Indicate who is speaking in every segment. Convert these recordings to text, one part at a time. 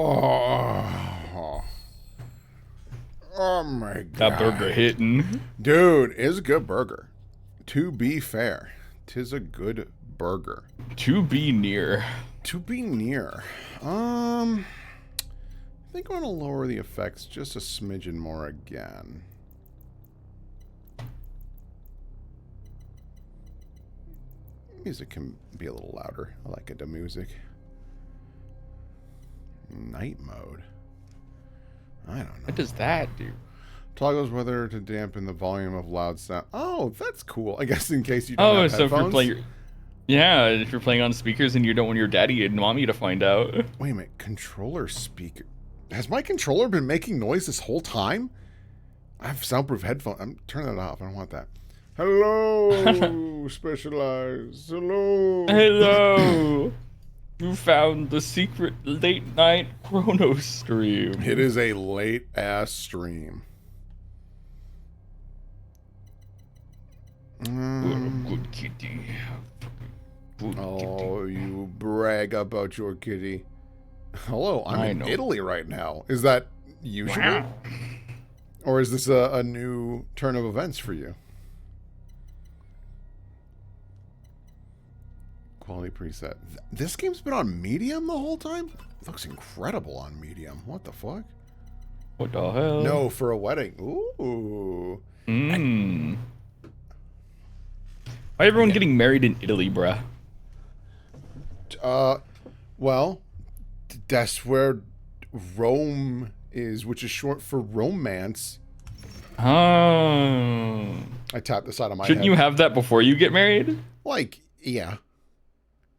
Speaker 1: Oh. Oh my god.
Speaker 2: That burger hitting.
Speaker 1: Dude, it's a good burger. To be fair, 'tis a good burger.
Speaker 2: To be near.
Speaker 1: To be near. I think I'm gonna lower the effects just a smidgen more again. Music can be a little louder. I like it, the music. Night mode. I don't know.
Speaker 2: What does that do?
Speaker 1: Toggles whether to dampen the volume of loud sound. Oh, that's cool. I guess in case you don't have
Speaker 2: So
Speaker 1: headphones.
Speaker 2: if you're playing, yeah, if you're playing on speakers and you don't want your daddy and mommy to find out.
Speaker 1: Wait a minute, controller speaker. Has my controller been making noise this whole time? I have soundproof headphones. I'm turning that off. I don't want that. Hello, Specialized. Hello.
Speaker 2: Hello. You found the secret late night Cronos stream.
Speaker 1: It is a late ass stream.
Speaker 2: What a good kitty. Good
Speaker 1: Oh, you brag about your kitty. Hello, I'm in Italy right now. Is that usual?
Speaker 2: Wow.
Speaker 1: Or is this a new turn of events for you? Quality preset. This game's been on medium the whole time? It looks incredible on medium. What the fuck?
Speaker 2: What the hell?
Speaker 1: No, for a wedding. Ooh.
Speaker 2: Mmm. Why everyone getting married in Italy, bruh?
Speaker 1: Well, that's where Rome is, which is short for romance.
Speaker 2: Oh.
Speaker 1: I tapped the side of my
Speaker 2: Shouldn't
Speaker 1: head.
Speaker 2: you have that before you get married?
Speaker 1: Like, yeah.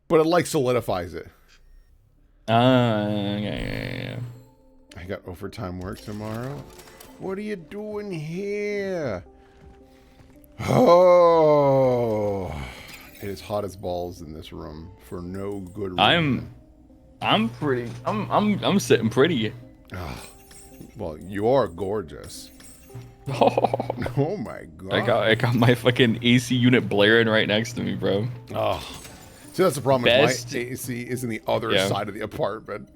Speaker 1: But it, like, solidifies it.
Speaker 2: Yeah.
Speaker 1: I got overtime work tomorrow. What are you doing here? Oh. It is hot as balls in this room for no good reason.
Speaker 2: I'm sitting pretty.
Speaker 1: Oh, well, you are gorgeous.
Speaker 2: Oh,
Speaker 1: Oh my god.
Speaker 2: I got my fucking AC unit blaring right next to me, bro.
Speaker 1: Oh. See, that's the problem.
Speaker 2: Best.
Speaker 1: My AC is in the other side of the apartment.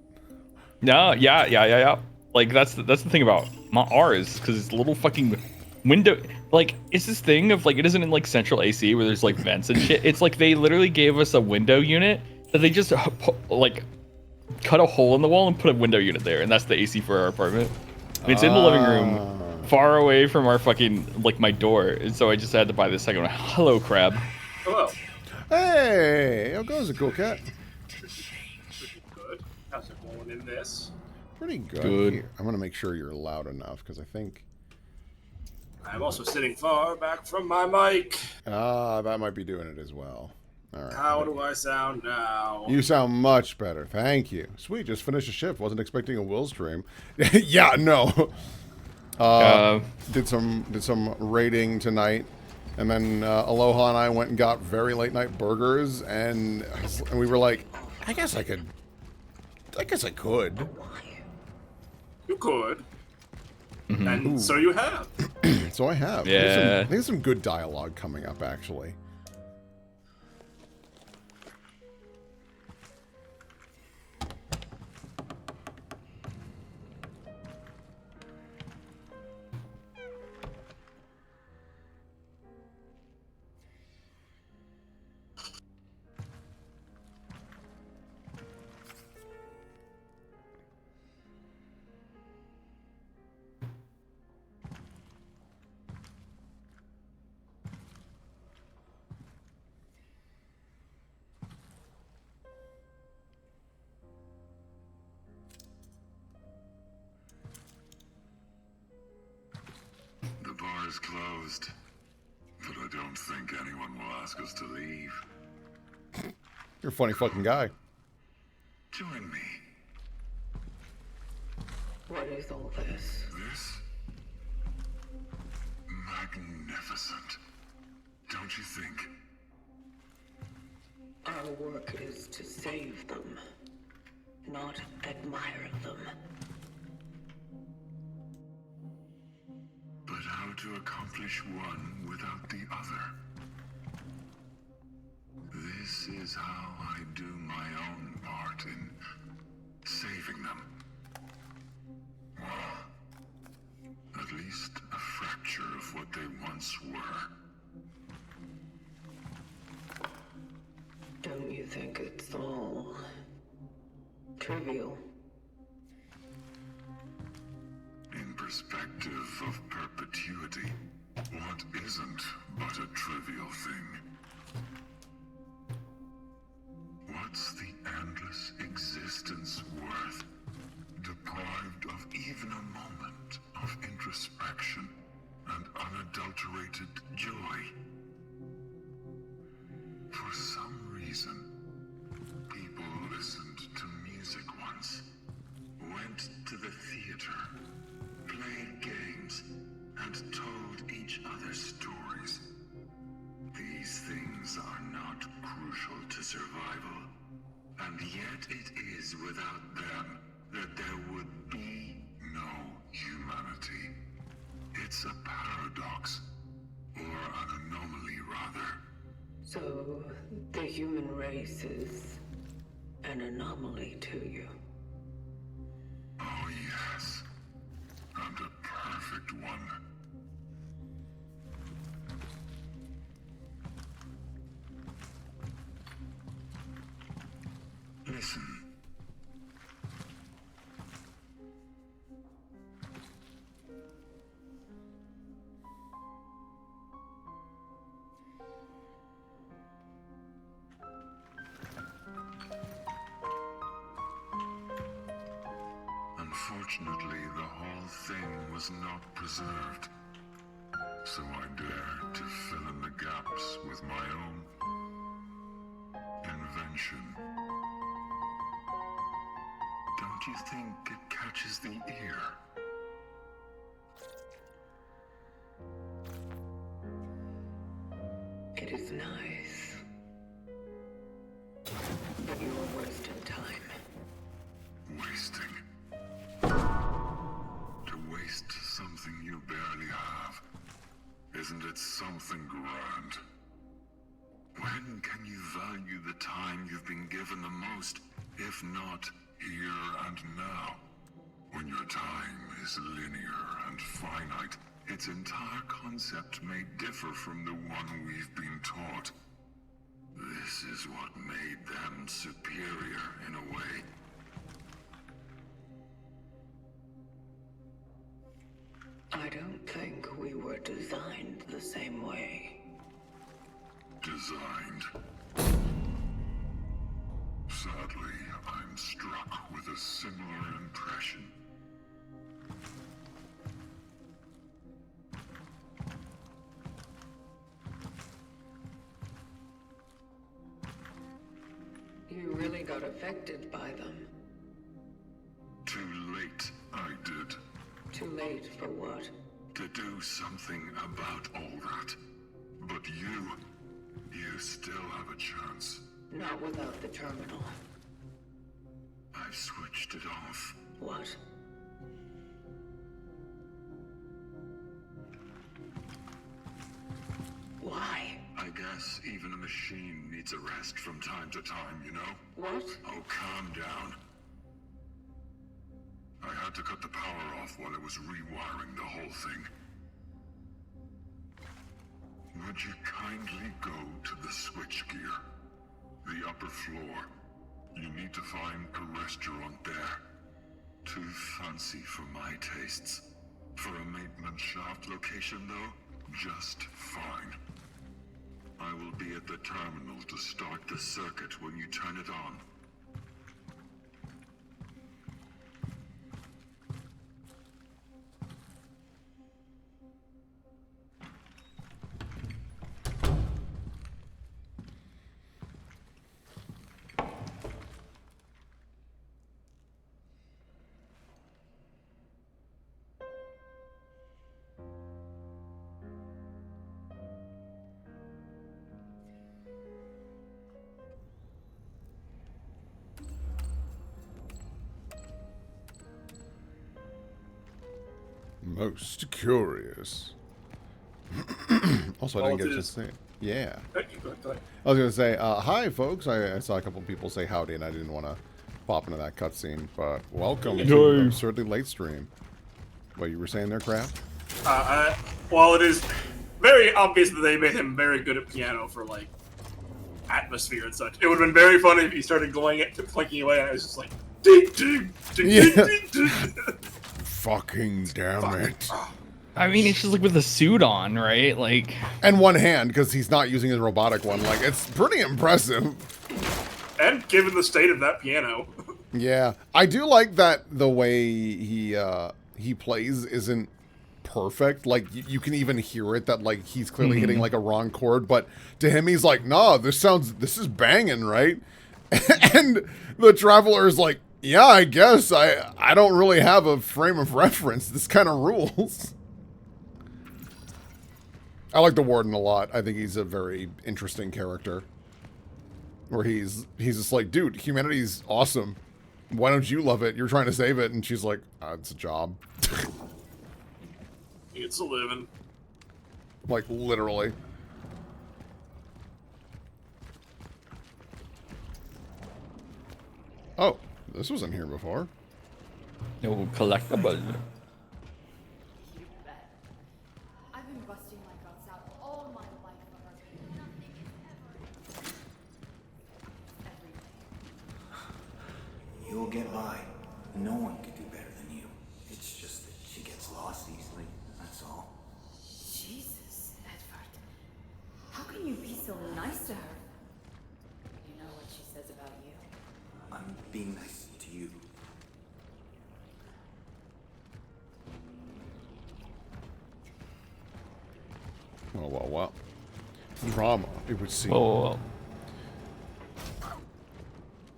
Speaker 2: No, yeah. Like that's the thing about my ours, because it's a little fucking window. Like it's this thing of like it isn't in like central AC where there's like vents and shit. It's like they literally gave us a window unit that they just like cut a hole in the wall and put a window unit there, and that's the AC for our apartment. I mean, it's in the living room, far away from our fucking like my door, and so I just had to buy this second one. Hello, crab.
Speaker 3: Hello.
Speaker 1: Hey, how goes it, cool cat?
Speaker 3: Pretty good. How's it going in this?
Speaker 1: Pretty good.
Speaker 2: Good.
Speaker 1: Here, I'm gonna make sure you're loud enough because I think
Speaker 3: I'm also sitting far back from my mic.
Speaker 1: that might be doing it as well. All right.
Speaker 3: How do I sound now?
Speaker 1: You sound much better. Thank you. Sweet. Just finished a shift. Wasn't expecting a Will stream. Yeah, no. Did some raiding tonight, and then Aloha and I went and got very late night burgers, and we were like, I guess I could.
Speaker 3: You could.
Speaker 2: Mm-hmm.
Speaker 3: And so you have.
Speaker 1: So I have.
Speaker 2: Yeah.
Speaker 1: There's some good dialogue coming up, actually.
Speaker 4: The bar is closed, but I don't think anyone will ask us to leave.
Speaker 1: You're a funny fucking guy.
Speaker 4: Join me.
Speaker 5: What is all this?
Speaker 4: This? Magnificent. Don't you think?
Speaker 5: Our work is to save them, not admire them.
Speaker 4: But how to accomplish one without the other? This is how I do my own part in saving them. least a fracture of what they once were.
Speaker 5: Don't you think it's all trivial?
Speaker 4: In perspective of perpetuity, what isn't but a trivial thing? What's the endless existence worth, deprived of even a moment of introspection and unadulterated joy? For some reason, people listened to music once, went to the theater, played games, and told each other stories. These things are not crucial to survival, and yet it is without them that there would be no humanity. It's a paradox, or an anomaly rather.
Speaker 5: So, the human race is an anomaly to you.
Speaker 4: Oh yes, and a perfect one. Listen. Unfortunately, the whole thing was not preserved. So I dare to fill in the gaps with my own invention. Don't you think it catches the ear?
Speaker 5: It is nice. But you are wasting time.
Speaker 4: Wasting. To waste something you barely have. Isn't it something grand? When can you value the time you've been given the most, if not here and now? When your time is linear and finite, its entire concept may differ from the one we've been taught. This is what made them superior in a way.
Speaker 5: I don't think we were designed the same way.
Speaker 4: Designed. Sadly, I'm struck with a similar impression.
Speaker 5: You really got affected by them.
Speaker 4: Too late, I did.
Speaker 5: Too late for what?
Speaker 4: To do something about all that. But you still have a chance.
Speaker 5: Not without the terminal.
Speaker 4: I've switched it off.
Speaker 5: What? Why?
Speaker 4: I guess even a machine needs a rest from time to time, you know?
Speaker 5: What?
Speaker 4: Oh, calm down. I had to cut the power off while I was rewiring the whole thing. Would you kindly go to the switchgear? The upper floor. You need to find a restaurant there. Too fancy for my tastes. For a maintenance shaft location, though, just fine. I will be at the terminal to start the circuit when you turn it on.
Speaker 1: Most curious. Also, I didn't get to say. Yeah.
Speaker 3: Go ahead.
Speaker 1: I was going to say, hi, folks. I saw a couple people say howdy, and I didn't want to pop into that cutscene, but welcome to the absurdly late stream. What you were saying there, Craft?
Speaker 3: While it is very obvious that they made him very good at piano for like atmosphere and such, it would have been very funny if he started clinking away and it was just like ding ding ding ding ding ding.
Speaker 1: Fucking damn it.
Speaker 2: I mean, it's just like with a suit on, right? Like,
Speaker 1: and one hand, because he's not using his robotic one. Like, it's pretty impressive.
Speaker 3: And given the state of that piano.
Speaker 1: Yeah. I do like that the way he plays isn't perfect. Like, you can even hear it that, like, he's clearly hitting, like, a wrong chord. But to him, he's like, nah, this is banging, right? And the Traveler is like, yeah, I guess. I don't really have a frame of reference. This kind of rules. I like the Warden a lot. I think he's a very interesting character. Where he's just like, dude, humanity's awesome. Why don't you love it? You're trying to save it. And she's like, it's a job.
Speaker 3: It's a living.
Speaker 1: Like, literally. Oh, this wasn't here before.
Speaker 2: no collectible.
Speaker 6: I've been busting my guts out all my life for her. Nothing is ever everything.
Speaker 7: You'll get by. No one could do better than you. It's just that she gets lost easily, that's all.
Speaker 6: Jesus, Edward. How can you be so nice to her? You know what she says about you.
Speaker 7: I'm being nice to you.
Speaker 1: Well. Drama, it would seem.
Speaker 2: Whoa.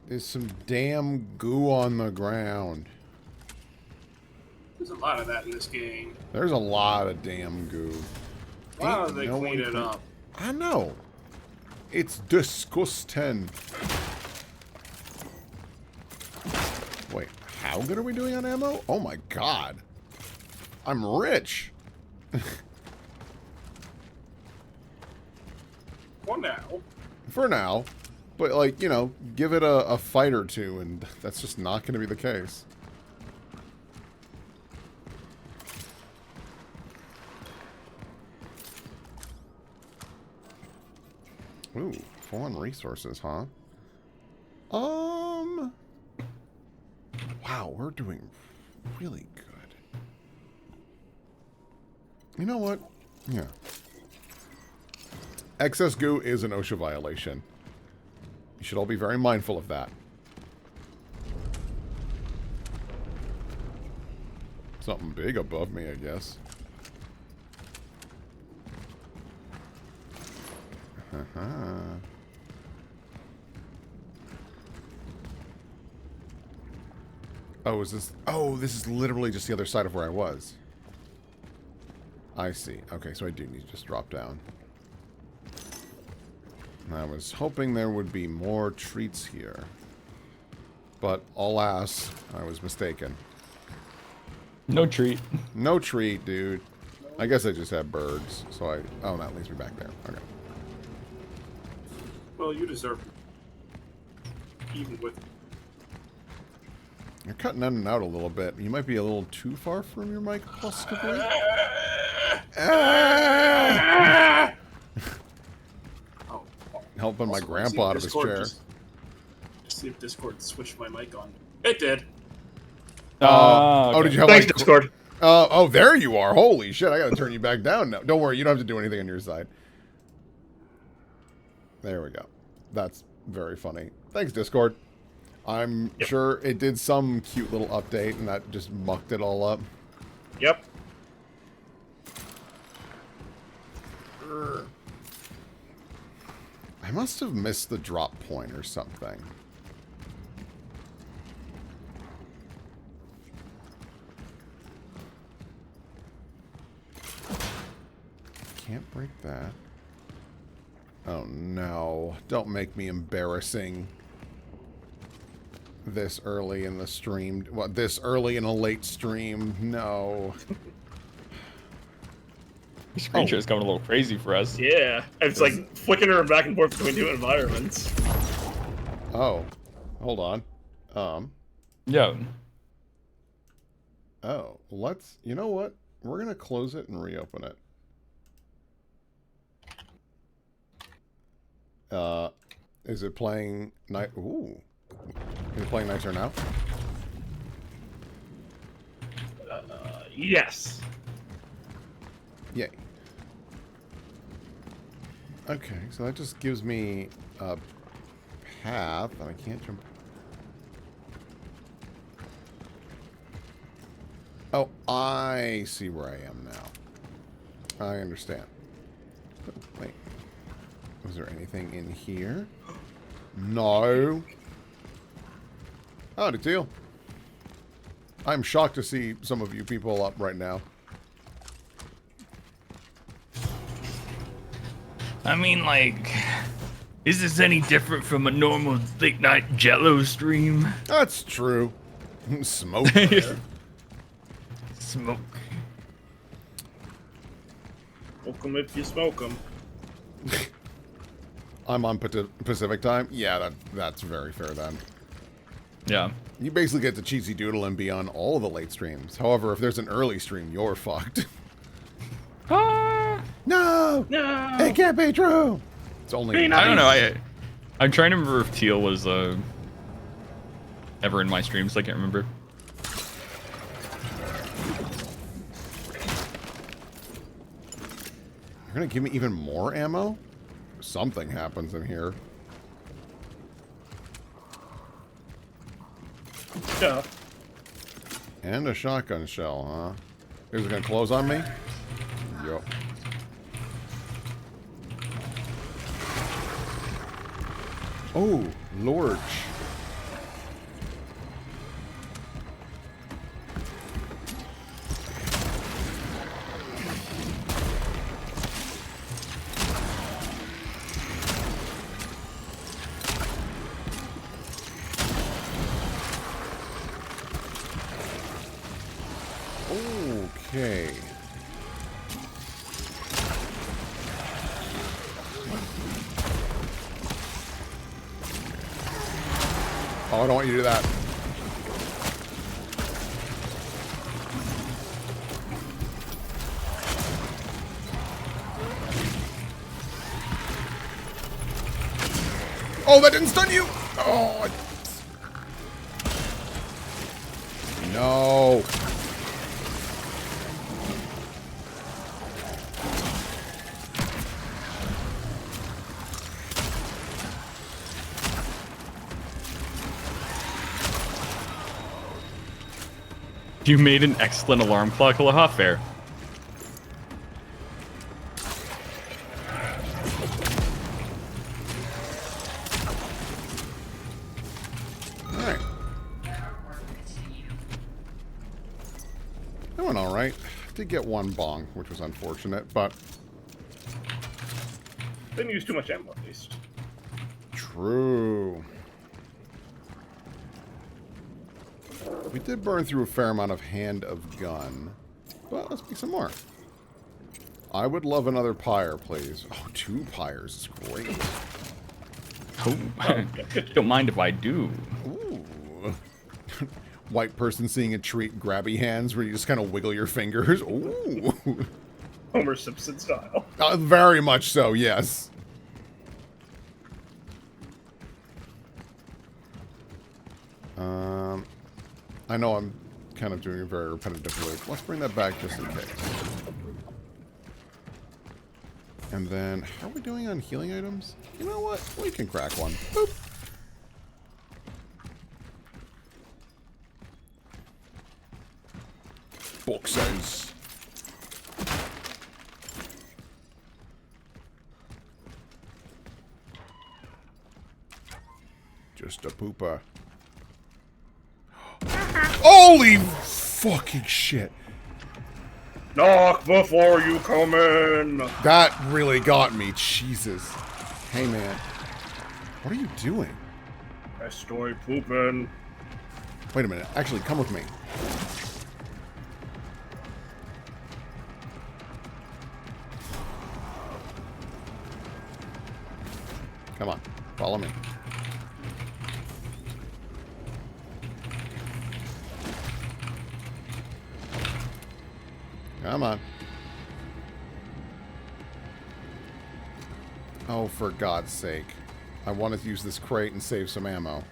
Speaker 1: There's some damn goo on the ground.
Speaker 3: There's a lot of that in this game.
Speaker 1: There's a lot of damn goo.
Speaker 3: Wow, they
Speaker 1: No
Speaker 3: clean
Speaker 1: one
Speaker 3: it up.
Speaker 1: I know. It's disgusting. Wait, how good are we doing on ammo? Oh my god. I'm rich.
Speaker 3: For now.
Speaker 1: For now. But, like, you know, give it a fight or two, and that's just not going to be the case. Ooh, foreign resources, huh? Wow, we're doing really good. You know what? Yeah. Excess goo is an OSHA violation. You should all be very mindful of that. Something big above me, I guess. Oh, is this... Oh, this is literally just the other side of where I was. I see. Okay, so I do need to just drop down. I was hoping there would be more treats here. But, alas, I was mistaken.
Speaker 2: No treat.
Speaker 1: No treat, dude. I guess I just have birds, so I... Oh, that leads me back there. Okay.
Speaker 3: Well, you deserve it. Even with...
Speaker 1: You're cutting in and out a little bit. You might be a little too far from your mic, possibly.
Speaker 3: Oh,
Speaker 1: Helping my
Speaker 3: also,
Speaker 1: grandpa out of his chair.
Speaker 3: Just see if Discord switched my mic on. It did.
Speaker 1: Oh, did you have
Speaker 3: Thanks,
Speaker 1: like...
Speaker 3: Discord.
Speaker 1: Oh, there you are. Holy shit, I gotta turn you back down now. Don't worry, you don't have to do anything on your side. There we go. That's very funny. Thanks, Discord. I'm sure it did some cute little update and that just mucked it all up.
Speaker 3: Yep.
Speaker 1: I must have missed the drop point or something. Can't break that. Oh no. Don't make me embarrassing this early in the stream. What, this early in a late stream? No.
Speaker 2: The screen share is going a little crazy for us.
Speaker 8: Yeah, it's like flicking her back and forth between two environments.
Speaker 1: Oh. Hold on.
Speaker 2: Yeah.
Speaker 1: Oh, let's... You know what? we're going to close it and reopen it. Is it playing night? Ooh. Is it playing night turn now?
Speaker 8: Yes.
Speaker 1: Yay. Okay, so that just gives me a path, and I can't jump. Oh, I see where I am now. I understand. Oh, wait. Was there anything in here? No. Howdy, Teal. I'm shocked to see some of you people up right now.
Speaker 2: I mean, like, is this any different from a normal late night Jello stream?
Speaker 1: That's true. Smoke.
Speaker 2: Smoke.
Speaker 8: Smoke 'em if you smoke 'em.
Speaker 1: I'm on Pacific time. Yeah, that's very fair then.
Speaker 2: Yeah.
Speaker 1: You basically get to cheesy doodle and be on all of the late streams. However, if there's an early stream, you're fucked. No!
Speaker 8: No!
Speaker 1: It can't be true! It's only...
Speaker 2: I don't know. I'm trying to remember if Teal was ever in my streams. I can't remember.
Speaker 1: You're gonna give me even more ammo? Something happens in here.
Speaker 8: Yeah.
Speaker 1: And a shotgun shell, huh? Is it gonna close on me? Yup. Oh, Lord. Okay. Oh, I don't want you to do that. Oh, that didn't stun you! Oh, no.
Speaker 2: You made an excellent alarm clock. Aloha, fair.
Speaker 1: Alright. That went alright. Did get one bong, which was unfortunate, but...
Speaker 8: Didn't use too much ammo, at least.
Speaker 1: True. We did burn through a fair amount of hand of gun. But let's make some more. I would love another pyre, please. Oh, 2 pyres is great.
Speaker 2: Oh, don't mind if I do.
Speaker 1: Ooh. White person seeing a treat, grabby hands, where you just kind of wiggle your fingers. Ooh.
Speaker 8: Homer Simpson style.
Speaker 1: Very much so, yes. I know I'm kind of doing a very repetitive loop. Let's bring that back just in case. And then, how are we doing on healing items? You know what? We can crack one. Boop. Boxes. Just a pooper. Holy fucking shit.
Speaker 8: Knock before you come in.
Speaker 1: That really got me. Jesus. Hey, man. What are you doing?
Speaker 8: Estoy pooping.
Speaker 1: Wait a minute. Actually, come with me. Come on. Follow me. Come on. Oh, for God's sake. I wanted to use this crate and save some ammo.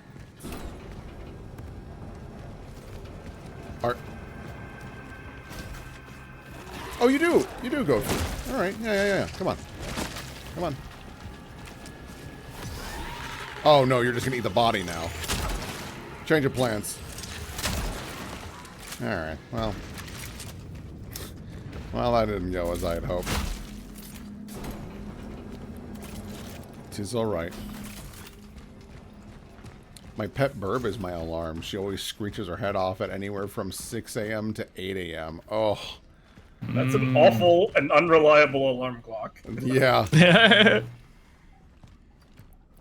Speaker 1: Oh, you do! You do go through. Alright, yeah. Come on. Come on. Oh, no, you're just gonna eat the body now. Change of plans. Alright, well. Well, that didn't go as I had hoped. 'Tis alright. My pet Burb is my alarm. She always screeches her head off at anywhere from 6 a.m. to 8 a.m. Oh.
Speaker 8: That's an awful and unreliable alarm clock.
Speaker 1: Yeah. I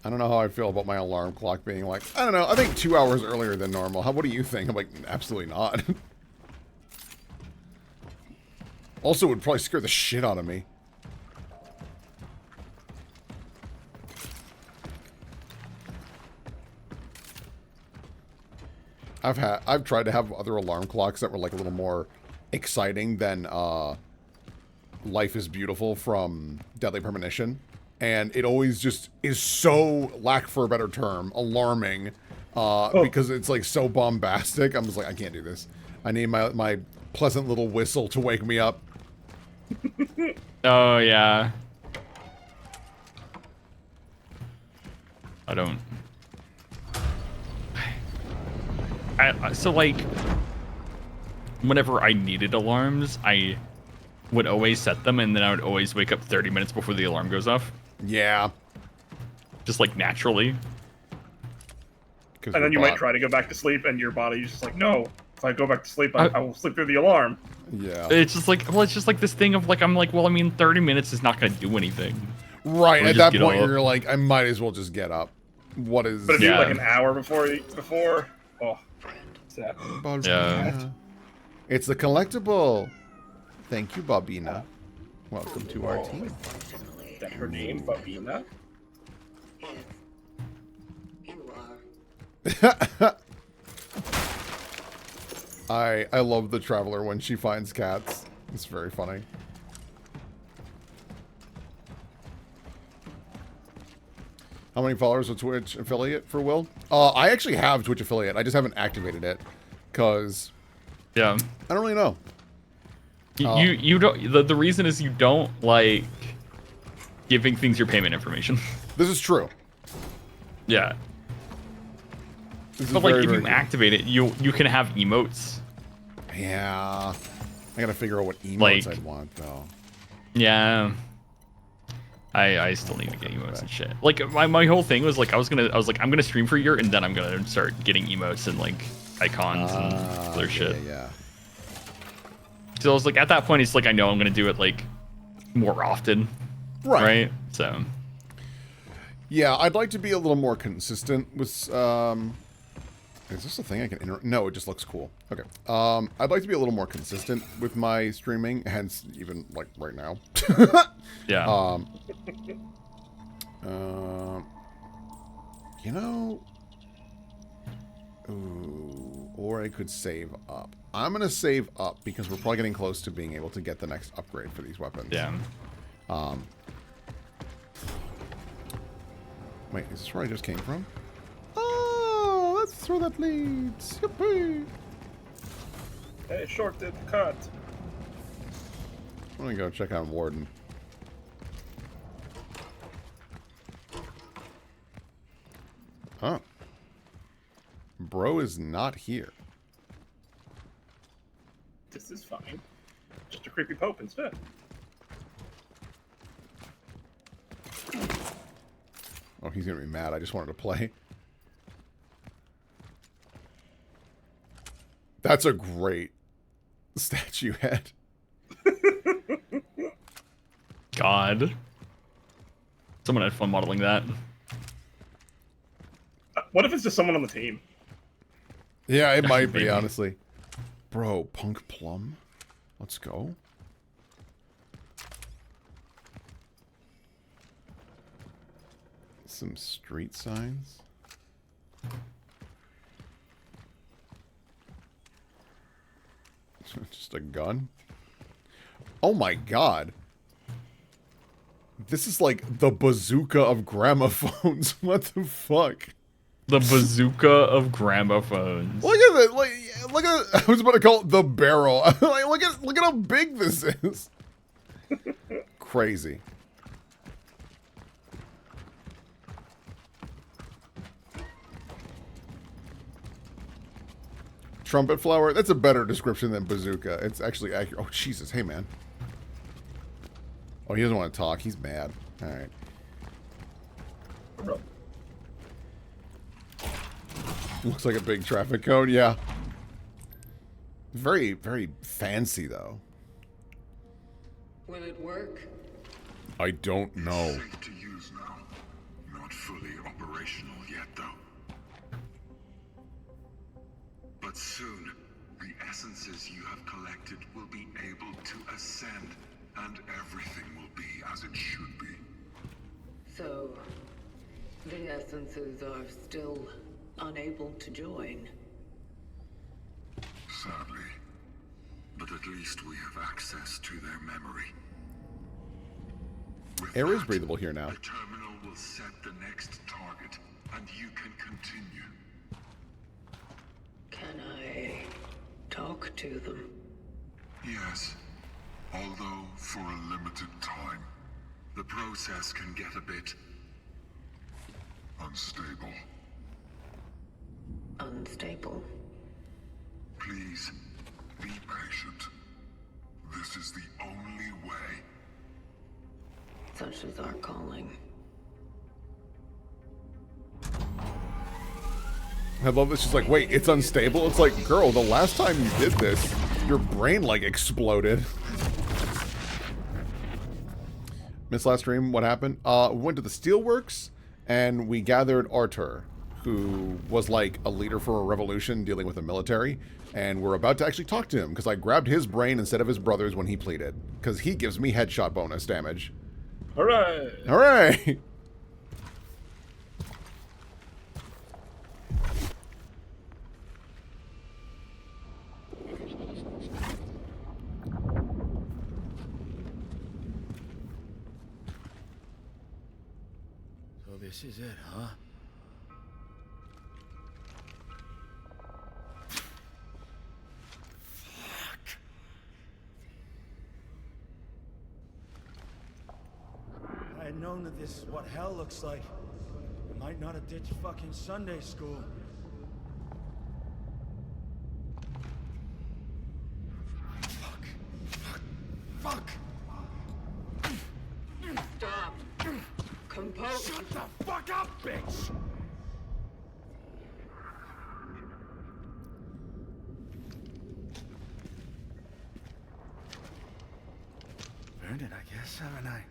Speaker 1: don't know how I feel about my alarm clock being like, I don't know, I think 2 hours earlier than normal. What do you think? I'm like, absolutely not. Also, it would probably scare the shit out of me. I've tried to have other alarm clocks that were like a little more exciting than Life is Beautiful from Deadly Premonition, and it always just is so, lack for a better term, alarming because it's like so bombastic. I'm just like, I can't do this. I need my pleasant little whistle to wake me up.
Speaker 2: Oh yeah. I don't. So like, whenever I needed alarms, I would always set them, and then I would always wake up 30 minutes before the alarm goes off.
Speaker 1: Yeah.
Speaker 2: Just like naturally.
Speaker 8: And then you might try to go back to sleep, and your body's just like, no. If I go back to sleep, I will sleep through the alarm.
Speaker 1: Yeah.
Speaker 2: It's just like, well, it's just like this thing of like, I'm like, well, I mean, 30 minutes is not going to do anything.
Speaker 1: Right.
Speaker 2: Or
Speaker 1: At
Speaker 2: just
Speaker 1: that point,
Speaker 2: up.
Speaker 1: you're like, I might as well just get up. What is...
Speaker 8: But if you like an hour before, oh, sad.
Speaker 2: Yeah.
Speaker 1: It's the collectible. Thank you, Bobina. Welcome to our team.
Speaker 8: Is that her name, Bobina?
Speaker 5: You are.
Speaker 1: I love the Traveler when she finds cats. It's very funny. How many followers with Twitch affiliate for Will? I actually have Twitch affiliate. I just haven't activated it because
Speaker 2: Yeah.
Speaker 1: I don't really know.
Speaker 2: You don't. The reason is you don't like giving things your payment information.
Speaker 1: This is true.
Speaker 2: Yeah.
Speaker 1: This is
Speaker 2: But like,
Speaker 1: very,
Speaker 2: if
Speaker 1: very
Speaker 2: you
Speaker 1: good.
Speaker 2: activate it, you can have emotes.
Speaker 1: Yeah. I gotta figure out what emotes
Speaker 2: Like-
Speaker 1: I'd want though.
Speaker 2: Yeah. I still need to get emotes and shit. Like my whole thing was like I was like I'm gonna stream for a year and then I'm gonna start getting emotes and like icons and other shit.
Speaker 1: Yeah.
Speaker 2: So I was like at that point it's like I know I'm gonna do it like more often. Right? So
Speaker 1: Yeah, I'd like to be a little more consistent with is this a thing I can no, it just looks cool. Okay. I'd like to be a little more consistent with my streaming, hence even like right now.
Speaker 2: yeah.
Speaker 1: You know, ooh, or I could save up. I'm gonna save up because we're probably getting close to being able to get the next upgrade for these weapons.
Speaker 2: Yeah.
Speaker 1: Wait, is this where I just came from? Oh, that's where that leads. Yippee!
Speaker 8: Hey, short did the cut.
Speaker 1: I'm gonna go check on Warden. Huh. Bro is not here.
Speaker 8: This is fine. Just a creepy pope instead.
Speaker 1: Oh, he's gonna be mad. I just wanted to play. That's a great statue head.
Speaker 2: God. Someone had fun modeling that.
Speaker 8: What if it's just someone on the team?
Speaker 1: Yeah, it might be,
Speaker 2: Maybe.
Speaker 1: honestly. Bro, Punk Plum. Let's go. Some street signs. Just a gun. Oh my god. This is like the bazooka of gramophones. What the fuck?
Speaker 2: The bazooka of gramophones.
Speaker 1: Look at that! Look at. I was about to call it the barrel. Like, look at how big this is. Crazy. Trumpet flower. That's a better description than bazooka. It's actually accurate. Oh Jesus! Hey man. Oh, he doesn't want to talk. He's mad. All right. Looks like a big traffic cone. Yeah. Very, very fancy though.
Speaker 5: Will it work?
Speaker 1: I don't know.
Speaker 4: Safe to use now. Not fully operational yet, though. But soon, the essences you have collected will be able to ascend, and everything will be as it should be.
Speaker 5: So, the essences are still unable to join.
Speaker 4: Sadly. But at least we have access to their memory. With
Speaker 1: Air is
Speaker 4: that,
Speaker 1: breathable here now.
Speaker 4: The terminal will set the next target, and you can continue.
Speaker 5: Can I talk to them?
Speaker 4: Yes. Although for a limited time. The process can get a bit unstable.
Speaker 5: Unstable.
Speaker 4: Please, be patient. This is the only way.
Speaker 5: Such is our calling.
Speaker 1: I love this. She's like, wait, it's unstable? It's like, girl, the last time you did this, your brain, like, exploded. Missed last stream, what happened? We went to the Steelworks, and we gathered Artur, who was, like, a leader for a revolution dealing with the military, and we're about to actually talk to him, because I grabbed his brain instead of his brother's when he pleaded, because he gives me headshot bonus damage.
Speaker 8: Hooray!
Speaker 1: Hooray!
Speaker 7: So this is it, huh?
Speaker 9: I had known that this is what hell looks like. I might not have ditched fucking Sunday school. Fuck. Fuck.
Speaker 5: Stop! Compose!
Speaker 9: Shut the fuck up, bitch! Earned it, I guess, haven't I?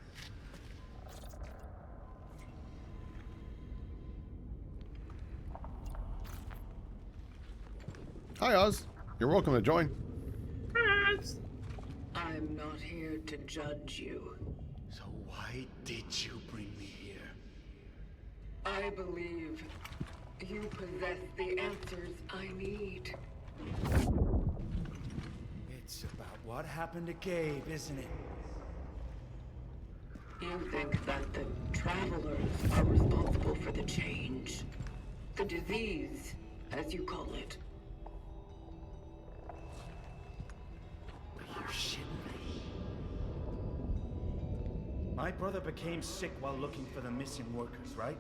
Speaker 1: Hi, Oz. You're welcome to join.
Speaker 5: I'm not here to judge you.
Speaker 9: So why did you bring me here?
Speaker 5: I believe you possess the answers I need.
Speaker 9: It's about what happened to Gabe, isn't it?
Speaker 5: You think that the travelers are responsible for the change. The disease, as you call it.
Speaker 9: You're shitting me. My brother became sick while looking for the missing workers, right?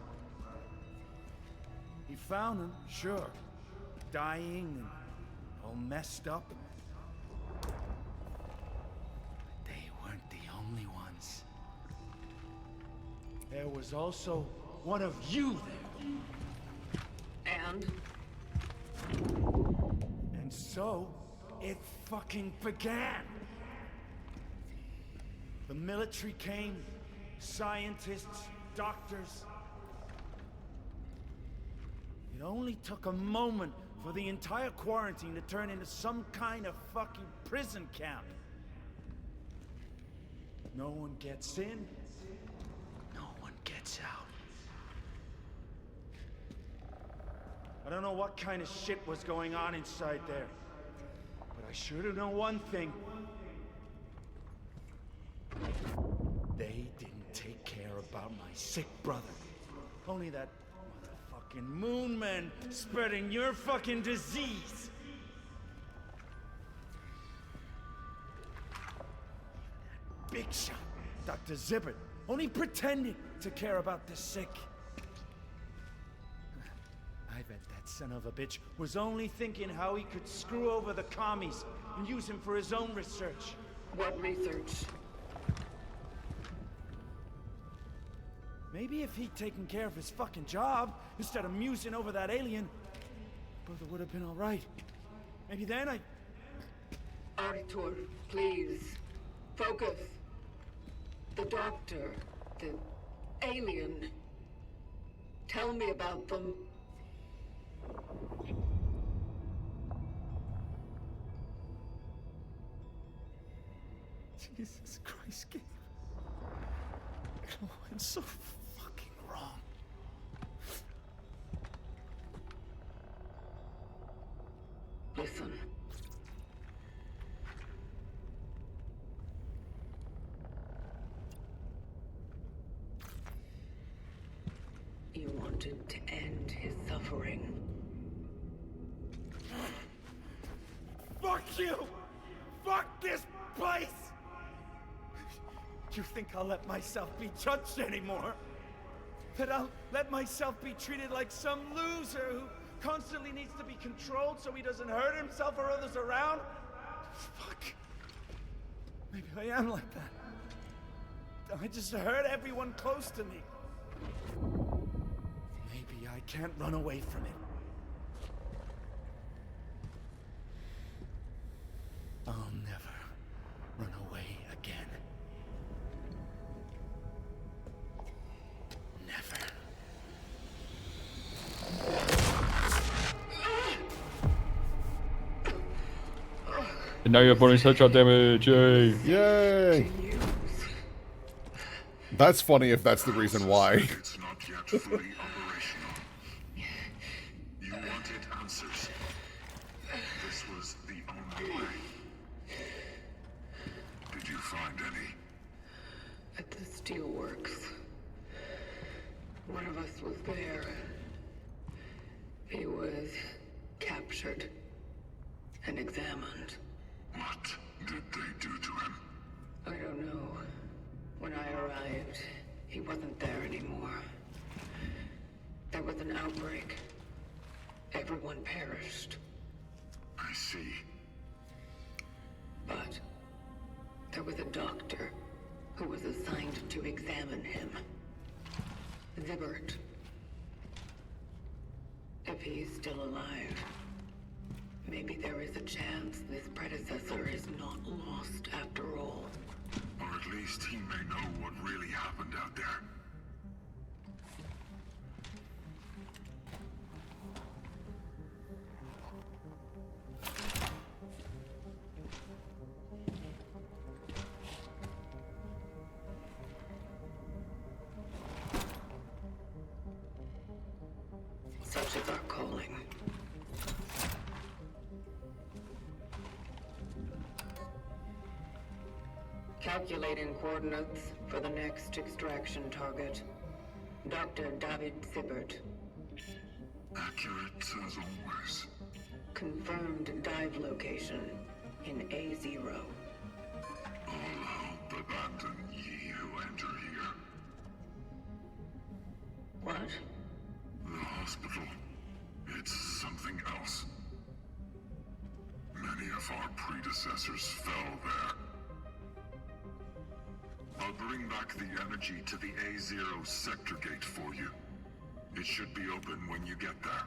Speaker 9: He found them, sure. Dying and all messed up. But they weren't the only ones. There was also one of you there. And so, it fucking began. The military came, scientists, doctors. It only took a moment for the entire quarantine to turn into some kind of fucking prison camp. No one gets in, no one gets out. I don't know what kind of shit was going on inside there, but I sure do know one thing. about my sick brother. Only that motherfucking moon man spreading your fucking disease. That big shot, Dr. Zibbert, only pretending to care about the sick. I bet that son of a bitch was only thinking how he could screw over the commies and use him for his own research.
Speaker 5: What research?
Speaker 9: Maybe if he'd taken care of his fucking job instead of musing over that alien, brother would have been all right. Maybe then
Speaker 5: Artur, please. Focus. The doctor, the alien. Tell me about them.
Speaker 9: Jesus Christ, Gabe. Oh, I'm so fucking wrong.
Speaker 5: Listen. You wanted to end his suffering.
Speaker 9: Fuck you! Fuck this place! You think I'll let myself be judged anymore? That I'll let myself be treated like some loser who constantly needs to be controlled so he doesn't hurt himself or others around? Fuck. Maybe I am like that. I just hurt everyone close to me. Maybe I can't run away from it. I'll never run away again. Never.
Speaker 2: And now you have bonus headshot damage. Yay!
Speaker 1: Yay! That's funny if that's the reason why.
Speaker 4: It's not yet fully operational. You wanted answers. This was the only way. Did you find any?
Speaker 5: At the steelworks. One of us was there. He was captured and examined.
Speaker 4: What did they do to him?
Speaker 5: I don't know. When I arrived, he wasn't there anymore. There was an outbreak. Everyone perished.
Speaker 4: I see.
Speaker 5: But there was a doctor who was assigned to examine him. Zibbert. If he's still alive, maybe there is a chance this predecessor is not lost after all.
Speaker 4: Or at least he may know what really happened out there.
Speaker 5: Such is our calling. Calculating coordinates for the next extraction target. Dr. David Zibbert.
Speaker 4: Accurate as always.
Speaker 5: Confirmed dive location in A0.
Speaker 4: All hope abandon ye who enter here.
Speaker 5: What?
Speaker 4: The hospital. It's something else. Many of our predecessors fell there. I'll bring back the energy to the A0 sector gate for you. It should be open when you get there.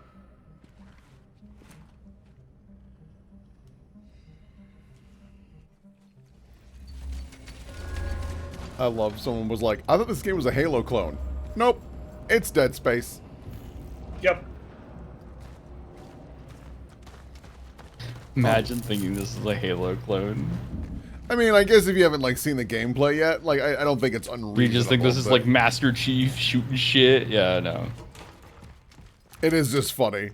Speaker 1: I love someone was like, I thought this game was a Halo clone. Nope. It's Dead Space.
Speaker 8: Yep.
Speaker 2: Imagine thinking this is a Halo clone.
Speaker 1: I mean, I guess if you haven't like seen the gameplay yet, like I don't think it's unreasonable.
Speaker 2: You just think this is like Master Chief shooting shit? Yeah, no.
Speaker 1: It is just funny.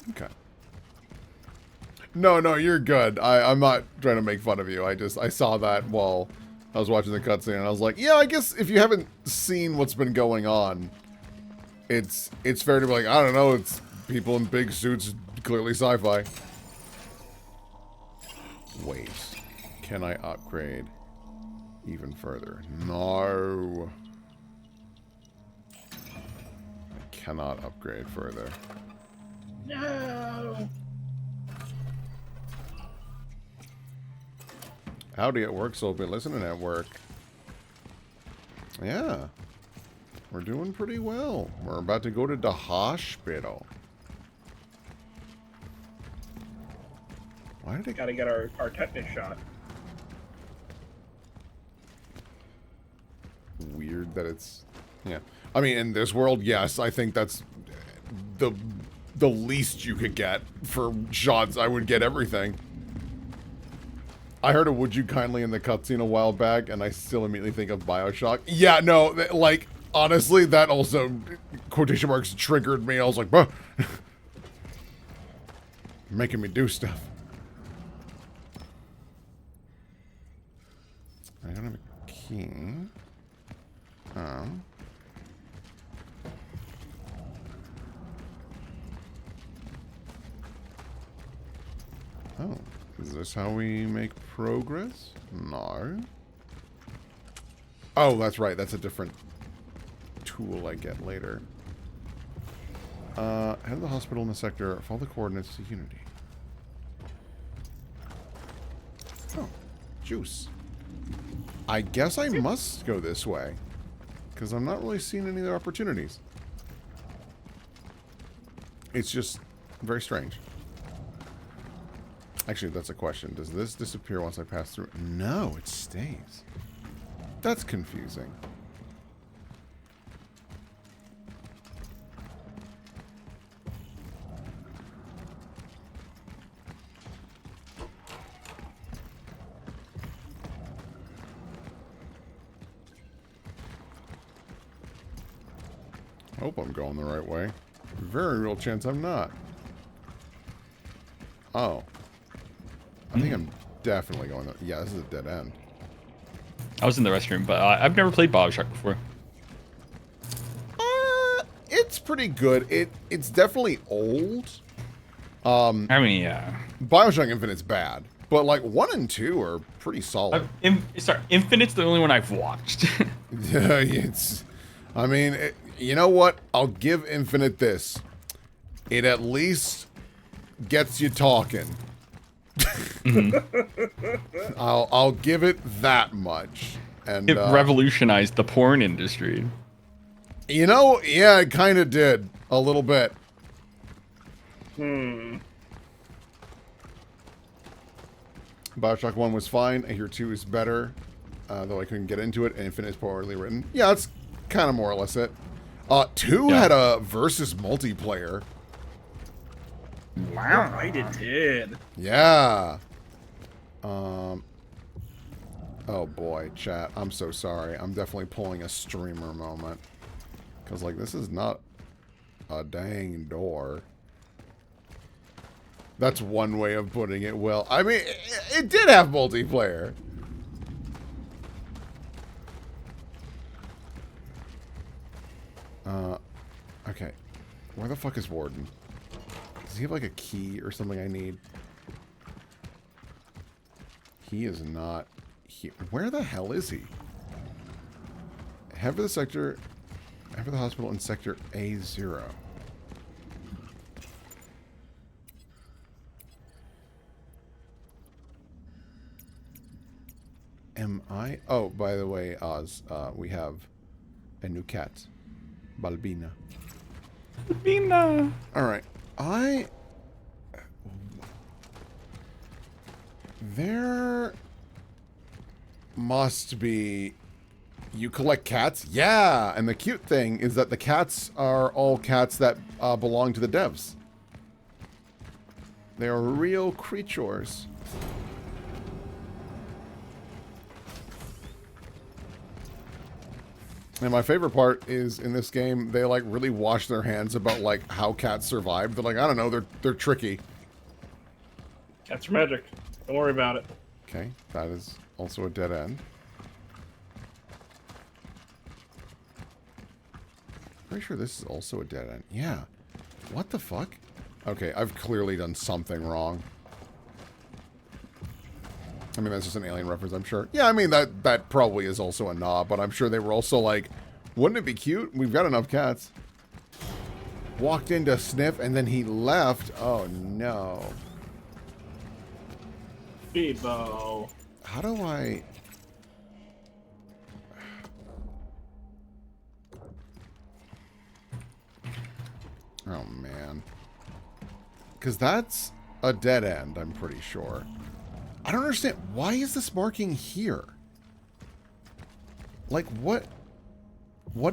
Speaker 1: Okay. No, you're good. I'm not trying to make fun of you. I saw that while I was watching the cutscene, and I was like, yeah, I guess if you haven't seen what's been going on, it's fair to be like, I don't know, it's people in big suits, clearly sci-fi. Wait, can I upgrade even further? No. I cannot upgrade further.
Speaker 8: No.
Speaker 1: Howdy at work, so been listening at work. Yeah. We're doing pretty well. We're about to go to the hospital. Why did it...
Speaker 8: Gotta get our tetanus shot.
Speaker 1: Weird that it's... Yeah. I mean, in this world, yes, I think that's the least you could get for shots. I would get everything. I heard a "Would you kindly" in the cutscene a while back, and I still immediately think of Bioshock. Yeah, no, like, honestly, that also, quotation marks, triggered me. I was like, bro, making me do stuff. I don't have a key. Oh, is this how we make progress? No. Oh, that's right. That's a different tool I get later. Head to the hospital in the sector. Follow the coordinates to Unity. Oh, juice. I guess I must go this way, because I'm not really seeing any other opportunities. It's just very strange. Actually, that's a question. Does this disappear once I pass through? No, it stays. That's confusing. Hope I'm going the right way. Very real chance I'm not. Oh. I think I'm definitely going... Yeah, this is a dead end.
Speaker 2: I was in the restroom, but I've never played Bioshock before.
Speaker 1: It's pretty good. It's definitely old.
Speaker 2: I mean, yeah.
Speaker 1: Bioshock Infinite's bad, but like 1 and 2 are pretty solid.
Speaker 2: Sorry, Infinite's the only one I've watched.
Speaker 1: Yeah, I mean, you know what? I'll give Infinite this. It at least gets you talking. I'll give it that much. And
Speaker 2: it revolutionized the porn industry.
Speaker 1: You know, yeah, it kind of did a little bit. Bioshock 1 was fine. I hear 2 is better, though I couldn't get into it. And Infinite is poorly written. Yeah, that's kind of more or less it. 2 had a versus multiplayer.
Speaker 8: Wow, right, it did.
Speaker 1: Yeah. Oh boy, chat. I'm so sorry. I'm definitely pulling a streamer moment. Because, like, this is not a dang door. That's one way of putting it. Well, I mean, it did have multiplayer. Okay. Where the fuck is Warden? Does he have, like, a key or something I need? He is not here. Where the hell is he? Head for the sector... Head for the hospital in sector A0. Am I... Oh, by the way, Oz, we have a new cat. Balbina.
Speaker 2: Balbina!
Speaker 1: Alright. There must be... You collect cats? Yeah! And the cute thing is that the cats are all cats that belong to the devs. They are real creatures. And my favorite part is in this game, they like really wash their hands about like how cats survive. They're like, I don't know, they're tricky.
Speaker 8: Cats are magic. Don't worry about it.
Speaker 1: Okay, that is also a dead end. Pretty sure this is also a dead end. Yeah. What the fuck? Okay, I've clearly done something wrong. I mean, that's just an alien reference, I'm sure. Yeah, I mean, that probably is also a knob, but I'm sure they were also like, wouldn't it be cute? We've got enough cats. Walked in to sniff, and then he left. Oh, no.
Speaker 8: Bebo.
Speaker 1: How do I... Oh, man. Because that's a dead end, I'm pretty sure. I don't understand. Why is this marking here? Like, what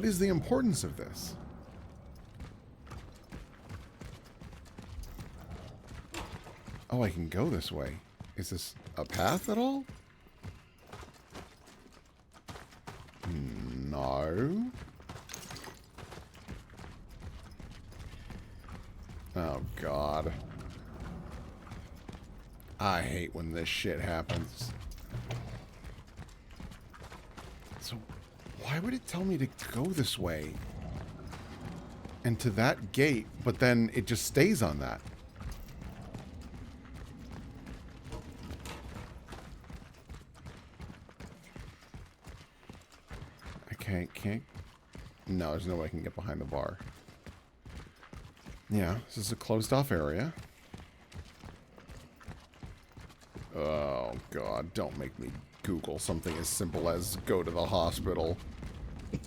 Speaker 1: is the importance of this? Oh, I can go this way. Is this a path at all? No. Oh, God. I hate when this shit happens. So, why would it tell me to go this way? And to that gate, but then it just stays on that? Okay, can't... No, there's no way I can get behind the bar. Yeah, this is a closed-off area. Oh, God, don't make me Google something as simple as go to the hospital.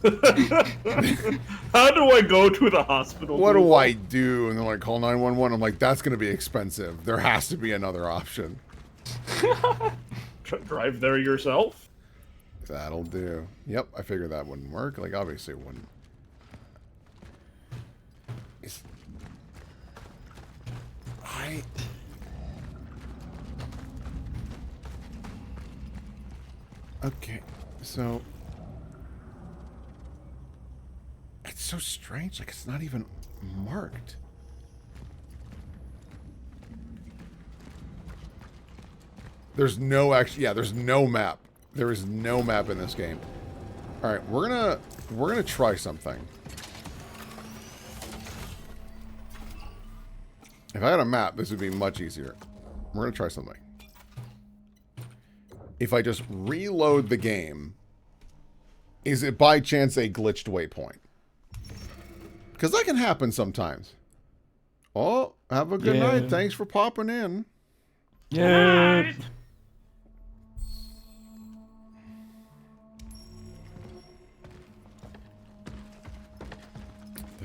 Speaker 8: How do I go to the hospital?
Speaker 1: What do I do? And they're like, call 911. I'm like, that's going to be expensive. There has to be another option.
Speaker 8: Drive there yourself?
Speaker 1: That'll do. Yep, I figured that wouldn't work. Like, obviously it wouldn't. Okay, so... It's so strange, like it's not even marked. There's no there's no map. There is no map in this game. Alright, we're gonna try something. If I had a map, this would be much easier. We're gonna try something. If I just reload the game, is it by chance a glitched waypoint? Because that can happen sometimes. Oh, have a good night. Thanks for popping in.
Speaker 2: Yeah.
Speaker 1: Did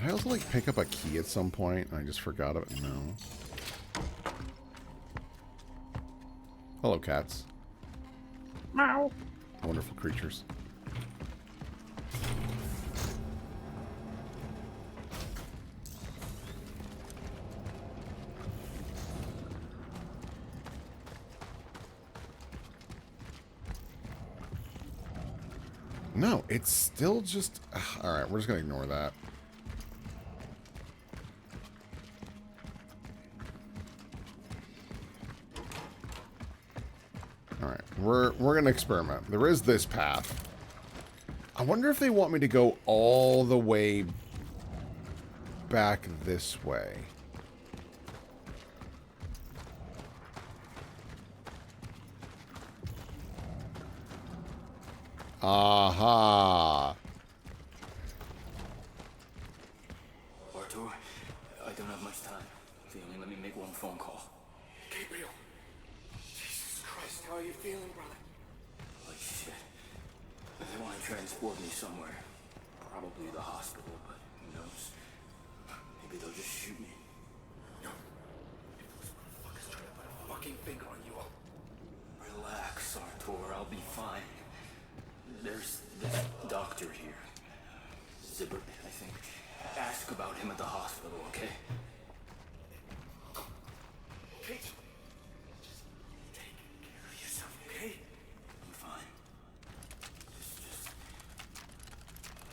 Speaker 1: I also like pick up a key at some point? I just forgot it. No. Hello, cats.
Speaker 8: Meow.
Speaker 1: Wonderful creatures. No, it's still just... Alright, we're just going to ignore that. Alright, we're going to experiment. There is this path. I wonder if they want me to go all the way back this way. Aha!
Speaker 7: Artur, I don't have much time. They only let me make one phone call.
Speaker 9: Gabriel. Jesus Christ, how are you feeling, brother?
Speaker 7: Like shit. They want to transport me somewhere. Probably the hospital, but who knows? Maybe they'll just shoot me.
Speaker 9: No. If those motherfuckers try to put a fucking finger on you,
Speaker 7: Relax, Artur. I'll be fine. There's this doctor here. Zibbert, I think. Ask about him at the hospital, okay?
Speaker 9: Kate. Just take care of yourself, okay?
Speaker 7: I'm fine. Just...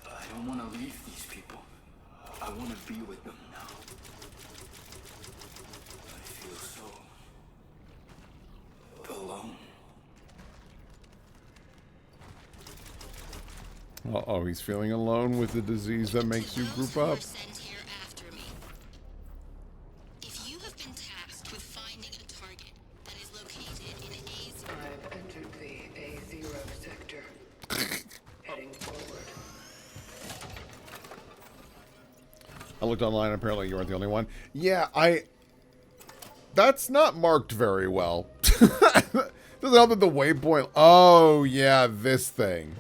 Speaker 7: I I want to be with them now. I feel so alone.
Speaker 1: Uh-oh, he's feeling alone with the disease that makes you group up.
Speaker 10: If you have been tasked with finding a target that is located in A0,
Speaker 5: I've entered the A0 sector. Heading forward.
Speaker 1: I looked online, apparently you weren't the only one. Yeah, that's not marked very well. Doesn't help that the waypoint... Oh, yeah, this thing.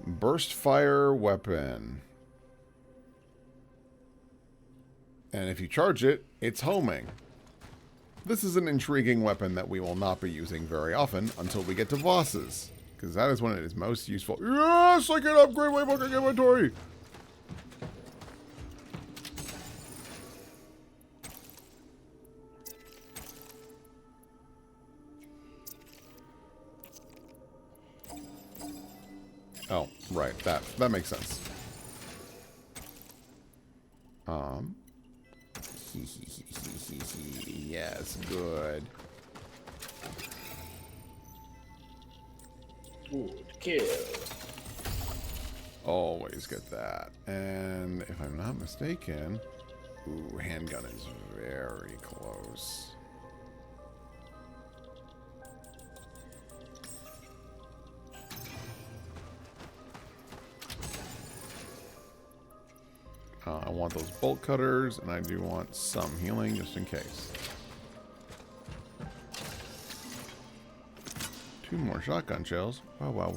Speaker 1: Burst fire weapon. And if you charge it, it's homing. This is an intriguing weapon that we will not be using very often until we get to bosses, because that is when it is most useful. Yes, I can upgrade my fucking inventory! Oh, right. That makes sense. Yes, good.
Speaker 11: Good kill.
Speaker 1: Always get that. And if I'm not mistaken, ooh, handgun is very close. I want those bolt cutters, and I do want some healing just in case. 2 more shotgun shells. Wow, wow,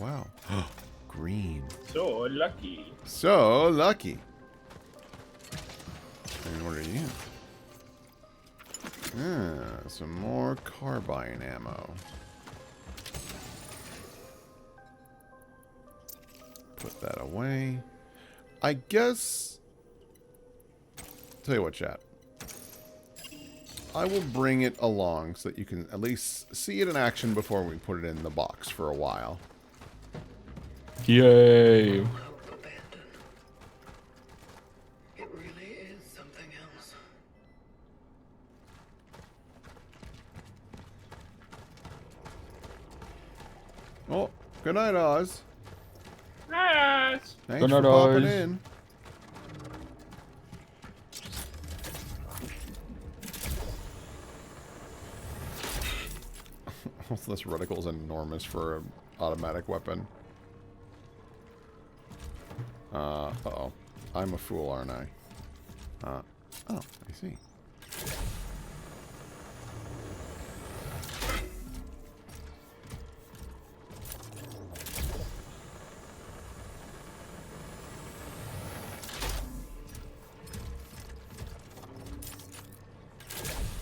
Speaker 1: wow. Green.
Speaker 11: So lucky.
Speaker 1: So lucky. And what are you? Some more carbine ammo. Put that away. I guess... Tell you what, chat. I will bring it along so that you can at least see it in action before we put it in the box for a while.
Speaker 2: Yay.
Speaker 5: It really is something else.
Speaker 1: Oh, good night, Oz.
Speaker 11: Nice.
Speaker 1: Thanks
Speaker 2: Good
Speaker 1: for
Speaker 2: night,
Speaker 1: popping
Speaker 2: Oz.
Speaker 1: in. Also, this reticle is enormous for an automatic weapon. Uh-oh. I'm a fool, aren't I? Oh, I see.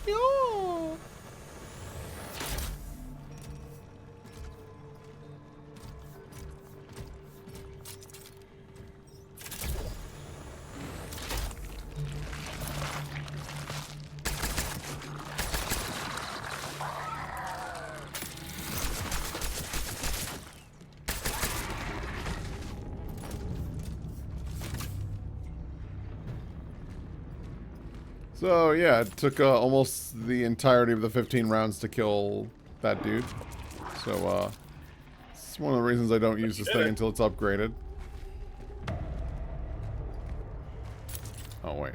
Speaker 1: Yo! So, yeah, it took almost the entirety of the 15 rounds to kill that dude. So, it's one of the reasons I don't use this thing until it's upgraded. Oh, wait.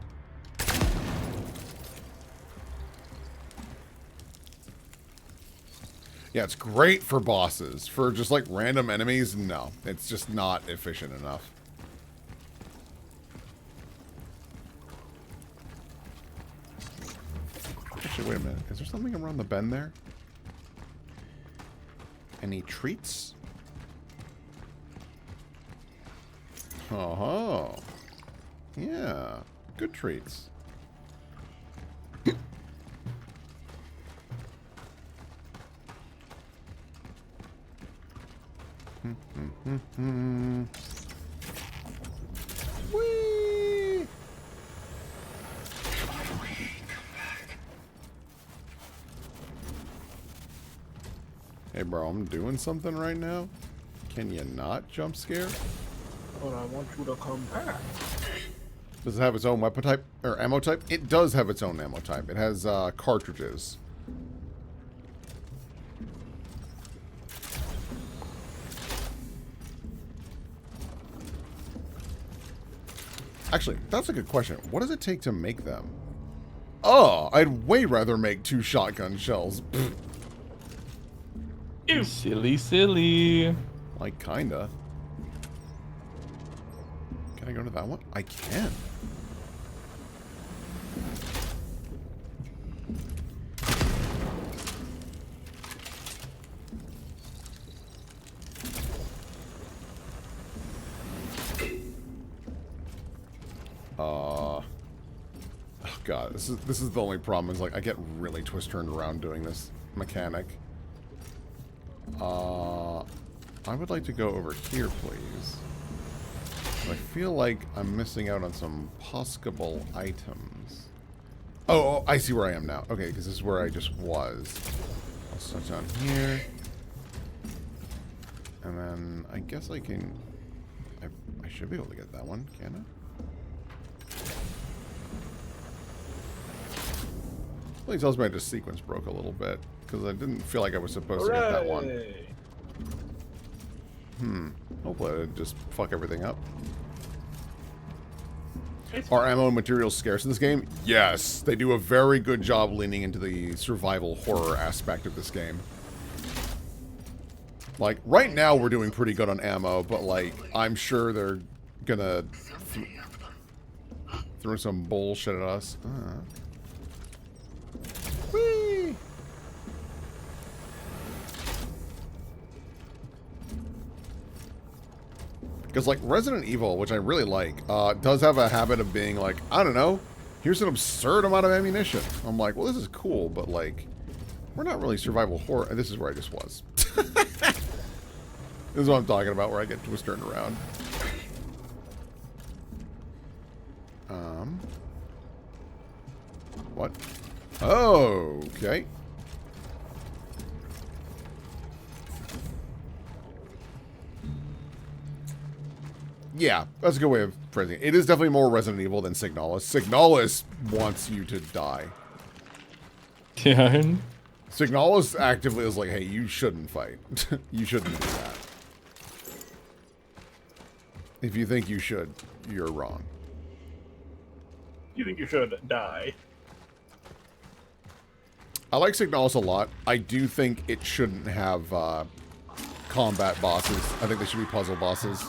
Speaker 1: Yeah, it's great for bosses. For just, like, random enemies, no. It's just not efficient enough. Actually, wait a minute. Is there something around the bend there? Any treats? Oh, yeah. Good treats. Whee! Hey, bro, I'm doing something right now. Can you not jump scare?
Speaker 11: But I want you to come back.
Speaker 1: Does it have its own weapon type or ammo type? It does have its own ammo type. It has cartridges. Actually, that's a good question. What does it take to make them? Oh, I'd way rather make 2 shotgun shells.
Speaker 2: Ew. Silly, silly.
Speaker 1: Like, kinda. Can I go to that one? I can. Oh god, this is the only problem is like I get really twist turned around doing this mechanic. I would like to go over here, please. I feel like I'm missing out on some possible items. Oh, I see where I am now. Okay, because this is where I just was. I'll start down here. And then I guess I can... I should be able to get that one, can I? Really tells me I just sequence broke a little bit. Because I didn't feel like I was supposed to get that one. Hopefully I didn't just fuck everything up. Are ammo and materials scarce in this game? Yes. They do a very good job leaning into the survival horror aspect of this game. Like, right now we're doing pretty good on ammo, but like, I'm sure they're gonna throw some bullshit at us. Whee! Because, like, Resident Evil, which I really like, does have a habit of being like, I don't know, here's an absurd amount of ammunition. I'm like, well, this is cool, but, like, we're not really survival horror. And this is where I just was. This is what I'm talking about, where I get twist turned around. What? Oh, okay. Yeah, that's a good way of phrasing it. It is definitely more Resident Evil than Signalis. Signalis wants you to die.
Speaker 2: Yeah.
Speaker 1: Signalis actively is like, hey, you shouldn't fight. You shouldn't do that. If you think you should, you're wrong.
Speaker 8: You think you should die?
Speaker 1: I like Signalis a lot. I do think it shouldn't have combat bosses. I think they should be puzzle bosses.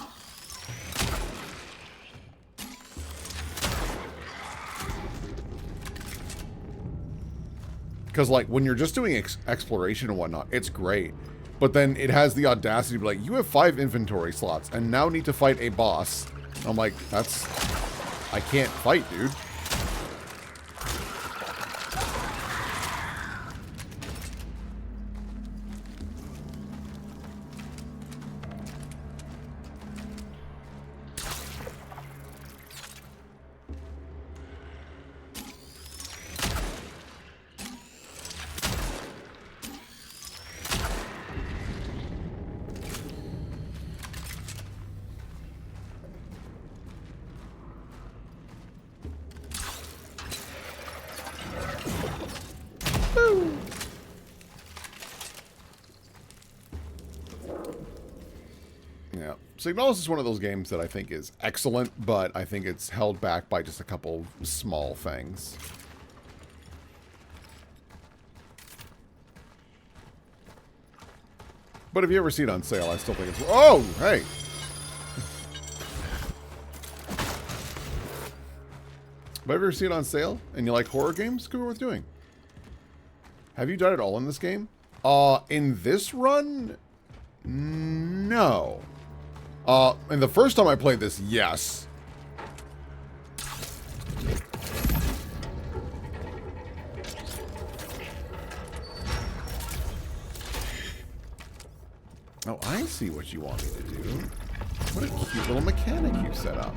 Speaker 1: Because, like, when you're just doing exploration and whatnot, it's great. But then it has the audacity to be like, you have 5 inventory slots and now need to fight a boss. I'm like, that's... I can't fight, dude. Yeah. Signalis is one of those games that I think is excellent, but I think it's held back by just a couple small things. But if you ever see it on sale, I still think it's... Oh, hey! But if you ever see it on sale, and you like horror games, could be worth doing. Have you done it all in this game? In this run? No. And the first time I played this, yes. Oh, I see what you want me to do. What a cute little mechanic you set up.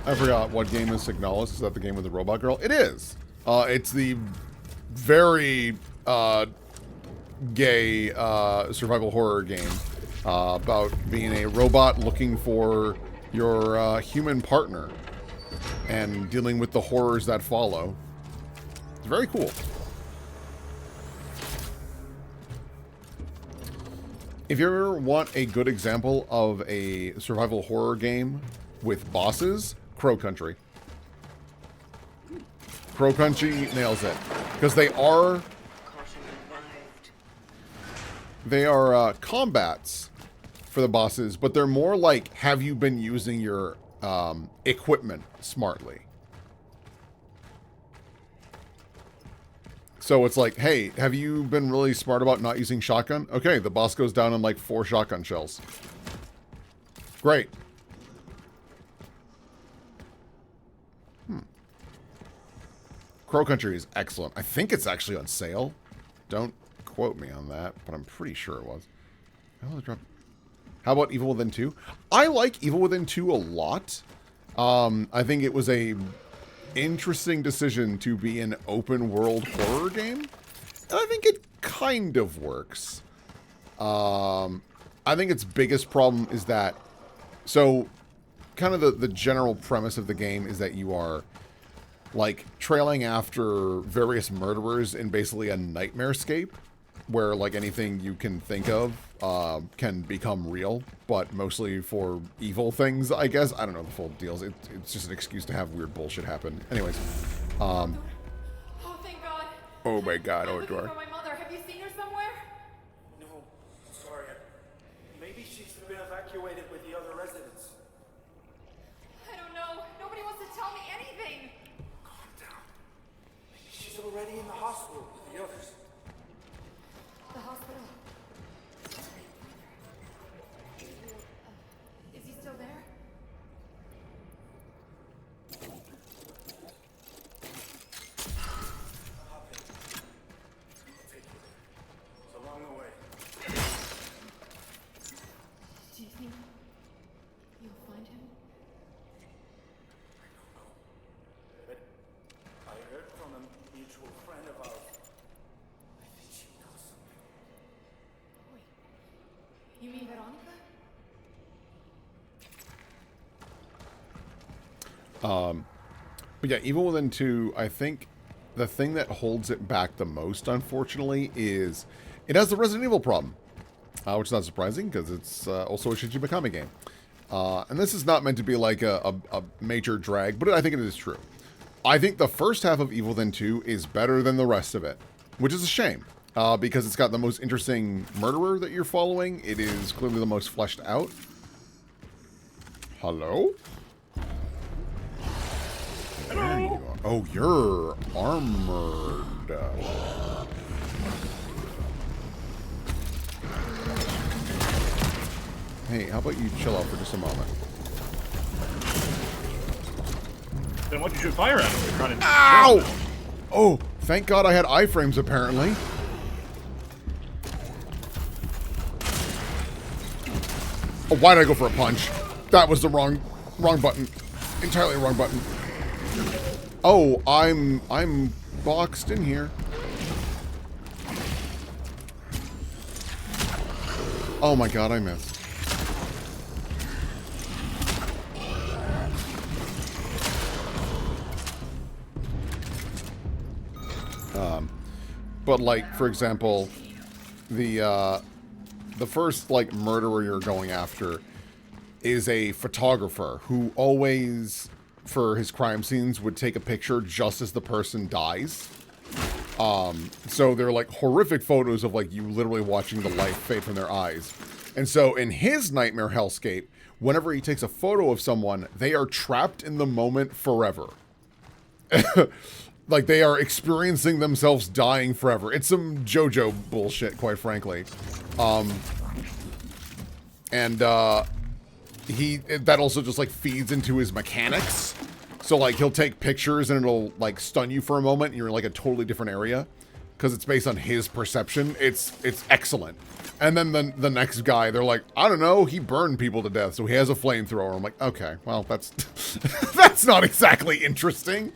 Speaker 1: I forgot what game is Signalis. Is that the game with the robot girl? It is. It's the very gay survival horror game about being a robot looking for your human partner and dealing with the horrors that follow. It's very cool. If you ever want a good example of a survival horror game with bosses, Crow Country. Crow Country nails it. Because they are combats for the bosses, but they're more like, have you been using your equipment smartly? So it's like, hey, have you been really smart about not using shotgun? Okay, the boss goes down in like 4 shotgun shells. Great. Crow Country is excellent. I think it's actually on sale. Don't quote me on that, but I'm pretty sure it was. How about Evil Within 2? I like Evil Within 2 a lot. I think it was a interesting decision to be an open world horror game. And I think it kind of works. I think its biggest problem is that, so kind of the general premise of the game is that you are like trailing after various murderers in basically a nightmarescape where like anything you can think of can become real, but mostly for evil things, I guess. I don't know the full deals. It's just an excuse to have weird bullshit happen. Anyways,
Speaker 6: Oh, thank God.
Speaker 1: oh my God,
Speaker 6: I'm
Speaker 1: oh
Speaker 6: looking
Speaker 1: door.
Speaker 6: for my mother. Have you seen her somewhere?
Speaker 9: No, sorry. Maybe she's been evacuated with the other residents.
Speaker 6: I don't know. Nobody wants to tell me anything.
Speaker 9: Calm down. Maybe she's already in the hospital with the others.
Speaker 6: The hospital. Is he still there?
Speaker 9: It's along the way.
Speaker 6: Do you think you'll find him?
Speaker 9: But I heard from a mutual friend of ours. I think she knows something.
Speaker 6: Wait. You mean Veronica?
Speaker 1: But yeah, Evil Within 2, I think the thing that holds it back the most, unfortunately, is it has the Resident Evil problem. Which is not surprising, because it's also a Shinji Mikami game. And this is not meant to be like a major drag, but I think it is true. I think the first half of Evil Within 2 is better than the rest of it, which is a shame. Because it's got the most interesting murderer that you're following. It is clearly the most fleshed out. Hello? There you are. Oh, you're armored. Hey, how about you chill out for just a moment?
Speaker 8: Then why'd you shoot fire at him? You're trying to...
Speaker 1: Ow! Oh, thank God I had iframes, apparently. Oh, why did I go for a punch? That was the wrong button. Entirely wrong button. Oh, I'm boxed in here. Oh my God, I missed. But like, for example, the first like murderer you're going after is a photographer who always, for his crime scenes, would take a picture just as the person dies. So they're like horrific photos of like you literally watching the life fade from their eyes. And so in his nightmare hellscape, whenever he takes a photo of someone, they are trapped in the moment forever. Like they are experiencing themselves dying forever. It's some JoJo bullshit, quite frankly. And that also just like feeds into his mechanics. So like he'll take pictures and it'll like stun you for a moment and you're in like a totally different area because it's based on his perception. It's excellent. And then the next guy, they're like, I don't know, he burned people to death, so he has a flamethrower. I'm like, okay, well, that's that's not exactly interesting.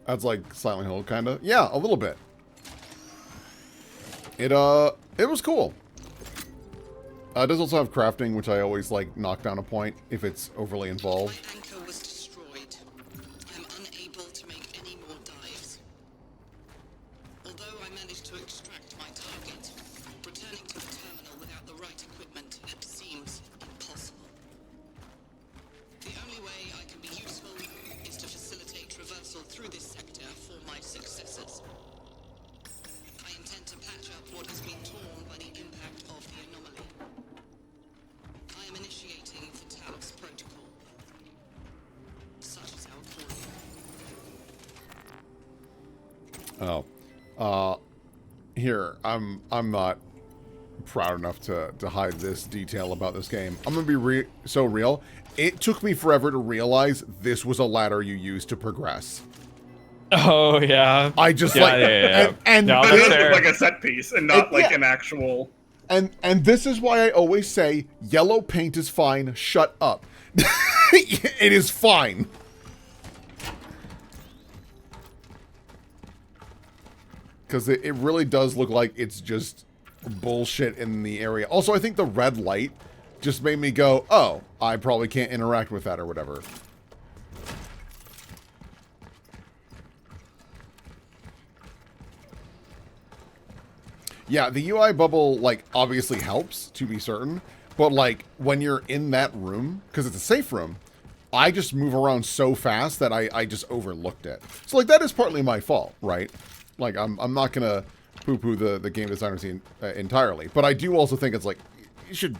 Speaker 1: That's like Silent Hill, kind of. Yeah, a little bit. It was cool. It does also have crafting, which I always like knock down a point if it's overly involved.
Speaker 10: My anchor was destroyed. I'm unable to make any more dives. Although I managed to extract my target, returning to the terminal without the right equipment, it seems impossible. The only way I can be useful is to facilitate traversal through this sector for my successors. I intend to patch up what has been torn by the impact of the anomaly. I am initiating the Talos protocol. Such is our calling.
Speaker 1: Here, I'm not proud enough to hide this detail about this game. I'm gonna be so real. It took me forever to realize this was a ladder you use to progress.
Speaker 2: Oh yeah.
Speaker 1: I just
Speaker 2: yeah.
Speaker 1: and
Speaker 2: no,
Speaker 8: But
Speaker 2: that's
Speaker 8: it
Speaker 2: fair.
Speaker 8: is like a set piece and not like an actual.
Speaker 1: And this is why I always say yellow paint is fine. Shut up. It is fine. Because it really does look like it's just bullshit in the area. Also, I think the red light just made me go, oh, I probably can't interact with that or whatever. Yeah, the UI bubble, like, obviously helps, to be certain. But, like, when you're in that room, because it's a safe room, I just move around so fast that I just overlooked it. So, like, that is partly my fault, right? Like, I'm not going to poo-poo the game designer scene entirely. But I do also think it's, like, you should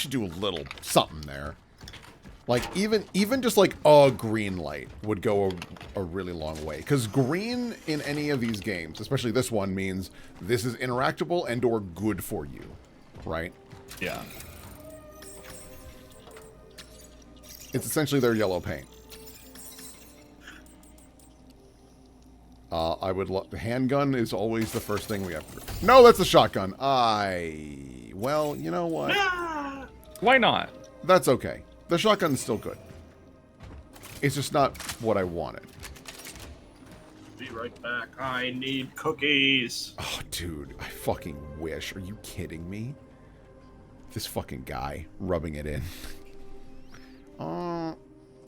Speaker 1: do a little something there. Like, even just, like, a green light would go a really long way. Because green in any of these games, especially this one, means this is interactable and or good for you, right?
Speaker 2: Yeah.
Speaker 1: It's essentially their yellow paint. I would love... The handgun is always the first thing we have to... No, that's a shotgun. Well, you know what?
Speaker 2: Why not?
Speaker 1: That's okay. The shotgun is still good. It's just not what I wanted.
Speaker 8: Be right back. I need cookies.
Speaker 1: Oh, dude. I fucking wish. Are you kidding me? This fucking guy rubbing it in. I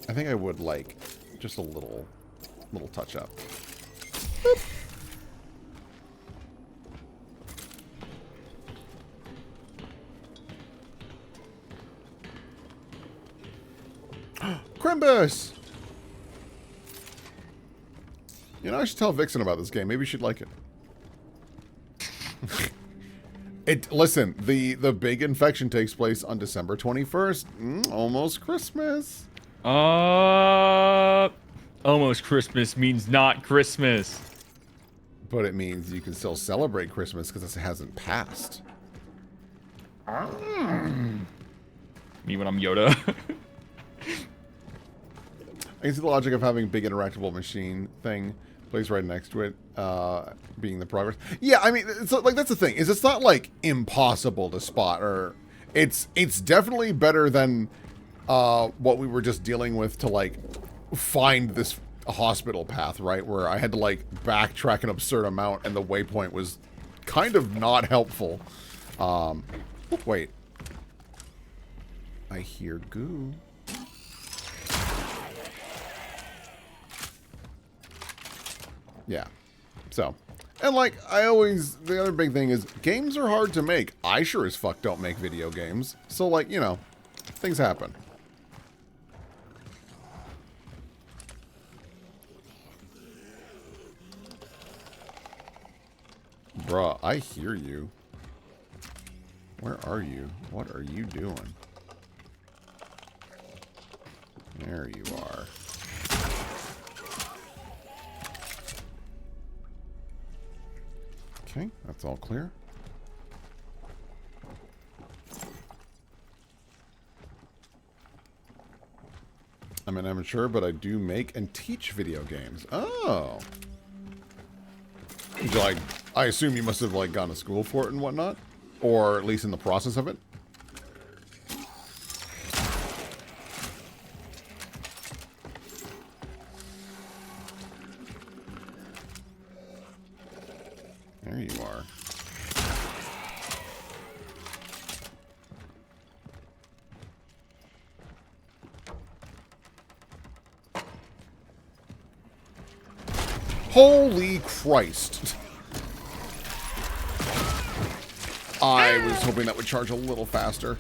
Speaker 1: think I would like just a little touch up. Boop. Crimbus! You know, I should tell Vixen about this game. Maybe she'd like it. Listen, the big infection takes place on December 21st. Almost Christmas.
Speaker 2: Almost Christmas means not Christmas.
Speaker 1: But it means you can still celebrate Christmas because it hasn't passed.
Speaker 2: Me when I'm Yoda.
Speaker 1: I can see the logic of having big interactable machine thing placed right next to it, being the progress. Yeah, I mean, it's like that's the thing. Is it's not like impossible to spot, or it's definitely better than what we were just dealing with to like find this hospital path, right? Where I had to like backtrack an absurd amount, and the waypoint was kind of not helpful. Wait, I hear goo. Yeah. So, and like, the other big thing is, games are hard to make. I sure as fuck don't make video games. So, like, you know, things happen. Bruh, I hear you. Where are you? What are you doing? There you are. Okay, that's all clear. I'm an amateur, but I do make and teach video games. Oh. Like, I assume you must have, like, gone to school for it and whatnot? Or at least in the process of it? There you are. Holy Christ. I was hoping that would charge a little faster.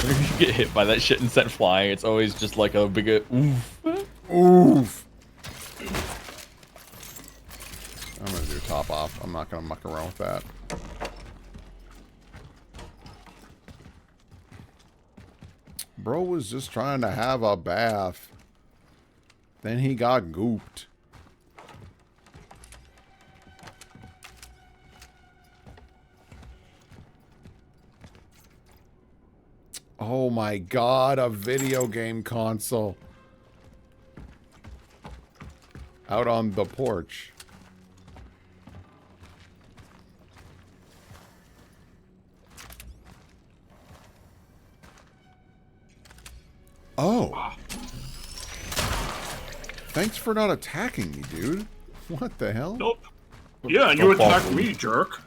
Speaker 2: Whenever you get hit by that shit and set flying, it's always just like a big oof.
Speaker 1: Oof. I'm going to do top off. I'm not going to muck around with that. Bro was just trying to have a bath. Then he got gooped. Oh my god, a video game console. Out on the porch. Oh. Thanks for not attacking me, dude. What the hell?
Speaker 8: Nope. Yeah, you attacked me, jerk.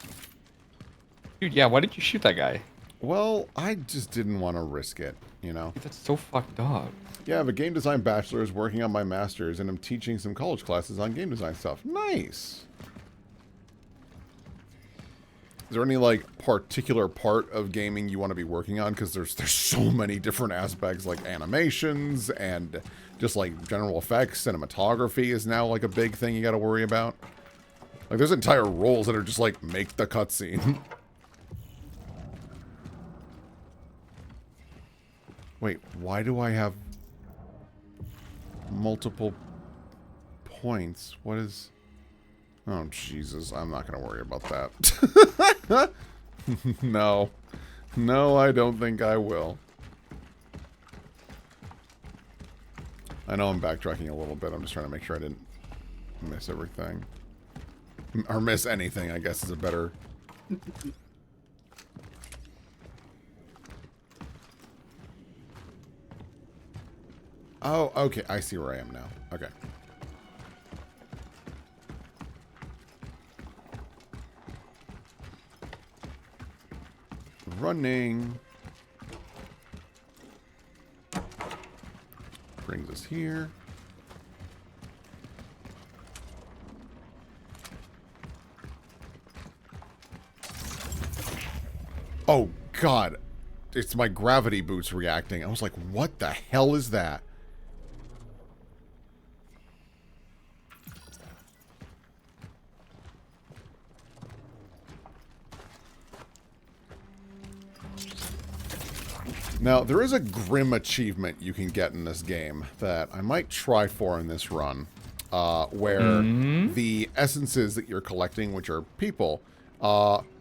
Speaker 2: Dude, yeah, why did you shoot that guy?
Speaker 1: Well, I just didn't want to risk it, you know?
Speaker 2: Dude, that's so fucked up.
Speaker 1: Yeah, I have a game design bachelor's, working on my master's, and I'm teaching some college classes on game design stuff. Nice! Is there any, like, particular part of gaming you want to be working on? Because there's so many different aspects, like animations and just, like, general effects. Cinematography is now, like, a big thing you got to worry about. Like, there's entire roles that are just, like, make the cutscene. Wait, why do I have multiple points? What is... Oh, Jesus. I'm not going to worry about that. No. No, I don't think I will. I know I'm backtracking a little bit. I'm just trying to make sure I didn't miss everything. Or miss anything, I guess is a better... Oh, okay. I see where I am now. Okay. Running. Brings us here. Oh, God. It's my gravity boots reacting. I was like, what the hell is that? Now, there is a grim achievement you can get in this game that I might try for in this run, where the essences that you're collecting, which are people,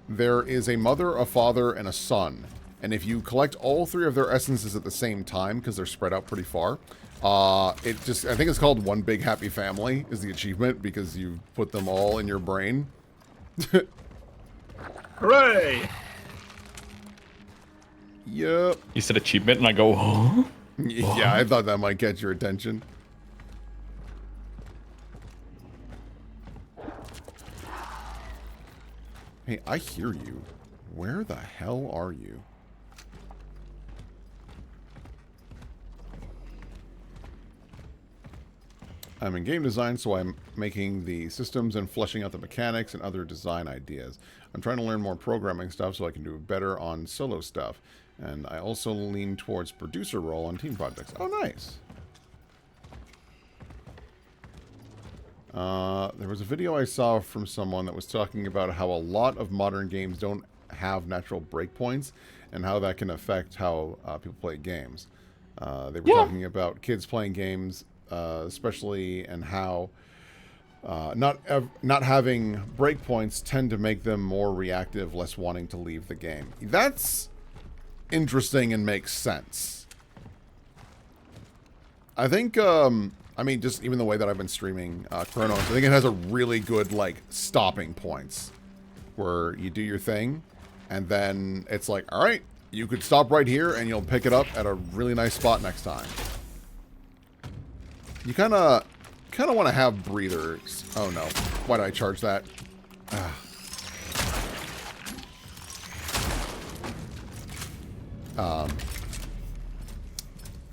Speaker 1: there is a mother, a father, and a son. And if you collect all three of their essences at the same time, because they're spread out pretty far, I think it's called One Big Happy Family is the achievement, because you put them all in your brain.
Speaker 8: Hooray!
Speaker 1: Yep.
Speaker 2: You said achievement, and I go, huh?
Speaker 1: Yeah, I thought that might get your attention. Hey, I hear you. Where the hell are you? I'm in game design, so I'm making the systems and fleshing out the mechanics and other design ideas. I'm trying to learn more programming stuff so I can do better on solo stuff. And I also lean towards producer role on team projects. Oh, nice. There was a video I saw from someone that was talking about how a lot of modern games don't have natural breakpoints and how that can affect how people play games. They were talking about kids playing games, especially, and how Not having breakpoints tend to make them more reactive, less wanting to leave the game. That's interesting and makes sense. I think, I mean, just even the way that I've been streaming Cronos, I think it has a really good, like, stopping points. Where you do your thing, and then it's like, alright, you could stop right here, and you'll pick it up at a really nice spot next time. You kind of want to have breathers. Oh no, why did I charge that?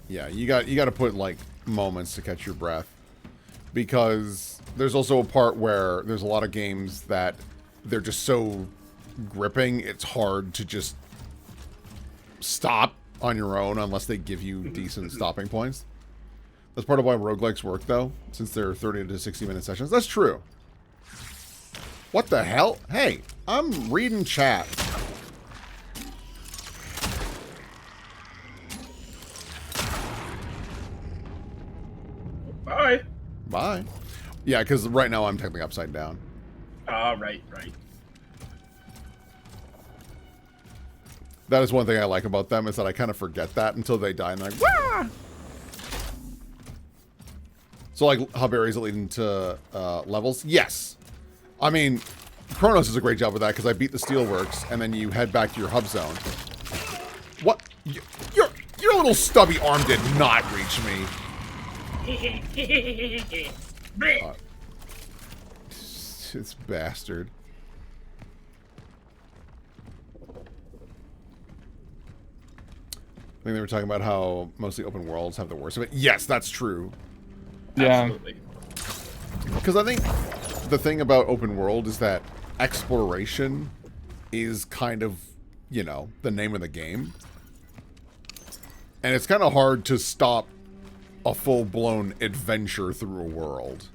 Speaker 1: Yeah, you got to put like moments to catch your breath, because there's also a part where there's a lot of games that they're just so gripping, it's hard to just stop on your own unless they give you decent stopping points. That's part of why roguelikes work, though, since they're 30 to 60-minute sessions. That's true. What the hell? Hey, I'm reading chat.
Speaker 8: Bye.
Speaker 1: Bye. Yeah, because right now I'm technically upside down.
Speaker 8: Right.
Speaker 1: That is one thing I like about them, is that I kind of forget that until they die, and I'm like, wah! So, like, how berries lead into levels? Yes. I mean, Cronos does a great job with that, because I beat the Steelworks, and then you head back to your hub zone. What? Your little stubby arm did not reach me. It's bastard. I think they were talking about how mostly open worlds have the worst of it. Yes, that's true.
Speaker 2: Yeah.
Speaker 8: Absolutely.
Speaker 1: Because I think the thing about open world is that exploration is kind of, you know, the name of the game. And it's kind of hard to stop a full-blown adventure through a world.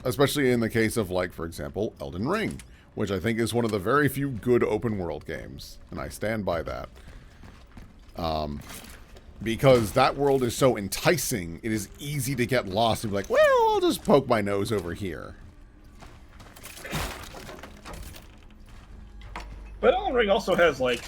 Speaker 1: Especially in the case of, like, for example, Elden Ring, which I think is one of the very few good open world games. And I stand by that. Because that world is so enticing, it is easy to get lost and be like, well, I'll just poke my nose over here.
Speaker 8: But Elden Ring also has, like,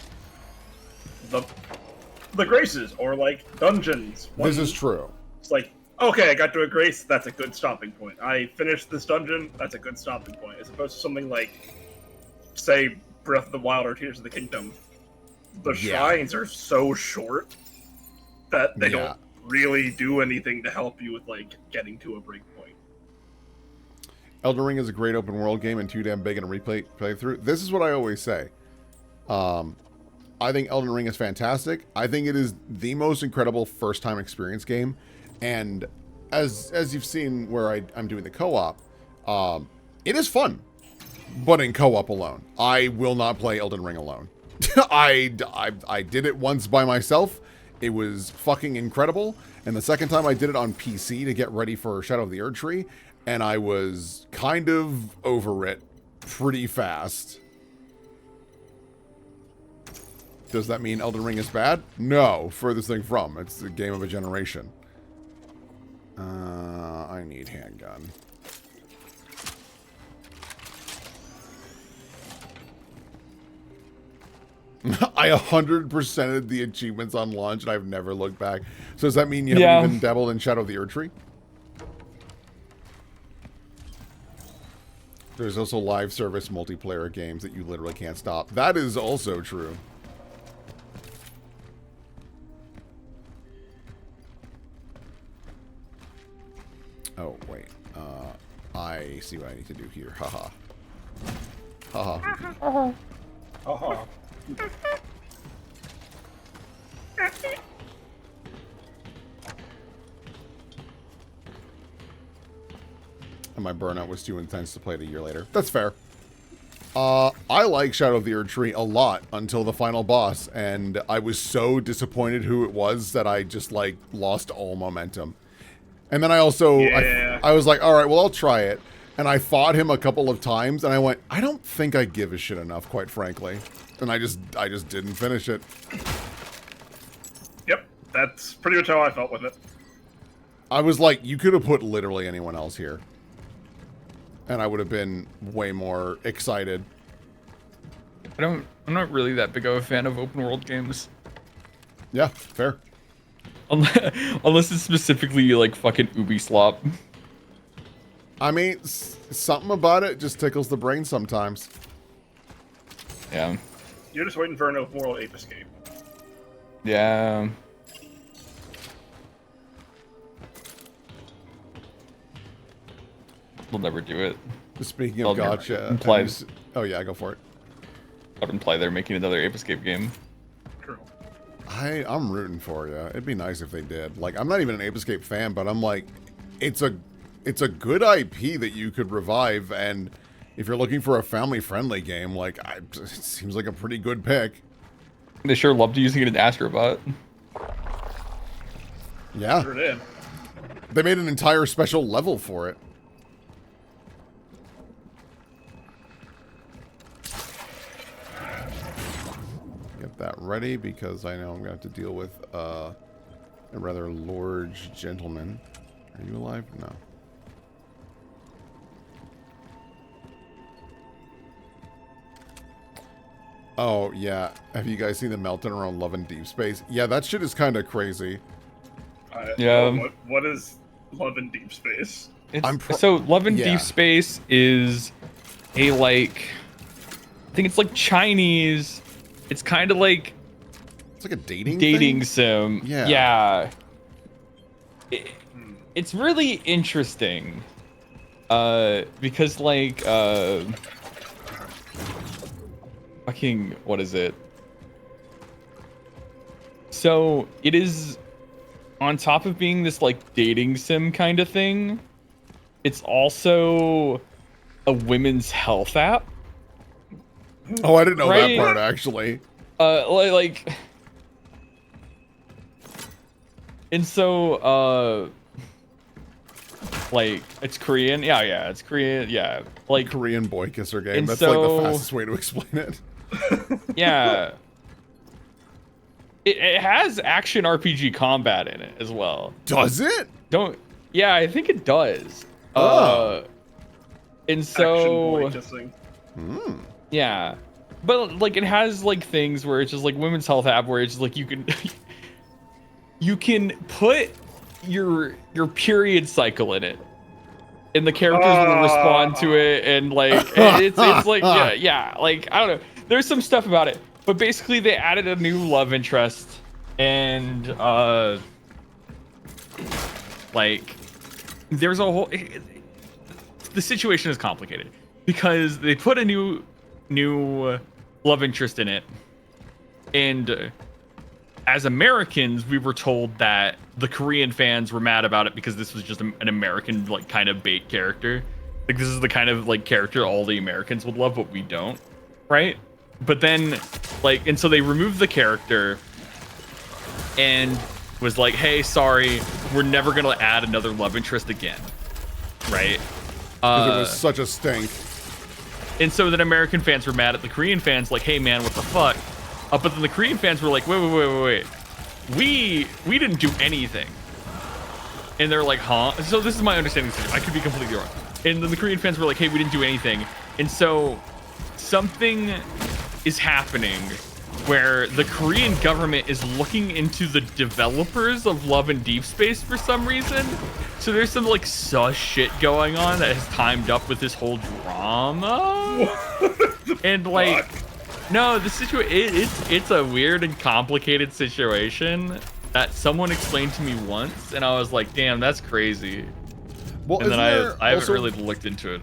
Speaker 8: the graces, or, like, dungeons.
Speaker 1: This is true.
Speaker 8: It's like, okay, I got to a grace, that's a good stopping point. I finished this dungeon, that's a good stopping point. As opposed to something like, say, Breath of the Wild or Tears of the Kingdom. The shrines are so short that they don't really do anything to help you with, like, getting to a breakpoint.
Speaker 1: Elden Ring is a great open world game and too damn big in a replay playthrough. This is what I always say. I think Elden Ring is fantastic. I think it is the most incredible first-time experience game. And as you've seen where I'm doing the co-op, it is fun. But in co-op alone. I will not play Elden Ring alone. I did it once by myself. It was fucking incredible. And the second time I did it on PC to get ready for Shadow of the Erdtree, and I was kind of over it pretty fast. Does that mean Elden Ring is bad? No, furthest thing from. It's the game of a generation. I need handgun. I 100%ed the achievements on launch, and I've never looked back. So does that mean you haven't even dabbled in Shadow of the Erdtree? There's also live service multiplayer games that you literally can't stop. That is also true. Oh, wait. I see what I need to do here. Haha. Haha.
Speaker 8: Haha.
Speaker 1: And my burnout was too intense to play it a year later. That's fair. I like Shadow of the Erdtree a lot until the final boss, and I was so disappointed who it was that I just, like, lost all momentum. And then I also, I was like, alright, well, I'll try it. And I fought him a couple of times, and I went, I don't think I give a shit enough, quite frankly. And I just didn't finish it.
Speaker 8: Yep, that's pretty much how I felt with it.
Speaker 1: I was like, you could have put literally anyone else here. and I would have been way more excited.
Speaker 2: I'm not really that big of a fan of open world games.
Speaker 1: Yeah, fair.
Speaker 2: Unless it's specifically like fucking Ubisoft.
Speaker 1: I mean, something about it just tickles the brain sometimes.
Speaker 2: Yeah.
Speaker 8: You're just waiting for an open world Ape Escape.
Speaker 2: Yeah. We'll never do it.
Speaker 1: Speaking of gotcha,
Speaker 2: implies.
Speaker 1: Oh yeah, go for it.
Speaker 2: I'd imply they're making another Ape Escape game.
Speaker 8: True.
Speaker 1: I'm rooting for you. It'd be nice if they did. Like, I'm not even an Ape Escape fan, but I'm like, it's a good IP that you could revive, and if you're looking for a family-friendly game, like, it seems like a pretty good pick.
Speaker 2: They sure loved using it in Astrobot.
Speaker 1: Yeah.
Speaker 8: Sure did.
Speaker 1: They made an entire special level for it. Get that ready because I know I'm going to have to deal with a rather large gentleman. Are you alive? No. Oh, yeah. Have you guys seen the meltdown around Love in Deep Space? Yeah, that shit is kind of crazy.
Speaker 2: Yeah.
Speaker 8: What is Love in Deep Space?
Speaker 2: So Love in Deep Space is a like, I think it's like Chinese. It's kind of like.
Speaker 1: It's like a dating thing?
Speaker 2: Sim.
Speaker 1: Yeah.
Speaker 2: Yeah. It's really interesting. Because like fucking what is it? So it is on top of being this like dating sim kind of thing. It's also a women's health app.
Speaker 1: Oh, I didn't know that part actually.
Speaker 2: Like and so like it's Korean. Yeah, it's Korean. Yeah. Like
Speaker 1: Korean boy kisser game. That's like the fastest way to explain it.
Speaker 2: Yeah. It has action RPG combat in it as well.
Speaker 1: Does it?
Speaker 2: Yeah, I think it does.
Speaker 1: Oh.
Speaker 2: And so
Speaker 8: Action boy
Speaker 2: yeah. But like it has like things where it's just like women's health app where it's just like you can put your period cycle in it. And the characters will respond to it and like it's like yeah, like I don't know. There's some stuff about it. But basically they added a new love interest and like there's a whole the situation is complicated because they put a new love interest in it, and as Americans we were told that the Korean fans were mad about it because this was just an American like kind of bait character. Like this is the kind of like character all the Americans would love but we don't, right? But then like, and so they removed the character and was like, hey, sorry, we're never gonna add another love interest again, right?
Speaker 1: Because it was such a stink.
Speaker 2: And so then American fans were mad at the Korean fans, like, hey man, what the fuck? But then the Korean fans were like, wait. We didn't do anything. And they're like, huh? So this is my understanding. I could be completely wrong. And then the Korean fans were like, hey, we didn't do anything. And so something is happening where the Korean government is looking into the developers of Love in Deep Space for some reason. So there's some like sus shit going on that has timed up with this whole drama. And like, no, the situation it's a weird and complicated situation that someone explained to me once, and I was like, damn, that's crazy.
Speaker 1: Well,
Speaker 2: and then I haven't really looked into it.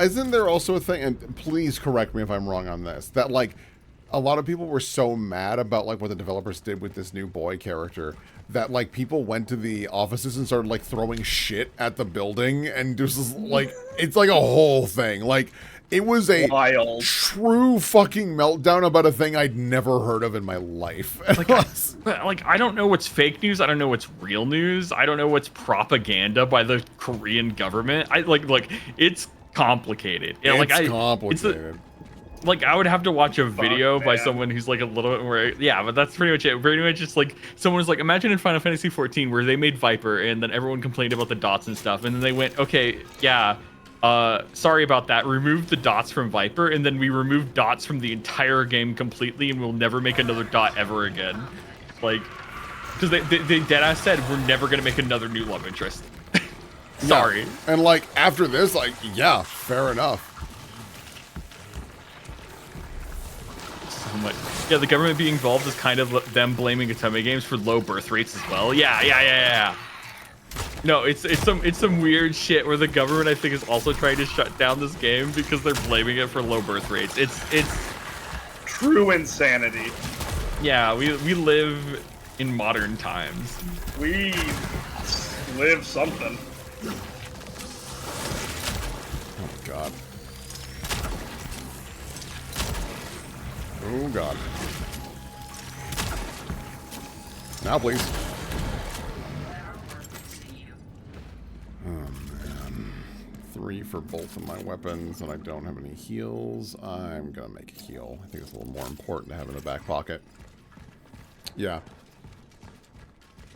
Speaker 1: Isn't there also a thing, and please correct me if I'm wrong on this, that like a lot of people were so mad about like what the developers did with this new boy character that like people went to the offices and started like throwing shit at the building, and just like it's like a whole thing. Like it was a true fucking meltdown about a thing I'd never heard of in my life.
Speaker 2: Like I don't know what's fake news. I don't know what's real news. I don't know what's propaganda by the Korean government. I like it's complicated. Yeah,
Speaker 1: it's complicated.
Speaker 2: Like I would have to watch a video by someone who's like a little bit more, yeah, but that's pretty much it. Pretty much just like someone was like, imagine in Final Fantasy 14 where they made Viper and then everyone complained about the dots and stuff, and then they went, okay, yeah, sorry about that. Removed the dots from Viper, and then we removed dots from the entire game completely, and we'll never make another dot ever again. Like, because they deadass said we're never gonna make another new love interest. Sorry.
Speaker 1: Yeah. And like after this, like, yeah, fair enough.
Speaker 2: So much. Yeah, the government being involved is kind of them blaming Atome Games for low birth rates as well. Yeah. No, it's some weird shit where the government, I think, is also trying to shut down this game because they're blaming it for low birth rates. It's
Speaker 8: true insanity.
Speaker 2: Yeah, we live in modern times.
Speaker 8: We live something.
Speaker 1: Oh God. Oh God. Now, please. Oh man. 3 for both of my weapons, and I don't have any heals. I'm gonna make a heal. I think it's a little more important to have in the back pocket. Yeah.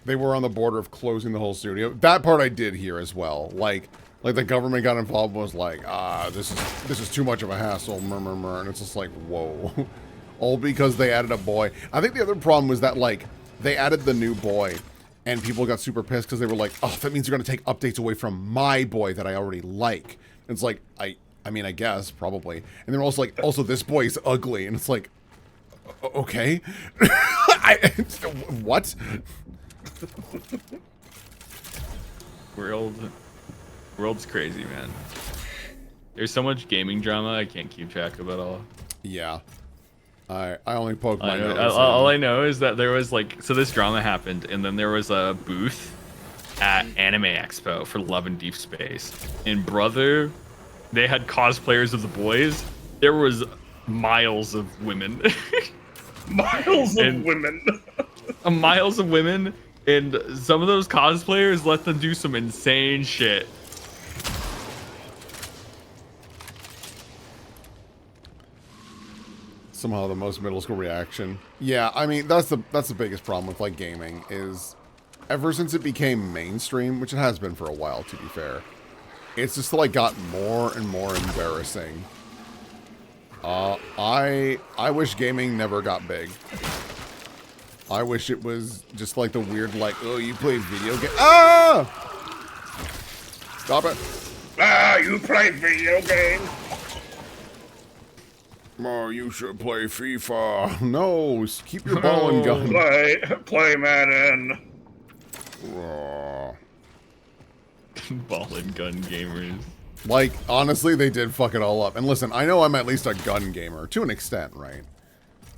Speaker 1: They were on the border of closing the whole studio. That part I did hear as well. Like the government got involved and was like, this is too much of a hassle, murmur. And it's just like, whoa. All because they added a boy. I think the other problem was that, like, they added the new boy, and people got super pissed because they were like, oh, that means you're going to take updates away from my boy that I already like. And it's like, I mean, I guess, probably. And they're also like, also, this boy is ugly. And it's like, okay. What?
Speaker 2: World's crazy, man. There's so much gaming drama, I can't keep track of it all.
Speaker 1: Yeah. I only poked my nose.
Speaker 2: All I know is that there was like, so this drama happened, and then there was a booth at Anime Expo for Love and Deep Space. And brother, they had cosplayers of the boys. There was miles of women.
Speaker 8: Miles of women.
Speaker 2: Miles of women, and some of those cosplayers let them do some insane shit.
Speaker 1: Somehow the most middle school reaction. Yeah, I mean, that's the biggest problem with, like, gaming is ever since it became mainstream, which it has been for a while, to be fair, it's just, like, got more and more embarrassing. I wish gaming never got big. I wish it was just, like, the weird, like, oh, you play video game. Ah! Stop it.
Speaker 8: Ah, you play video game?
Speaker 1: Oh, you should play FIFA. No, keep your ball and gun.
Speaker 8: Play Madden.
Speaker 2: Ball and gun gamers.
Speaker 1: Like, honestly, they did fuck it all up. And listen, I know I'm at least a gun gamer to an extent, right?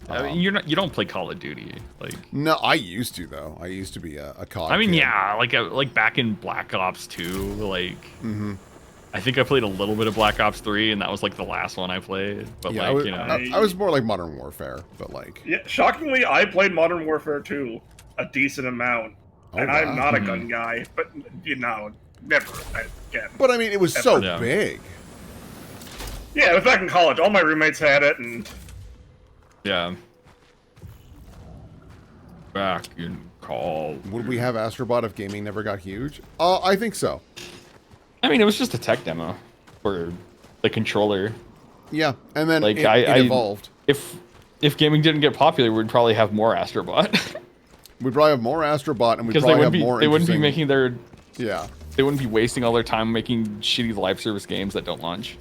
Speaker 2: I mean, you don't play Call of Duty, like.
Speaker 1: No, I used to though. I used to be a COD.
Speaker 2: I mean,
Speaker 1: kid.
Speaker 2: yeah, like back in Black Ops 2, like. I think I played a little bit of Black Ops 3, and that was like the last one I played. But
Speaker 1: yeah,
Speaker 2: like,
Speaker 1: I was more like Modern Warfare, but like.
Speaker 8: Yeah, shockingly, I played Modern Warfare 2 a decent amount, and
Speaker 1: wow.
Speaker 8: I'm not a gun guy. But you know, never again.
Speaker 1: But I mean, it was so big.
Speaker 8: Yeah, it was back in college. All my roommates had it, and.
Speaker 2: Yeah. Back in college.
Speaker 1: Would we have Astrobot if gaming never got huge? I think so.
Speaker 2: I mean, it was just a tech demo for the controller.
Speaker 1: Yeah, and then
Speaker 2: like
Speaker 1: it evolved.
Speaker 2: If gaming didn't get popular, we'd probably have more Astrobot.
Speaker 1: We'd probably have more Astrobot, and we'd probably have more.
Speaker 2: They wouldn't be making their.
Speaker 1: Yeah.
Speaker 2: They wouldn't be wasting all their time making shitty live service games that don't launch.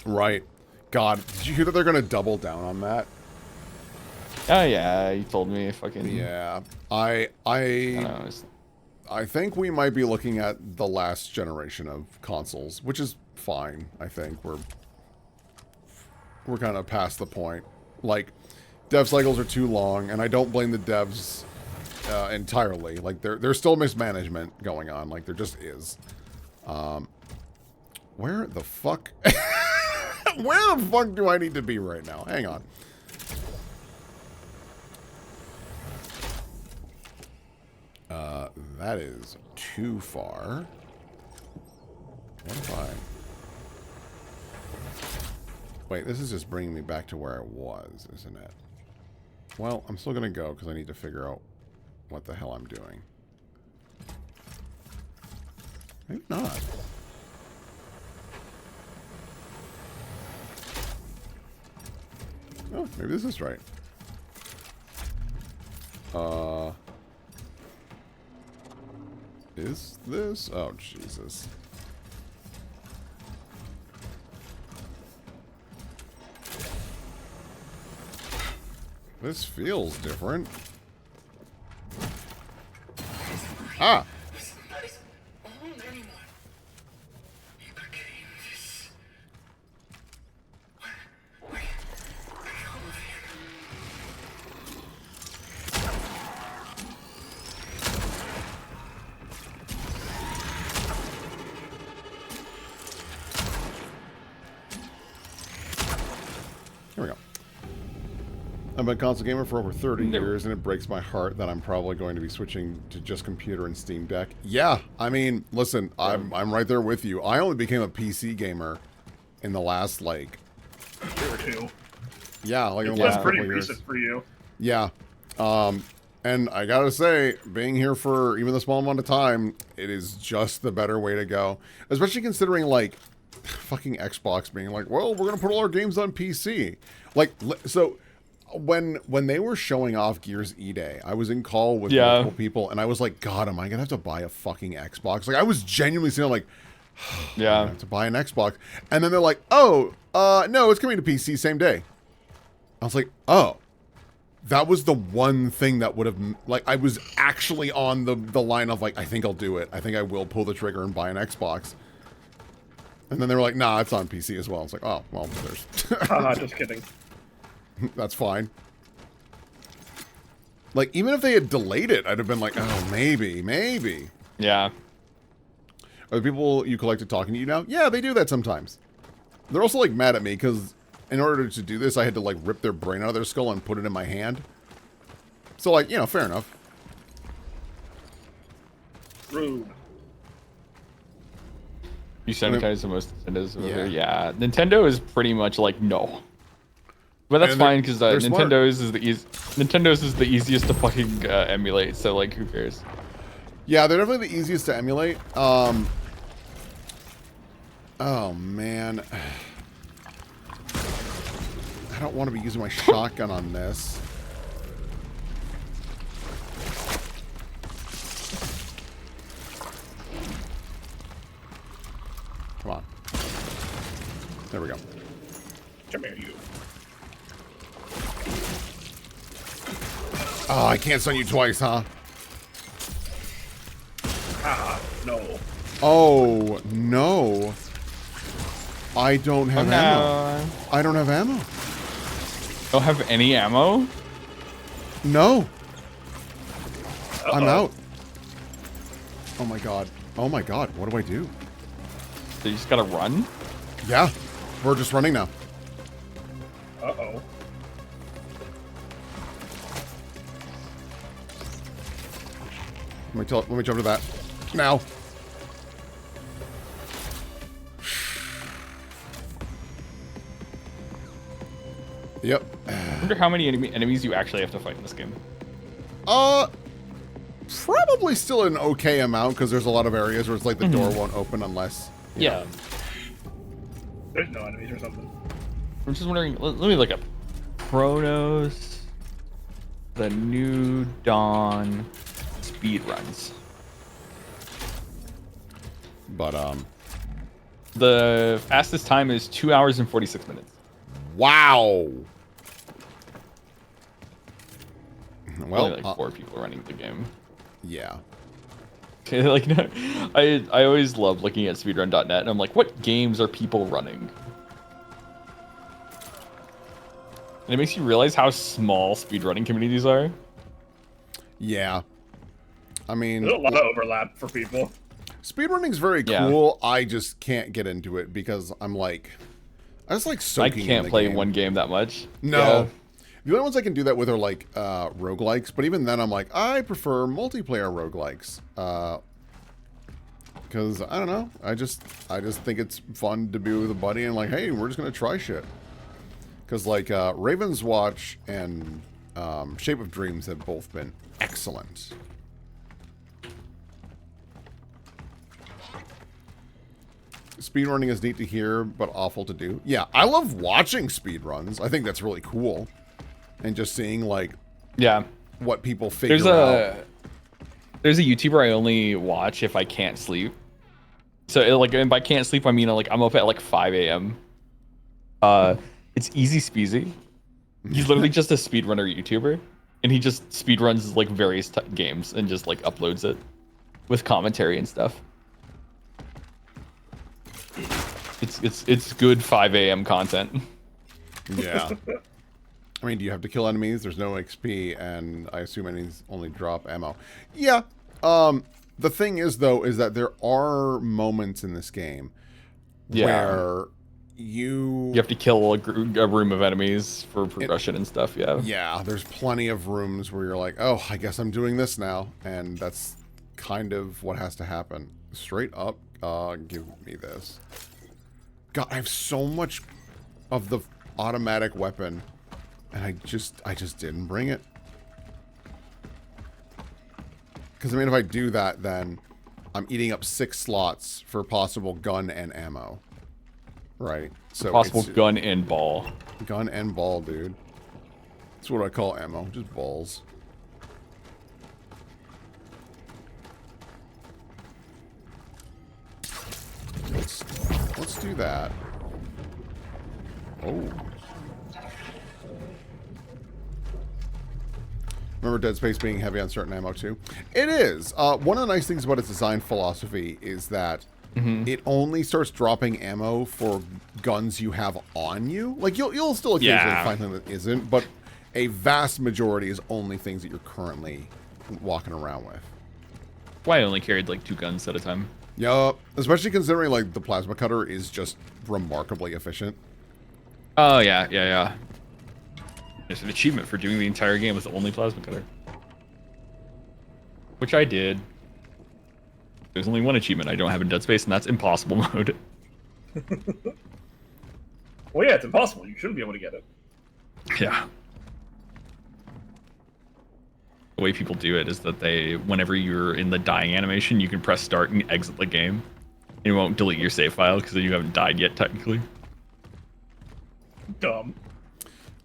Speaker 1: Right. God, did you hear that they're gonna double down on that?
Speaker 2: Oh yeah, you told me. Fucking.
Speaker 1: Yeah, I think we might be looking at the last generation of consoles, which is fine. I think we're kind of past the point. Like, dev cycles are too long, and I don't blame the devs entirely. Like, there's still mismanagement going on. Like, there just is. Where the fuck? Where the fuck do I need to be right now? Hang on. That is too far. What if I... Wait, this is just bringing me back to where I was, isn't it? Well, I'm still gonna go because I need to figure out what the hell I'm doing. Maybe not. Oh, maybe this is right. Is this? Oh, Jesus. This feels different. Ah! Here we go. I've been a console gamer for over 30 years, and it breaks my heart that I'm probably going to be switching to just computer and Steam Deck. Yeah, I mean, listen, I'm right there with you. I only became a PC gamer in the last, like...
Speaker 8: year or two.
Speaker 1: Yeah, like in the
Speaker 8: That's
Speaker 1: last
Speaker 8: pretty
Speaker 1: couple of years.
Speaker 8: recent for you.
Speaker 1: Yeah. And I gotta say, being here for even the small amount of time, it is just the better way to go. Especially considering, like, fucking Xbox being like, well, we're gonna put all our games on PC. Like, so... When they were showing off Gears E-Day, I was in call with multiple people, and I was like, God, am I gonna have to buy a fucking Xbox? Like, I was genuinely saying, like, yeah, I have to buy an Xbox. And then they're like, oh, no, it's coming to PC same day. I was like, oh, that was the one thing that would have, like, I was actually on the line of, like, I think I'll do it. I think I will pull the trigger and buy an Xbox. And then they were like, nah, it's on PC as well. It's like, oh, well, there's...
Speaker 8: Just kidding.
Speaker 1: That's fine. Like, even if they had delayed it, I'd have been like, oh, maybe.
Speaker 2: Yeah.
Speaker 1: Are the people you collected talking to you now? Yeah, they do that sometimes. They're also, like, mad at me because in order to do this, I had to, like, rip their brain out of their skull and put it in my hand. So, like, you know, fair enough.
Speaker 8: Rude.
Speaker 2: You sanitize the most Nintendo's over here. Yeah, Nintendo is pretty much like no. But that's fine because Nintendo's is the easiest to fucking emulate. So like, who cares?
Speaker 1: Yeah, they're definitely the easiest to emulate. Oh man, I don't want to be using my shotgun on this. Come on. There we go.
Speaker 8: Come here, you.
Speaker 1: Oh, I can't stun you twice, huh?
Speaker 8: No.
Speaker 1: Oh, no. I don't have ammo. I don't have ammo.
Speaker 2: Don't have any ammo?
Speaker 1: No. I'm out. Oh my god. Oh my god. What do I do?
Speaker 2: So you just gotta run?
Speaker 1: Yeah. We're just running now.
Speaker 8: Uh-oh.
Speaker 1: Let me jump to that. Now. Yep.
Speaker 2: I wonder how many enemies you actually have to fight in this game.
Speaker 1: Probably still an okay amount because there's a lot of areas where it's like the door won't open unless.
Speaker 2: Yeah.
Speaker 8: There's no enemies or something.
Speaker 2: I'm just wondering. Let me look up Cronos, the New Dawn speed runs.
Speaker 1: But
Speaker 2: the fastest time is 2 hours and 46 minutes.
Speaker 1: Wow. Well,
Speaker 2: only like 4 people running the game.
Speaker 1: Yeah.
Speaker 2: Like, I always love looking at speedrun.net and I'm like, what games are people running? And it makes you realize how small speedrunning communities are.
Speaker 1: Yeah. I mean,
Speaker 8: there's a lot of overlap for people.
Speaker 1: Speedrunning's very cool. I just can't get into it because I'm like, I just like soaking in the
Speaker 2: can't play
Speaker 1: game.
Speaker 2: one game that much.
Speaker 1: No.
Speaker 2: Yeah.
Speaker 1: The only ones I can do that with are like roguelikes, but even then I'm like, I prefer multiplayer roguelikes. Because I don't know, I just think it's fun to be with a buddy and like, hey, we're just gonna try shit. Because like Raven's Watch and Shape of Dreams have both been excellent. Speedrunning is neat to hear, but awful to do. Yeah, I love watching speedruns. I think that's really cool. And just seeing, like, what people figure out.
Speaker 2: There's a YouTuber I only watch if I can't sleep. So, like, if I can't sleep, I mean, like, I'm up at, like, 5 a.m. It's Easy Speezy. He's literally just a speedrunner YouTuber. And he just speedruns, like, various games and just, like, uploads it with commentary and stuff. It's good 5 a.m. content.
Speaker 1: Yeah. I mean, do you have to kill enemies? There's no XP, and I assume enemies only drop ammo. Yeah. The thing is, though, is that there are moments in this game where you
Speaker 2: have to kill a room of enemies for progression and stuff.
Speaker 1: Yeah, there's plenty of rooms where you're like, oh, I guess I'm doing this now, and that's kind of what has to happen. Straight up, give me this. God, I have so much of the automatic weapon, and I just didn't bring it. Because, I mean, if I do that, then I'm eating up 6 slots for possible gun and ammo. Right. So
Speaker 2: possible gun and ball.
Speaker 1: Gun and ball, dude. That's what I call ammo. Just balls. Let's do that. Oh. Remember Dead Space being heavy on certain ammo too? It is. One of the nice things about its design philosophy is that it only starts dropping ammo for guns you have on you. Like, you'll still occasionally find something that isn't, but a vast majority is only things that you're currently walking around with.
Speaker 2: Why I only carried like 2 guns at a time.
Speaker 1: Yup. Especially considering, like, the plasma cutter is just remarkably efficient.
Speaker 2: Oh, yeah. There's an achievement for doing the entire game with the only plasma cutter. Which I did. There's only one achievement I don't have in Dead Space, and that's impossible mode.
Speaker 8: Well, yeah, it's impossible. You shouldn't be able to get it.
Speaker 2: Yeah. The way people do it is that whenever you're in the dying animation, you can press start and exit the game. And it won't delete your save file because you haven't died yet, technically.
Speaker 8: Dumb.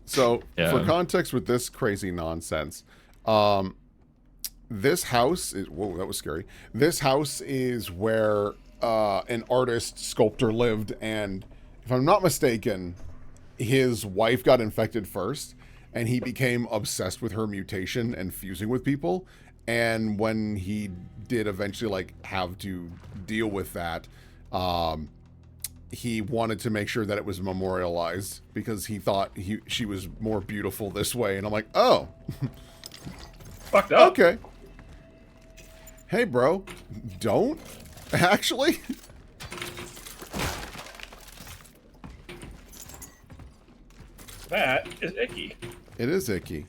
Speaker 1: So, for context with this crazy nonsense, this house is... Whoa, that was scary. This house is where an artist, sculptor lived, and if I'm not mistaken, his wife got infected first, and he became obsessed with her mutation and fusing with people. And when he did eventually, like, have to deal with that, he wanted to make sure that it was memorialized because he thought she was more beautiful this way. And I'm like, oh.
Speaker 8: Fucked up.
Speaker 1: Okay. Hey, bro. Don't? Actually?
Speaker 8: That is icky.
Speaker 1: It is icky.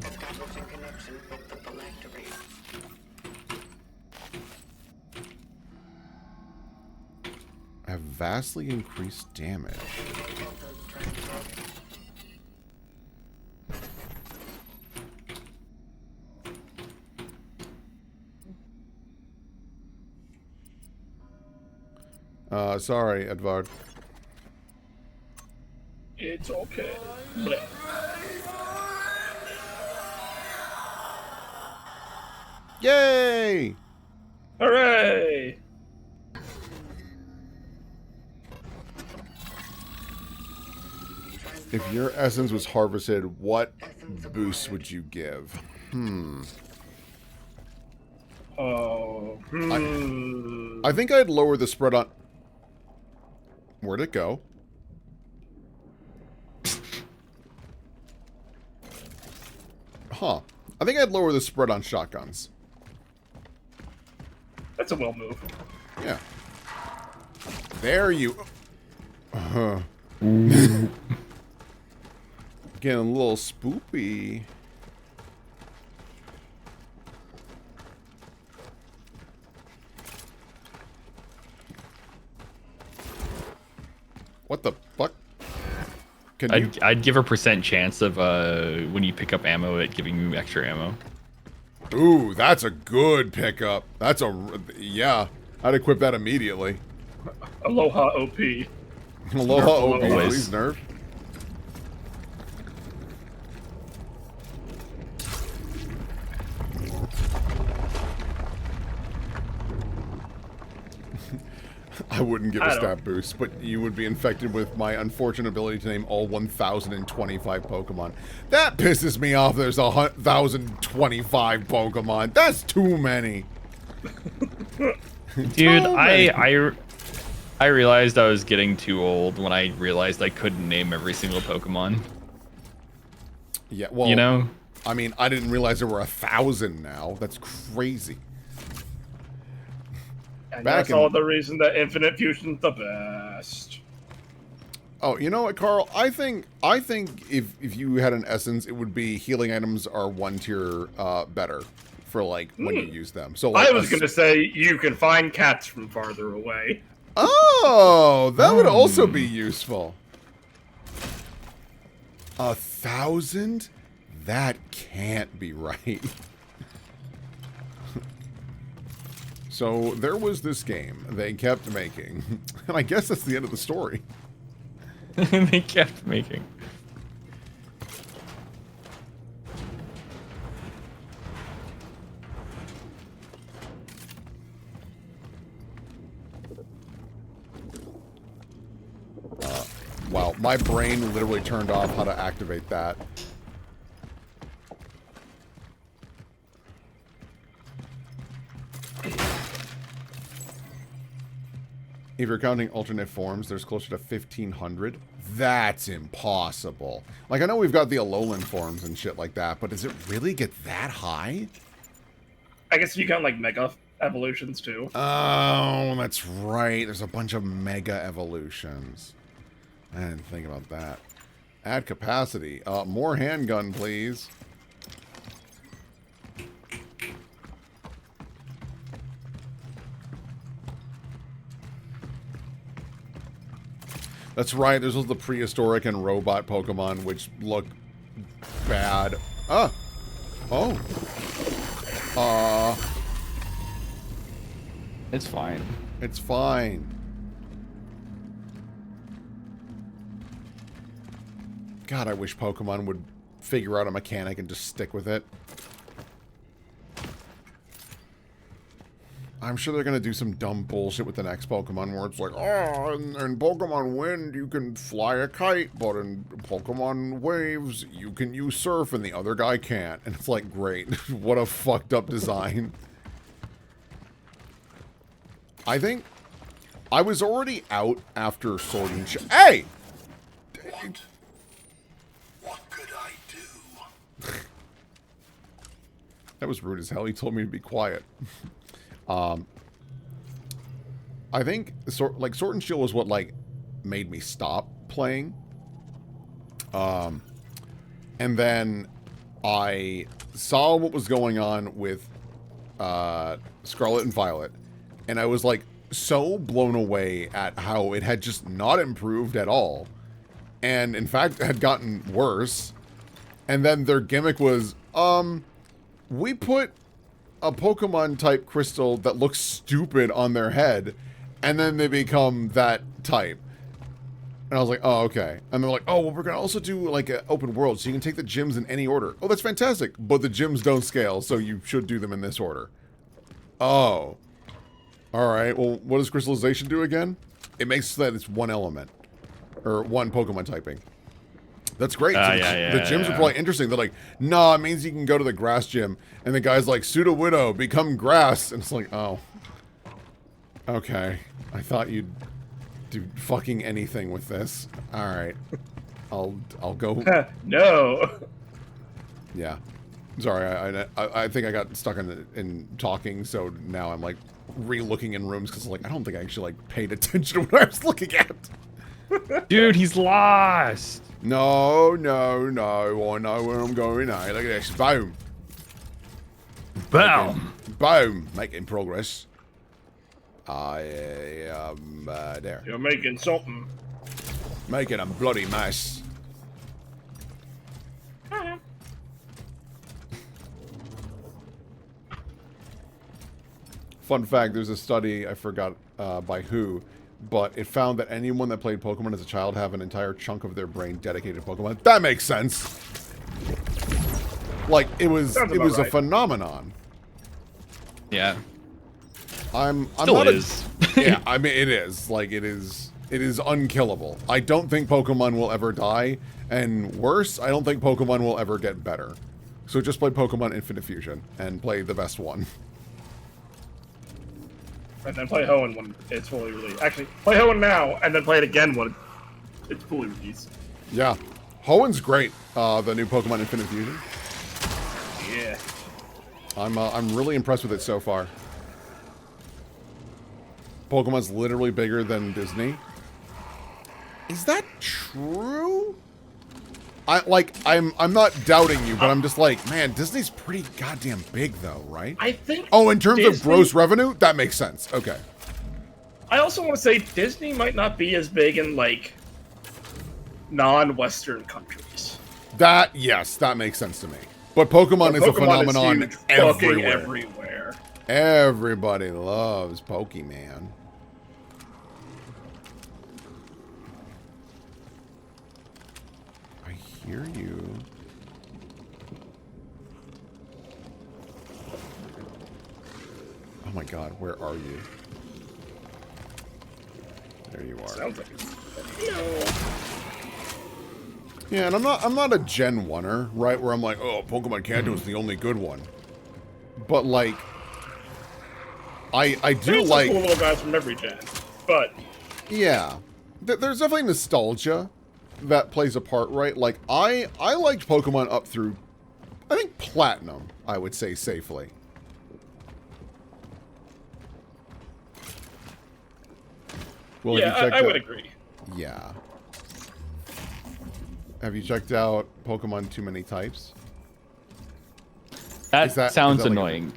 Speaker 5: Establishing connection with the phylactery.
Speaker 1: I have vastly increased damage. Sorry, Edvard.
Speaker 8: It's okay. Blech.
Speaker 1: Yay!
Speaker 8: Hooray!
Speaker 1: If your essence was harvested, what boost would you give? I think I'd lower the spread on... Where'd it go? Huh. I think I'd lower the spread on shotguns.
Speaker 8: That's a well move.
Speaker 1: Yeah. There you... Getting a little spoopy. What the fuck?
Speaker 2: I'd give a % chance of when you pick up ammo, it giving you extra ammo.
Speaker 1: Ooh, that's a good pickup. That's a... Yeah. I'd equip that immediately.
Speaker 8: Aloha OP.
Speaker 1: Aloha OP,
Speaker 2: Always.
Speaker 1: please nerf. I wouldn't give a stat boost, but you would be infected with my unfortunate ability to name all 1,025 Pokemon. That pisses me off. There's 1,025 Pokemon. That's too many.
Speaker 2: Dude, I realized I was getting too old when I realized I couldn't name every single Pokemon.
Speaker 1: Yeah, well,
Speaker 2: you know?
Speaker 1: I mean, I didn't realize there were 1,000 now. That's crazy.
Speaker 8: And that's all the reason that Infinite Fusion's the best.
Speaker 1: Oh, you know what, Carl? I think if you had an essence, it would be healing items are 1 tier better for like when you use them. So like,
Speaker 8: I was gonna say you can find cats from farther away.
Speaker 1: Oh, that would also be useful. 1,000? That can't be right. So there was this game they kept making, and I guess that's the end of the story.
Speaker 2: They kept making.
Speaker 1: Wow, my brain literally turned off how to activate that. If you're counting alternate forms, there's closer to 1,500. That's impossible. Like, I know we've got the Alolan forms and shit like that, but does it really get that high?
Speaker 8: I guess you count, like, Mega Evolutions, too.
Speaker 1: Oh, that's right. There's a bunch of Mega Evolutions. I didn't think about that. Add capacity. More handgun, please. That's right, there's also the prehistoric and robot Pokemon, which look bad. Ah! Oh.
Speaker 2: It's fine.
Speaker 1: It's fine. God, I wish Pokemon would figure out a mechanic and just stick with it. I'm sure they're going to do some dumb bullshit with the next Pokemon where it's like, oh, in Pokemon Wind, you can fly a kite, but in Pokemon Waves, you can use Surf and the other guy can't. And it's like, great. What a fucked up design. I think I was already out after Sword and Shield. Hey!
Speaker 4: What could I do?
Speaker 1: That was rude as hell. He told me to be quiet. I think Sword and Shield was what like made me stop playing. And then I saw what was going on with Scarlet and Violet, and I was like so blown away at how it had just not improved at all, and in fact had gotten worse. And then their gimmick was, we put a Pokemon type crystal that looks stupid on their head, and then they become that type. And I was like, oh, okay. And they're like, oh, well, we're going to also do like an open world, so you can take the gyms in any order. Oh, that's fantastic. But the gyms don't scale, so you should do them in this order. Oh. All right. Well, what does crystallization do again? It makes so that it's one element. Or one Pokemon typing. That's great. So the gyms are probably interesting. They're like, nah, it means you can go to the grass gym. And the guy's like, Pseudo Widow, become grass. And it's like, oh. Okay. I thought you'd do fucking anything with this. Alright. I'll go.
Speaker 8: No.
Speaker 1: Yeah. Sorry, I think I got stuck in talking, so now I'm like re-looking in rooms because like I don't think I actually like paid attention to what I was looking at.
Speaker 2: Dude, he's lost.
Speaker 1: No. I know where I'm going now. Look at this. Boom.
Speaker 2: Boom.
Speaker 1: Boom. Making progress. I am there.
Speaker 8: You're making something.
Speaker 1: Making a bloody mess. Fun fact, there's a study, I forgot by who, but it found that anyone that played Pokemon as a child have an entire chunk of their brain dedicated to Pokemon. That makes sense. Like, it was a phenomenon.
Speaker 2: Yeah.
Speaker 1: I'm
Speaker 2: Still
Speaker 1: not
Speaker 2: is.
Speaker 1: Yeah, I mean, it is. Like, it is unkillable. I don't think Pokemon will ever die, and worse, I don't think Pokemon will ever get better. So just play Pokemon Infinite Fusion, and play the best one.
Speaker 8: And then play Hoenn when it's fully released. Actually, play Hoenn now, and then play it again when it's fully released.
Speaker 1: Yeah. Hoenn's great, the new Pokemon Infinite Fusion.
Speaker 8: Yeah.
Speaker 1: I'm really impressed with it so far. Pokemon's literally bigger than Disney. Is that true? I'm not doubting you, but I'm just like, man, Disney's pretty goddamn big though, right?
Speaker 8: I think.
Speaker 1: Oh, in terms of gross revenue, that makes sense. Okay.
Speaker 8: I also want to say Disney might not be as big in like non-Western countries.
Speaker 1: Yes, that makes sense to me. But Pokemon is a phenomenon
Speaker 8: huge,
Speaker 1: everywhere. Everybody loves Pokemon. I hear you. Oh my god, where are you? There you are.
Speaker 8: Sounds like it's...
Speaker 1: Yeah, and I'm not a Gen 1er, right? Where I'm like, oh, Pokemon Kanto is the only good one. But like, I do like
Speaker 8: cool little guys from every gen, but
Speaker 1: yeah, there's definitely nostalgia that plays a part, right? Like I liked Pokemon up through, I think Platinum, I would say safely. Well,
Speaker 8: yeah, I would agree.
Speaker 1: Yeah. Have you checked out Pokemon Too Many Types?
Speaker 2: That sounds annoying.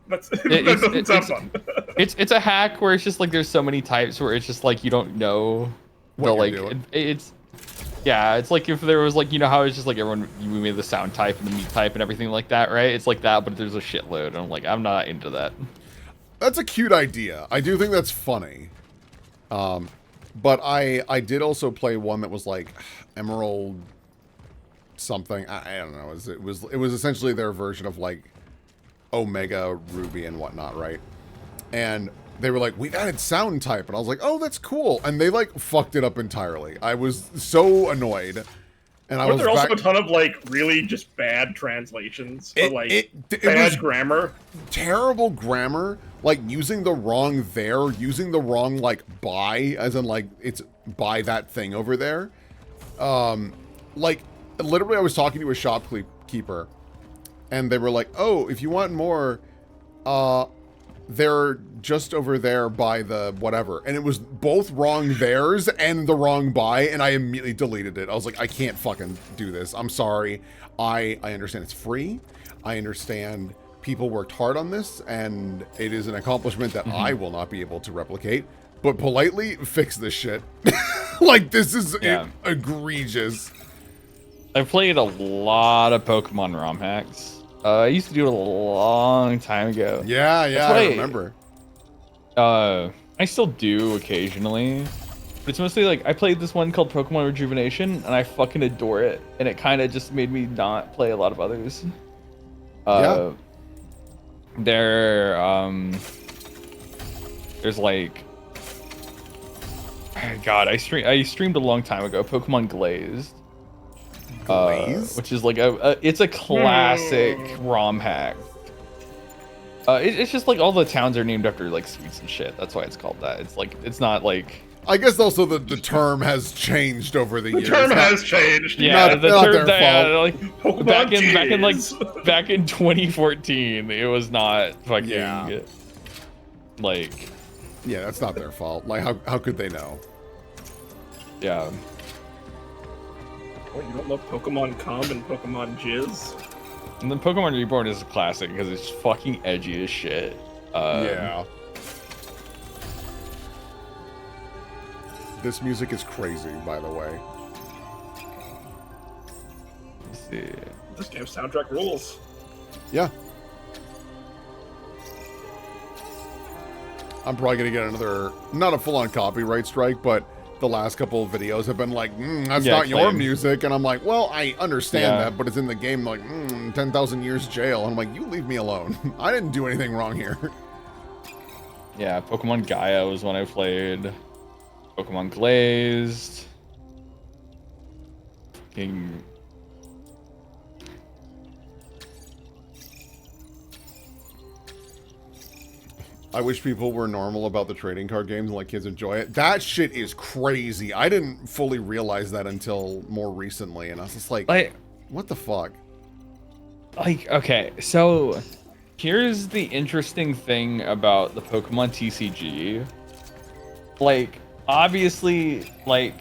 Speaker 8: That doesn't sound fun.
Speaker 2: It's a hack where it's just like there's so many types where it's just like you don't know
Speaker 1: what
Speaker 2: like it's like if there was like, you know how it's just like everyone, you made the sound type and the meat type and everything like that, right? It's like that, but there's a shitload. And I'm like, I'm not into that.
Speaker 1: That's a cute idea. I do think that's funny. But I did also play one that was like Emerald something. I don't know. It was essentially their version of like Omega Ruby and whatnot, right? And they were like, we've added sound type, and I was like, oh, that's cool. And they like fucked it up entirely. I was so annoyed. And I was
Speaker 8: there also a ton of like really just bad translations, or like
Speaker 1: it
Speaker 8: bad grammar,
Speaker 1: terrible grammar, like using the wrong there, using the wrong like buy, as in like it's buy that thing over there. Like literally, I was talking to a shopkeeper, and they were like, "Oh, if you want more, they're just over there by the whatever," and it was both wrong theirs and the wrong buy, and I immediately deleted it. I was like, I can't fucking do this. I'm sorry. I understand it's free. I understand people worked hard on this, and it is an accomplishment that I will not be able to replicate, but politely fix this shit. Like, this is egregious.
Speaker 2: I've played a lot of Pokemon ROM hacks. I used to do it a long time ago.
Speaker 1: Yeah, I remember.
Speaker 2: I still do occasionally, but it's mostly like I played this one called Pokemon Rejuvenation, and I fucking adore it, and it kind of just made me not play a lot of others. There's like, God, I streamed a long time ago Pokemon Glazed. Which is like it's a classic ROM hack. It's just like all the towns are named after like sweets and shit. That's why it's called that. It's like, it's not like.
Speaker 1: I guess also the term has changed over the years.
Speaker 8: The term has changed.
Speaker 2: Yeah, the term
Speaker 8: fault.
Speaker 2: back in 2014, it was not fucking like.
Speaker 1: Yeah, that's not their fault. Like, how could they know?
Speaker 2: Yeah.
Speaker 8: What, you don't love Pokemon Cum and Pokemon Jizz?
Speaker 2: And then Pokemon Reborn is a classic because it's fucking edgy as shit.
Speaker 1: Yeah. This music is crazy, by the way.
Speaker 2: Let's see.
Speaker 8: This game's soundtrack rules.
Speaker 1: Yeah. I'm probably gonna get another, not a full-on copyright strike, but the last couple of videos have been like, that's not your music, and I'm like, well, I understand that, but it's in the game, like, 10,000 years jail. And I'm like, you leave me alone. I didn't do anything wrong here.
Speaker 2: Yeah, Pokemon Gaia was one I played. Pokemon Glazed. Fucking...
Speaker 1: I wish people were normal about the trading card games and let kids enjoy it. That shit is crazy. I didn't fully realize that until more recently, and I was just like, what the fuck?
Speaker 2: Like, okay, so here's the interesting thing about the Pokemon TCG. Like, obviously, like,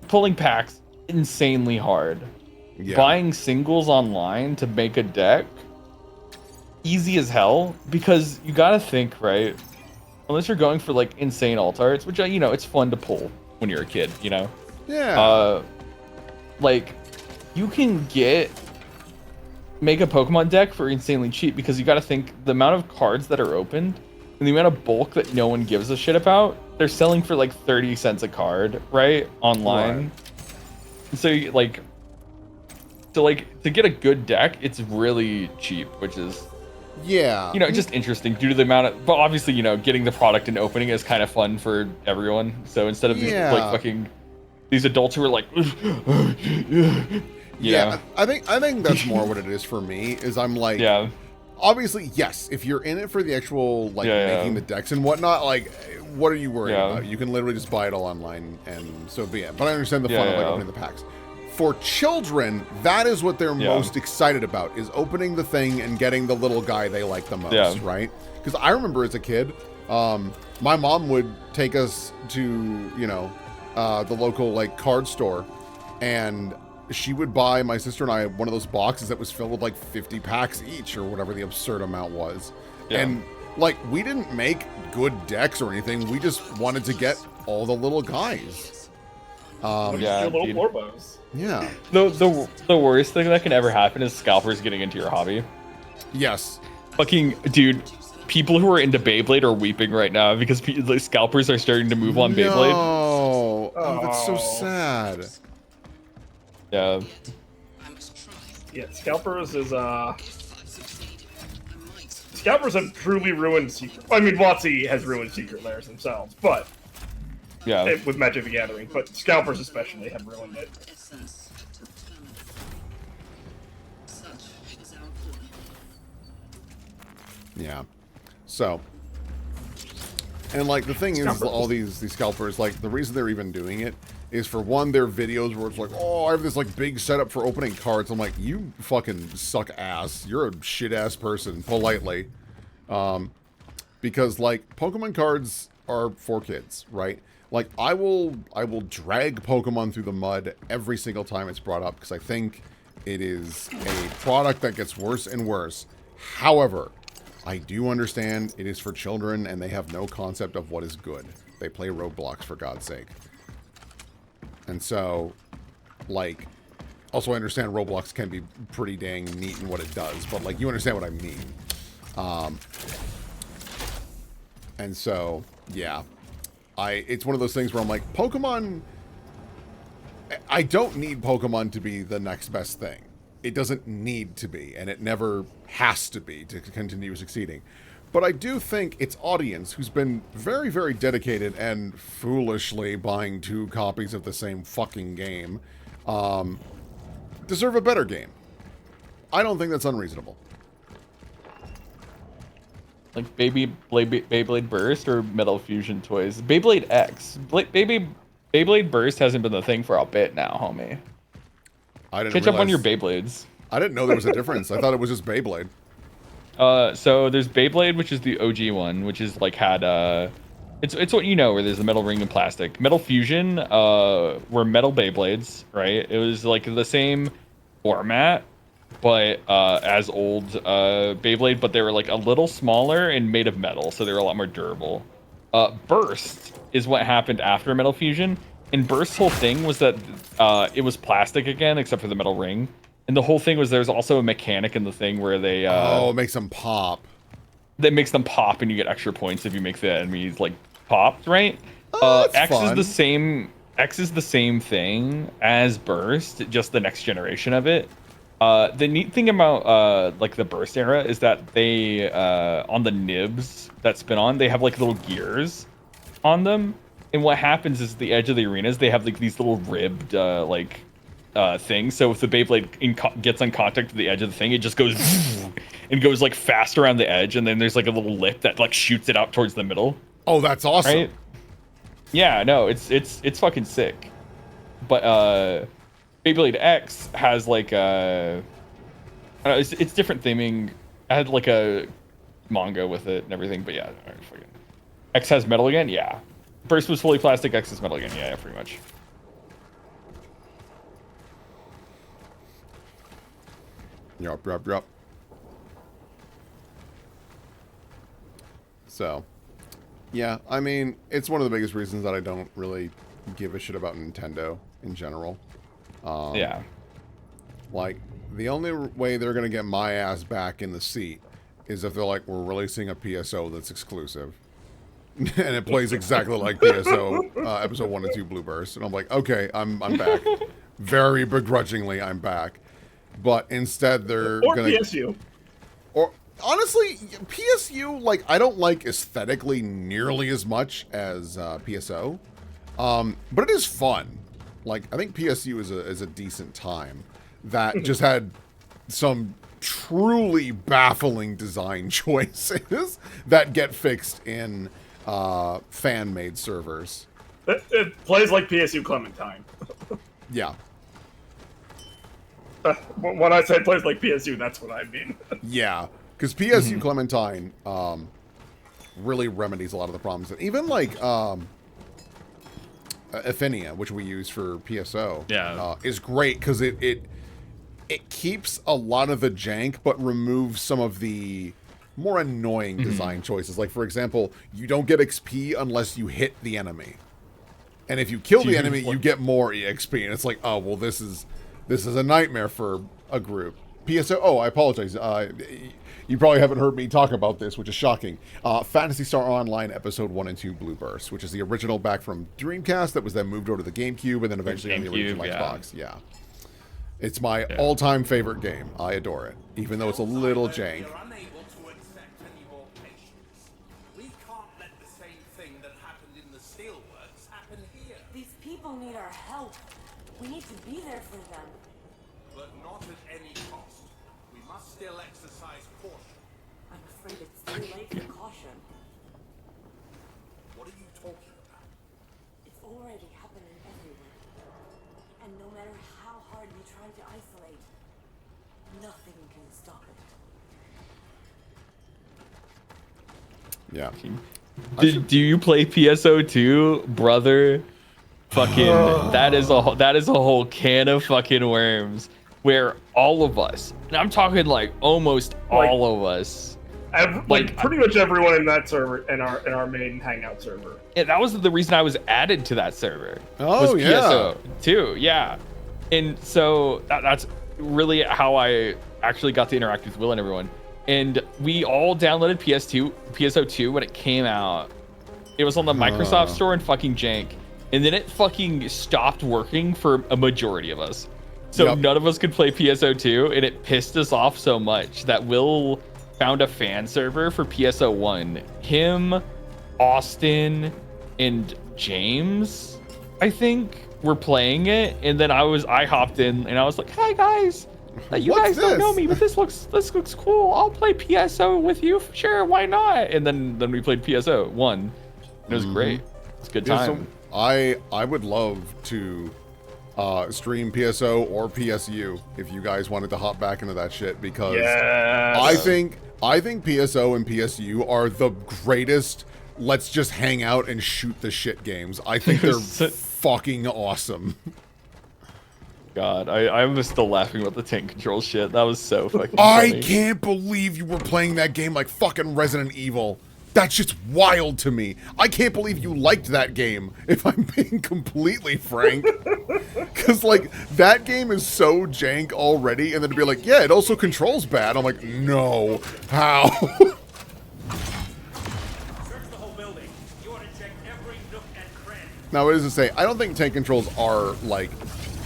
Speaker 2: pulling packs, insanely hard.
Speaker 1: Yeah.
Speaker 2: Buying singles online to make a deck, easy as hell, because you gotta think, right? Unless you're going for, like, insane alt arts, which, you know, it's fun to pull when you're a kid, you know?
Speaker 1: Yeah.
Speaker 2: Like, you can make a Pokemon deck for insanely cheap, because you gotta think the amount of cards that are opened and the amount of bulk that no one gives a shit about, they're selling for like 30 cents a card, right? Online. Right. So like to get a good deck, it's really cheap, which is,
Speaker 1: yeah,
Speaker 2: you know, just interesting due to the amount of, but obviously, you know, getting the product and opening is kind of fun for everyone. So instead of these, like fucking these adults who are like,
Speaker 1: yeah, I think that's more what it is for me. Is I'm like, obviously, yes, if you're in it for the actual like making the decks and whatnot, like, what are you worried about? You can literally just buy it all online, and so be it. But I understand the fun of like opening the packs. For children, that is what they're most excited about, is opening the thing and getting the little guy they like the most, right? Because I remember as a kid, my mom would take us to, you know, the local like card store, and she would buy my sister and I one of those boxes that was filled with like 50 packs each, or whatever the absurd amount was. And like, we didn't make good decks or anything. We just wanted to get all the little guys.
Speaker 8: Little Florbos.
Speaker 2: Yeah. The worst thing that can ever happen is scalpers getting into your hobby.
Speaker 1: Yes.
Speaker 2: Fucking dude, people who are into Beyblade are weeping right now because the scalpers are starting to move on Beyblade.
Speaker 1: Oh, that's so sad.
Speaker 2: Yeah.
Speaker 8: Yeah, scalpers is scalpers have truly ruined secret. I mean, WotC has ruined secret lairs themselves, but with Magic the Gathering, but scalpers especially have ruined it.
Speaker 1: Yeah. So, and like the thing is, all these scalpers, like the reason they're even doing it is, for one, their videos where it's like, oh, I have this like big setup for opening cards. I'm like, you fucking suck ass. You're a shit ass person, politely. Because like Pokemon cards are for kids, right? Like I will drag Pokemon through the mud every single time it's brought up, because I think it is a product that gets worse and worse. However, I do understand it is for children and they have no concept of what is good. They play Roblox, for God's sake. And so, like, also I understand Roblox can be pretty dang neat in what it does, but like, you understand what I mean. And so, yeah. It's one of those things where I'm like, Pokemon, I don't need Pokemon to be the next best thing. It doesn't need to be, and it never has to be to continue succeeding. But I do think its audience, who's been very, very dedicated and foolishly buying 2 copies of the same fucking game, deserve a better game. I don't think that's unreasonable.
Speaker 2: Like Beyblade Burst or Metal Fusion toys? Beyblade X. Beyblade Burst hasn't been the thing for a bit now, homie. Catch up on your Beyblades.
Speaker 1: I didn't know there was a difference. I thought it was just Beyblade.
Speaker 2: So there's Beyblade, which is the OG one, which is like had it's what you know, where there's the metal ring and plastic. Metal Fusion were metal Beyblades, right? It was like the same format, but as old Beyblade, but they were like a little smaller and made of metal, so they were a lot more durable. Burst is what happened after Metal Fusion. And Burst's whole thing was that it was plastic again, except for the metal ring. And the whole thing was there's also a mechanic in the thing where they...
Speaker 1: it makes them pop.
Speaker 2: that makes them pop, and you get extra points if you make the enemies like popped, right?
Speaker 1: That's
Speaker 2: X
Speaker 1: fun.
Speaker 2: is the same. X is the same thing as burst, just the next generation of it. The neat thing about like the burst era is that they on the nibs that spin on, they have like little gears on them, and what happens is the edge of the arenas they have like these little ribbed things. So if the Beyblade gets on contact with the edge of the thing, it just goes and goes like fast around the edge, and then there's like a little lip that like shoots it out towards the middle.
Speaker 1: Oh, that's awesome.
Speaker 2: Right? Yeah, no, it's fucking sick. But Beyblade X has like I don't know, it's different theming. I had like a manga with it and everything, but yeah, all right, fucking. X has metal again, yeah. Burst was fully plastic, X is metal again, yeah, pretty much.
Speaker 1: Yup. So, yeah, I mean, it's one of the biggest reasons that I don't really give a shit about Nintendo in general.
Speaker 2: Yeah.
Speaker 1: Like, the only way they're going to get my ass back in the seat is if they're like, we're releasing a PSO that's exclusive. And it plays exactly like PSO episode 1 and 2 Blue Burst. And I'm like, okay, I'm back. Very begrudgingly, I'm back. But instead, they're
Speaker 8: or
Speaker 1: gonna
Speaker 8: PSU.
Speaker 1: Or honestly, PSU, like, I don't like aesthetically nearly as much as PSO, but it is fun. Like, I think PSU is a decent time that just had some truly baffling design choices that get fixed in fan-made servers.
Speaker 8: It plays like PSU Clementine.
Speaker 1: Yeah.
Speaker 8: When I say plays like PSU, that's what I mean.
Speaker 1: Yeah, because PSU Clementine really remedies a lot of the problems. And even like Affinia, which we use for PSO, is great because it keeps a lot of the jank, but removes some of the more annoying design choices. Like, for example, you don't get XP unless you hit the enemy. And if you kill the enemy, you get more EXP. And it's like, oh, well, this is a nightmare for a group. PSO, oh, I apologize. You probably haven't heard me talk about this, which is shocking. Phantasy Star Online Episode 1 and 2 Blue Burst, which is the original back from Dreamcast that was then moved over to the GameCube and then eventually on the original Xbox. Yeah. It's my all-time favorite game. I adore it, even though it's a little jank.
Speaker 12: Need our help. We need to be there for them.
Speaker 13: But not at any cost. We must still exercise caution.
Speaker 12: I'm afraid it's too late for caution.
Speaker 13: What are you talking about?
Speaker 12: It's already happening everywhere. And no matter how hard we try to isolate, nothing can stop it.
Speaker 1: Yeah.
Speaker 2: Do you play PSO2, brother? Fucking that is a whole can of fucking worms where all of us, and I'm talking like almost all of us,
Speaker 8: like pretty much everyone in that server, in our main hangout server.
Speaker 2: Yeah, that was the reason I was added to that server.
Speaker 1: Oh,
Speaker 2: was
Speaker 1: yeah.
Speaker 2: PSO too, yeah. And so that's really how I actually got to interact with Will and everyone. And we all downloaded PSO2 when it came out. It was on the Microsoft Store and fucking jank. And then it fucking stopped working for a majority of us. So none of us could play PSO2, and it pissed us off so much that Will found a fan server for PSO1. Him, Austin, and James, I think, were playing it. And then I hopped in, and I was like, "Hi guys, you guys don't know me, but this looks cool. I'll play PSO with you, sure, why not?" And then we played PSO1. And it was great. It's a good time.
Speaker 1: Yeah, so I would love to stream PSO or PSU if you guys wanted to hop back into that shit, because I think PSO and PSU are the greatest let's just hang out and shoot the shit games. I think they're fucking awesome.
Speaker 2: God, I'm still laughing about the tank control shit. That was so fucking funny.
Speaker 1: I can't believe you were playing that game like fucking Resident Evil. That's just wild to me. I can't believe you liked that game, if I'm being completely frank. Because, like, that game is so jank already, and then to be like, yeah, it also controls bad. I'm like, no. How? Now, it is to say, I don't think tank controls are, like,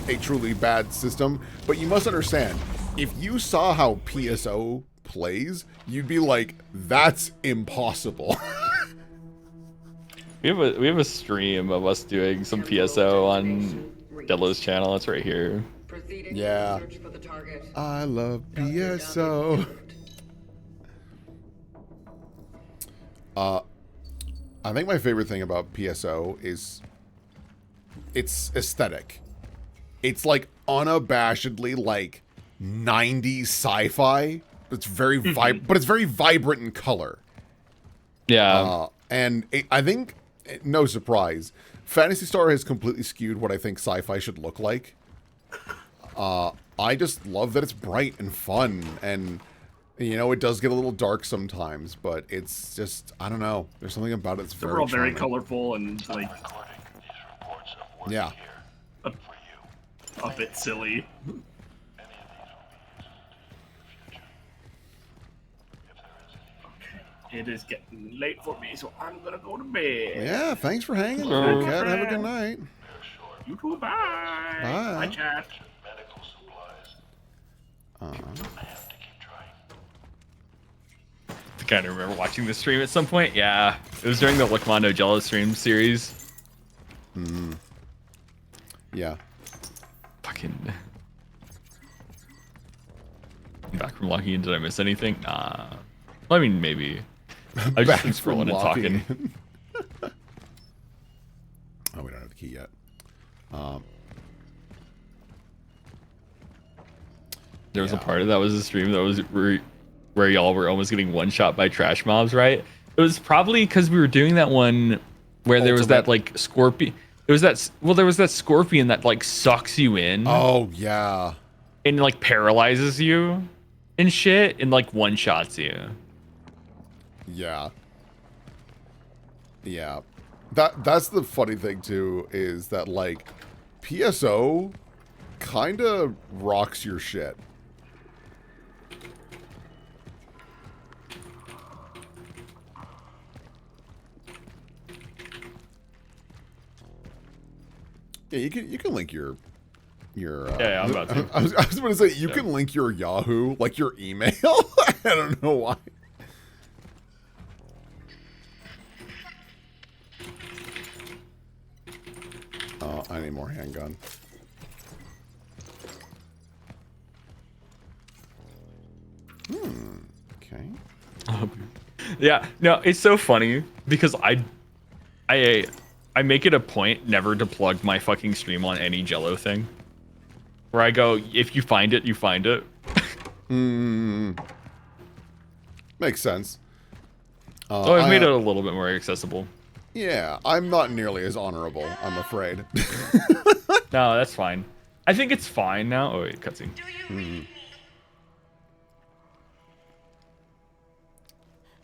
Speaker 1: a truly bad system, but you must understand, if you saw how PSO plays, you'd be like, that's impossible.
Speaker 2: We have a stream of us doing some PSO on Delo's channel. It's right here.
Speaker 1: Yeah. I love PSO. I think my favorite thing about PSO is its aesthetic. It's like unabashedly like 90s sci-fi. It's very but it's very vibrant in color.
Speaker 2: Yeah.
Speaker 1: And I think, no surprise, Phantasy Star has completely skewed what I think sci-fi should look like. I just love that it's bright and fun, and you know, it does get a little dark sometimes, but it's just, I don't know. There's something about it that's
Speaker 8: They're all very
Speaker 1: charming.
Speaker 8: colorful and like
Speaker 1: Yeah.
Speaker 8: A bit silly. Okay. It is getting late for me, so I'm gonna go to bed.
Speaker 1: Yeah, thanks for hanging, Cat. Have a good night.
Speaker 8: You too, bye.
Speaker 1: Bye.
Speaker 8: Bye, chat.
Speaker 2: I kind of remember watching this stream at some point. Yeah, it was during the Lickmondo Jello stream series.
Speaker 1: Yeah.
Speaker 2: Fucking. I'm back from logging in. Did I miss anything? Nah. Well, I mean, maybe. I've just been scrolling and talking.
Speaker 1: Oh, we don't have the key yet.
Speaker 2: There was a part of that was a stream that was where y'all were almost getting one shot by trash mobs, right? It was probably because we were doing that one where there was that like scorpion. There was that scorpion that like sucks you in.
Speaker 1: Oh yeah.
Speaker 2: And like paralyzes you and shit and like one shots you.
Speaker 1: Yeah. Yeah. That's the funny thing too, is that like PSO kind of rocks your shit. Yeah, you can link your
Speaker 2: yeah, I'm about to.
Speaker 1: I was going to say you can link your Yahoo, like your email. I don't know why. Oh, I need more handgun. Okay.
Speaker 2: Yeah, no, it's so funny because I make it a point never to plug my fucking stream on any Jello thing. Where I go, if you find it, you find it.
Speaker 1: Makes sense.
Speaker 2: So I've made it a little bit more accessible.
Speaker 1: Yeah, I'm not nearly as honorable, I'm afraid.
Speaker 2: No, that's fine. I think it's fine now. Oh wait, cutscene.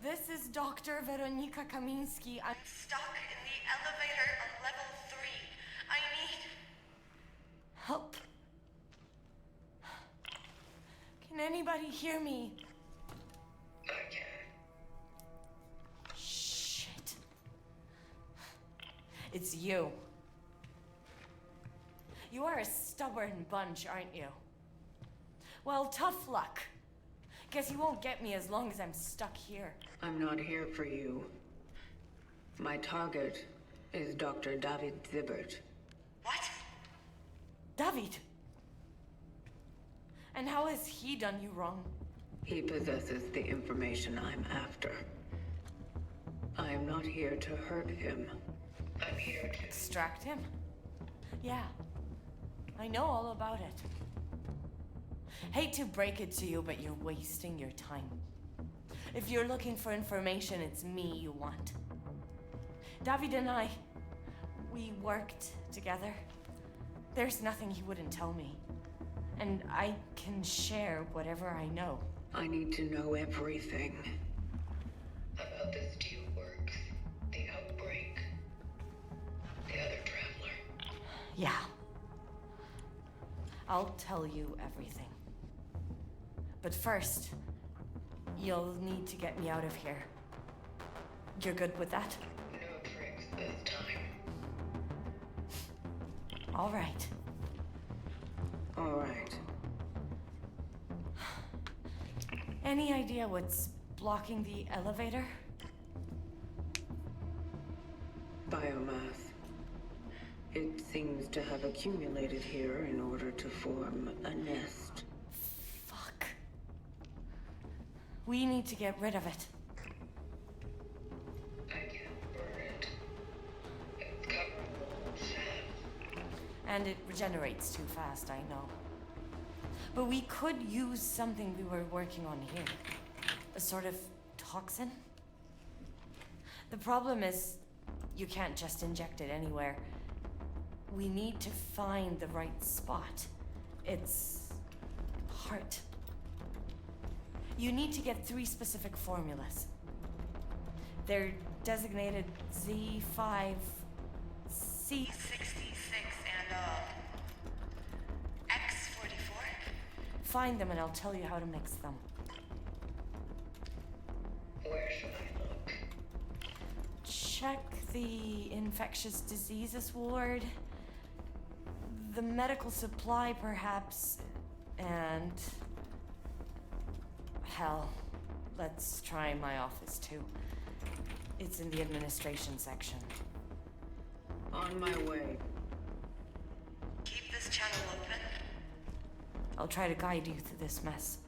Speaker 12: This is Dr. Weronika Kamiński. I'm stuck in the elevator on level 3. I need help. Can anybody hear me?
Speaker 5: I can.
Speaker 12: Shit. It's you. You are a stubborn bunch, aren't you? Well, tough luck. Guess you won't get me as long as I'm stuck here.
Speaker 5: I'm not here for you. My target is Dr. David Zibbert.
Speaker 12: What? David? And how has he done you wrong?
Speaker 5: He possesses the information I'm after. I am not here to hurt him. I'm here to
Speaker 12: extract him? Yeah. I know all about it. Hate to break it to you, but you're wasting your time. If you're looking for information, it's me you want. David and I, we worked together. There's nothing he wouldn't tell me. And I can share whatever I know.
Speaker 5: I need to know everything. About the Steelworks, the outbreak, the other traveler.
Speaker 12: Yeah. I'll tell you everything. But first, you'll need to get me out of here. You're good with that?
Speaker 5: No tricks this time.
Speaker 12: All right.
Speaker 5: All right.
Speaker 12: Any idea what's blocking the elevator?
Speaker 5: Biomass. It seems to have accumulated here in order to form a nest.
Speaker 12: Fuck. We need to get rid of it.
Speaker 5: I can't burn it. It's covered in sand.
Speaker 12: And it regenerates too fast, I know. But we could use something we were working on here. A sort of toxin. The problem is, you can't just inject it anywhere. We need to find the right spot. It's heart. You need to get 3 specific formulas. They're designated Z5, C66, and X44. Find them and I'll tell you how to mix them.
Speaker 5: Where should I look?
Speaker 12: Check the infectious diseases ward, the medical supply perhaps, and hell, let's try my office too. It's in the administration section.
Speaker 5: On my way.
Speaker 12: Keep this channel open. I'll try to guide you through this mess.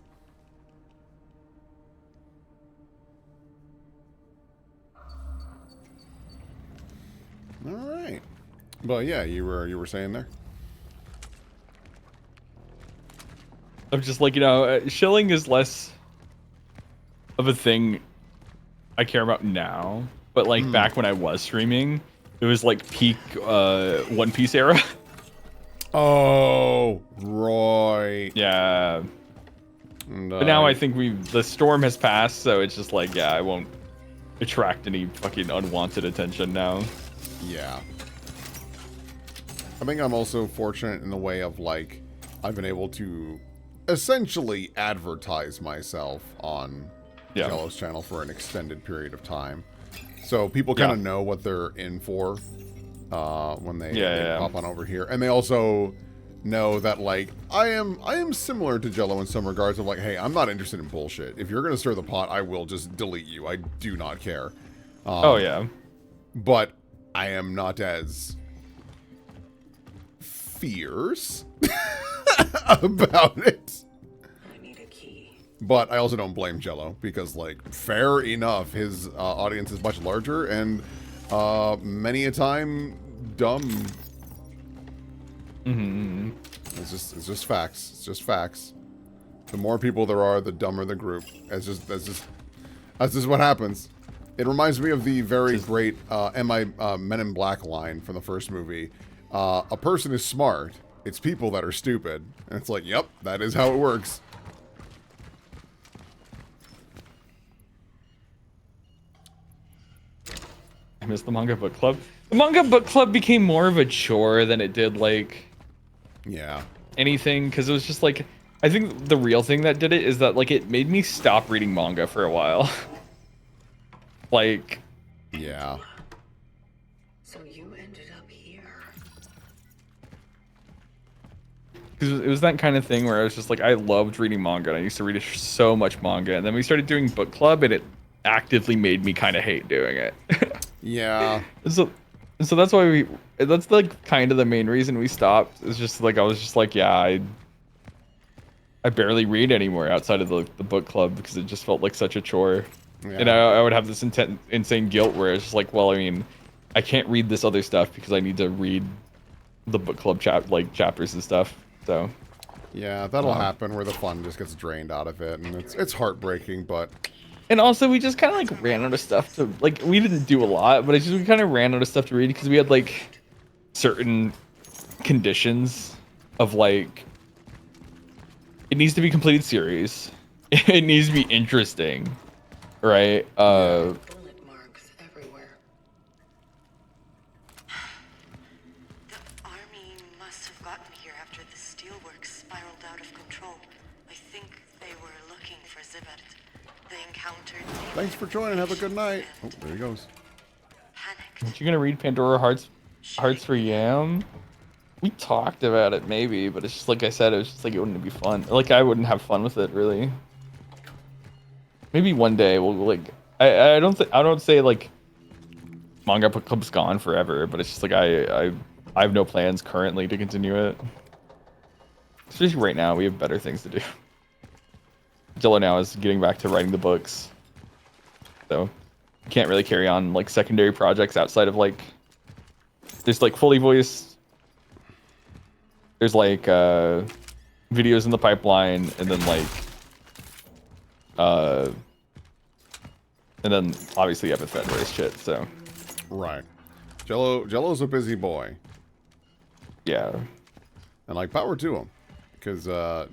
Speaker 1: All right. But yeah, you were saying there.
Speaker 2: I'm just like, shilling is less of a thing I care about now, but like back when I was streaming, it was like peak One Piece era.
Speaker 1: Oh, right.
Speaker 2: Yeah.
Speaker 1: And,
Speaker 2: but now I think the storm has passed, so it's just like, yeah, I won't attract any fucking unwanted attention now.
Speaker 1: Yeah. I think I'm also fortunate in the way of, like, I've been able to essentially advertise myself on Jello's channel for an extended period of time. So people kind of know what they're in for when they pop on over here. And they also know that, like, I am similar to Jello in some regards of, like, hey, I'm not interested in bullshit. If you're going to stir the pot, I will just delete you. I do not care.
Speaker 2: Oh, yeah.
Speaker 1: But I am not as fierce about it.
Speaker 5: I need a key.
Speaker 1: But I also don't blame Jello because, like, fair enough, his audience is much larger and many a time dumb.
Speaker 2: Mm-hmm.
Speaker 1: It's just facts. It's just facts. The more people there are, the dumber the group. That's just what happens. It reminds me of the very great Men in Black line from the first movie. A person is smart. It's people that are stupid. And it's like, yep, that is how it works.
Speaker 2: I miss the manga book club. The manga book club became more of a chore than it did, like, anything, because it was just like, I think the real thing that did it is that, like, it made me stop reading manga for a while. Like,
Speaker 5: so you ended up here.
Speaker 2: because it was that kind of thing where I was just like, I loved reading manga, and I used to read so much manga, and then we started doing book club, and it actively made me kind of hate doing it.
Speaker 1: Yeah.
Speaker 2: So that's why that's like kind of the main reason we stopped. It's just like, I was just like, yeah, I barely read anymore outside of the book club because it just felt like such a chore. Yeah. And I would have this insane guilt where it's just like, well, I mean, I can't read this other stuff because I need to read the book club chapters and stuff. So
Speaker 1: yeah, that'll happen where the fun just gets drained out of it, and it's heartbreaking, but.
Speaker 2: And also, we just kind of like ran out of stuff to, like, we didn't do a lot, but we kind of ran out of stuff to read because we had like certain conditions of, like, it needs to be a completed series, it needs to be interesting, right?
Speaker 5: Bullet marks everywhere.
Speaker 14: The army must have gotten here after the steelworks spiraled out of control. I think they were looking for Zibert. They encountered.
Speaker 1: Thanks for joining. Have a good night. Oh, there he goes.
Speaker 2: Aren't you gonna read Pandora Hearts for Yam? We talked about it maybe, but it's just like I said, it was just like it wouldn't be fun. Like I wouldn't have fun with it really. Maybe one day we'll like. I don't say like manga club's gone forever, but it's just like I have no plans currently to continue it. Especially right now, we have better things to do. Jello now is getting back to writing the books, so can't really carry on like secondary projects outside of like there's like fully voiced. There's like videos in the pipeline, and then like and then obviously epithet race shit. So
Speaker 1: right, Jello's a busy boy.
Speaker 2: Yeah,
Speaker 1: and like power to him, because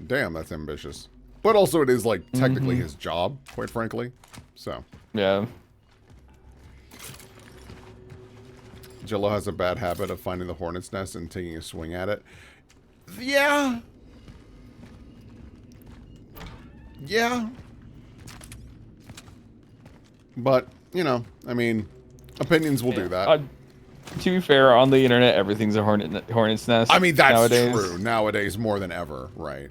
Speaker 1: damn, that's ambitious. But also, it is like technically his job, quite frankly. So
Speaker 2: yeah.
Speaker 1: Jello has a bad habit of finding the hornet's nest and taking a swing at it. Yeah. Yeah. But, you know, I mean, opinions will do that.
Speaker 2: To be fair, on the internet, everything's a hornet's nest.
Speaker 1: I mean, that's
Speaker 2: nowadays.
Speaker 1: true. Nowadays, more than ever, right?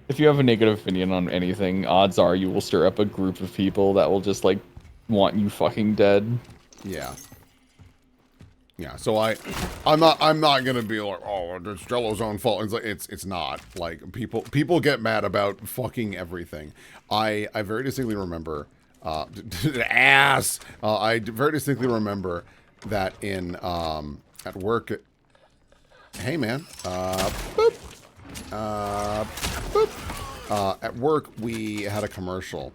Speaker 2: If you have a negative opinion on anything, odds are you will stir up a group of people that will just, like, want you fucking dead.
Speaker 1: Yeah. Yeah, so I'm not gonna be like, oh, it's Jello's own fault. It's like it's not. Like people get mad about fucking everything. I very distinctly remember I very distinctly remember that in at work. Hey man, boop, boop. At work we had a commercial.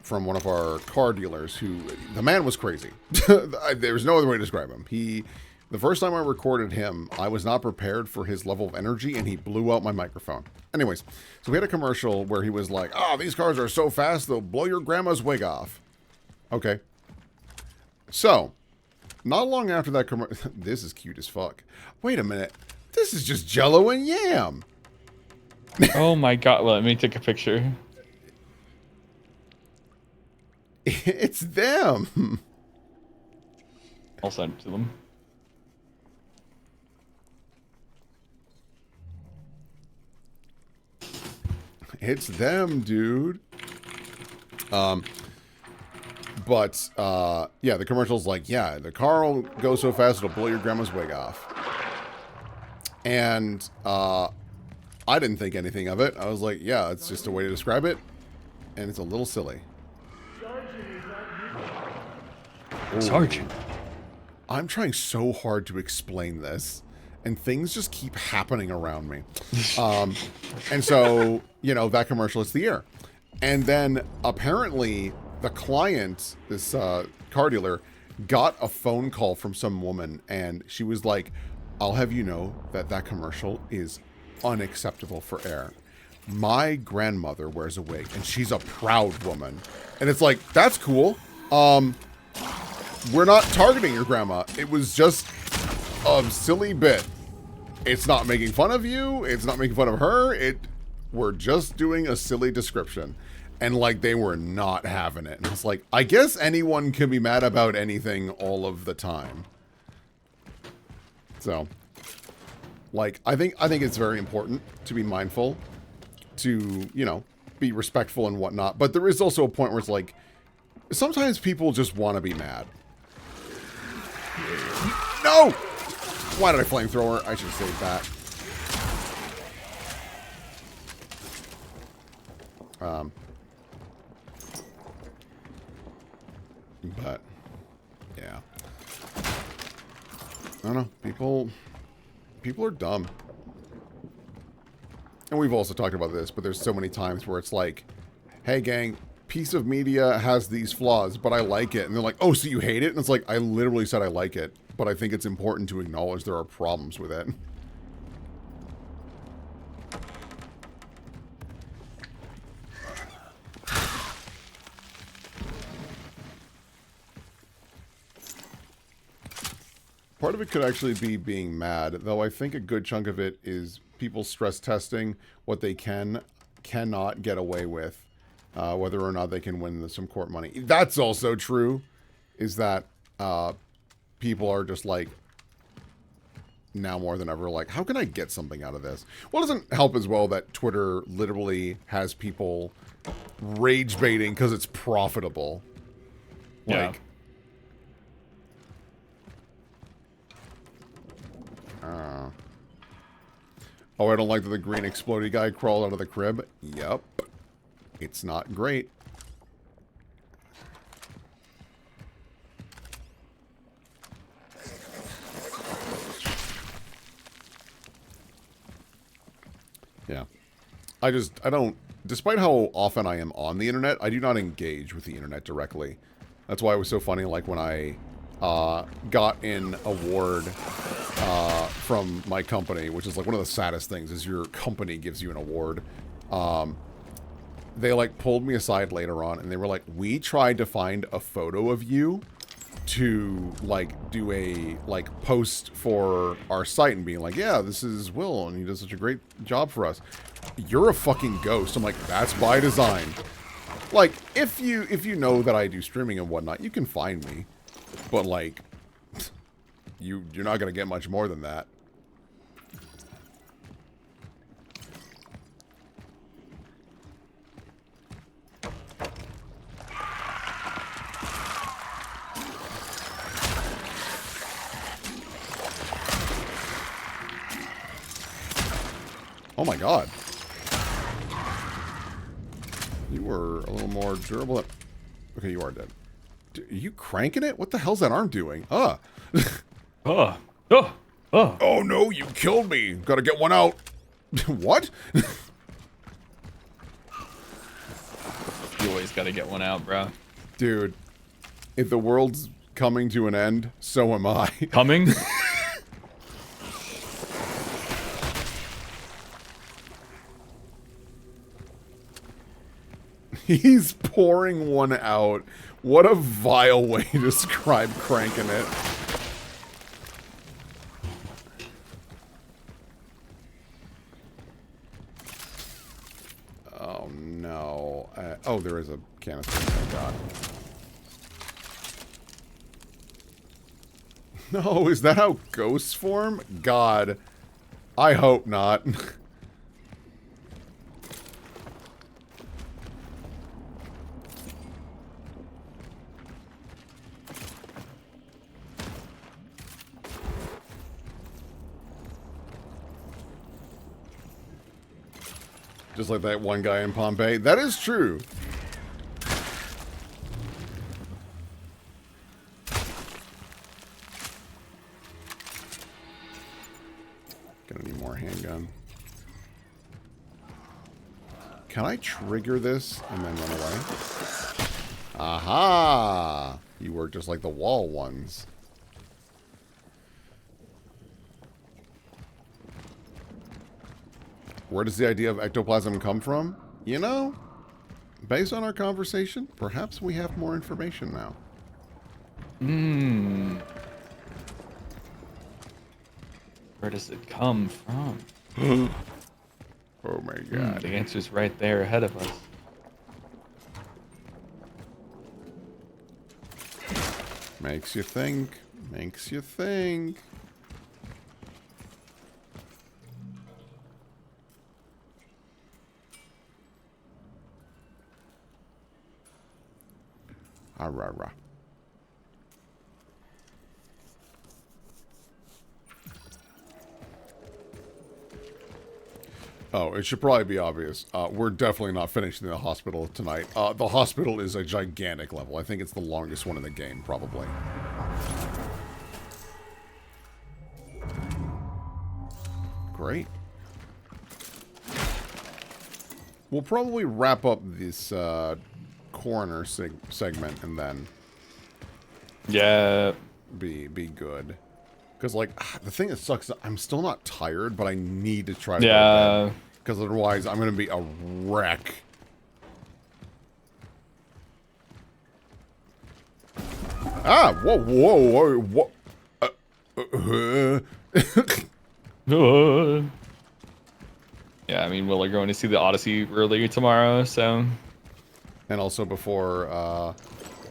Speaker 1: From one of our car dealers who, the man was crazy. There's no other way to describe him. The first time I recorded him, I was not prepared for his level of energy and he blew out my microphone. Anyways, so we had a commercial where he was like, oh, these cars are so fast, they'll blow your grandma's wig off. Okay. So, not long after that commercial, this is cute as fuck. Wait a minute. This is just Jello and Yam.
Speaker 2: Oh my god, well, let me take a picture.
Speaker 1: It's them.
Speaker 2: I'll send it to them.
Speaker 1: It's them, dude. But yeah, the commercial's like, yeah, the car will go so fast it'll blow your grandma's wig off. And I didn't think anything of it. I was like, yeah, it's just a way to describe it, and it's a little silly.
Speaker 2: Sergeant.
Speaker 1: I'm trying so hard to explain this, and things just keep happening around me. And so, you know, that commercial is the air. And then apparently the client, this car dealer, got a phone call from some woman, and she was like, I'll have you know that that commercial is unacceptable for air. My grandmother wears a wig, and she's a proud woman. And it's like, that's cool. We're not targeting your grandma. It was just a silly bit. It's not making fun of you. It's not making fun of her. We're just doing a silly description. And like, they were not having it. And it's like, I guess anyone can be mad about anything all of the time. So, like, I think it's very important to be mindful, to, you know, be respectful and whatnot. But there is also a point where it's like, sometimes people just want to be mad. No! Why did I flamethrower? I should have saved that. But, yeah. I don't know. People are dumb. And we've also talked about this, but there's so many times where it's like, hey gang, piece of media has these flaws, but I like it. And they're like, oh, so you hate it? And it's like, I literally said I like it, but I think it's important to acknowledge there are problems with it. Part of it could actually be being mad, though I think a good chunk of it is people stress testing what they cannot get away with, whether or not they can win some court money. That's also true, is that people are just like, now more than ever, like, how can I get something out of this? Well, it doesn't help as well that Twitter literally has people rage baiting because it's profitable. Like, oh, I don't like that the green explodey guy crawled out of the crib. Yep. It's not great. Yeah. I don't, despite how often I am on the internet, I do not engage with the internet directly. That's why it was so funny, like, when I got an award from my company, which is, like, one of the saddest things, is your company gives you an award. They, like, pulled me aside later on, and they were like, we tried to find a photo of you to, like, do a, like, post for our site and being like, yeah, this is Will, and he does such a great job for us. You're a fucking ghost. I'm like, that's by design. Like, if you know that I do streaming and whatnot, you can find me. But, like, you're not going to get much more than that. Oh my god. You were a little more durable. Okay, you are dead. Are you cranking it? What the hell's that arm doing? Oh no, you killed me. Gotta get one out. What?
Speaker 2: You always gotta get one out, bro.
Speaker 1: Dude, if the world's coming to an end, so am I.
Speaker 2: Coming?
Speaker 1: He's pouring one out. What a vile way to describe cranking it. Oh, no. Oh, there is a canister. Thank God. No, is that how ghosts form? God. I hope not. Just like that one guy in Pompeii. That is true. Gonna need more handgun. Can I trigger this and then run away? Aha! You work just like the wall ones. Where does the idea of ectoplasm come from? You know, based on our conversation, perhaps we have more information now.
Speaker 2: Where does it come from?
Speaker 1: Oh my god.
Speaker 2: The answer's right there ahead of us.
Speaker 1: Makes you think. Makes you think. Rah. Oh, it should probably be obvious. We're definitely not finishing the hospital tonight. The hospital is a gigantic level. I think it's the longest one in the game, probably. Great. We'll probably wrap up this coroner segment and then be good. Because, like, the thing that sucks, I'm still not tired, but I need to try to go to bed. Because otherwise, I'm going to be a wreck. Ah! Whoa, what?
Speaker 2: Yeah, I mean, we're going to see the Odyssey early tomorrow, so...
Speaker 1: And also before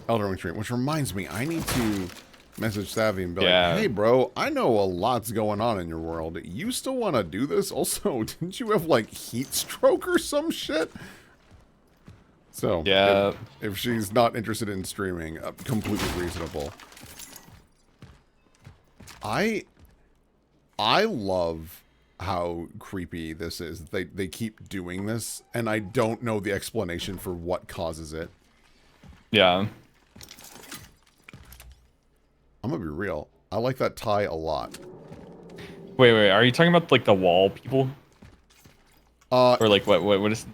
Speaker 1: Elden Ring stream, which reminds me, I need to message Savvy and be
Speaker 2: Yeah.
Speaker 1: like, hey, bro, I know a lot's going on in your world. You still want to do this? Also, didn't you have, like, heat stroke or some shit? So,
Speaker 2: Yeah.
Speaker 1: if she's not interested in streaming, completely reasonable. I love how creepy this is. They keep doing this, and I don't know the explanation for what causes it.
Speaker 2: Yeah.
Speaker 1: I'm gonna be real. I like that tie a lot.
Speaker 2: Wait. Are you talking about like the wall people? Or like what is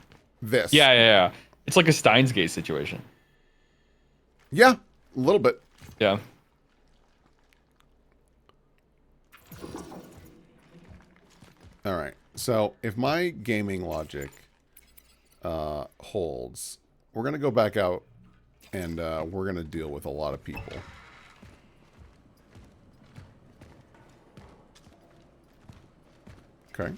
Speaker 1: this?
Speaker 2: Yeah. It's like a Steins Gate situation.
Speaker 1: Yeah, a little bit.
Speaker 2: Yeah.
Speaker 1: All right. So if my gaming logic holds, we're gonna go back out and we're gonna deal with a lot of people. Okay.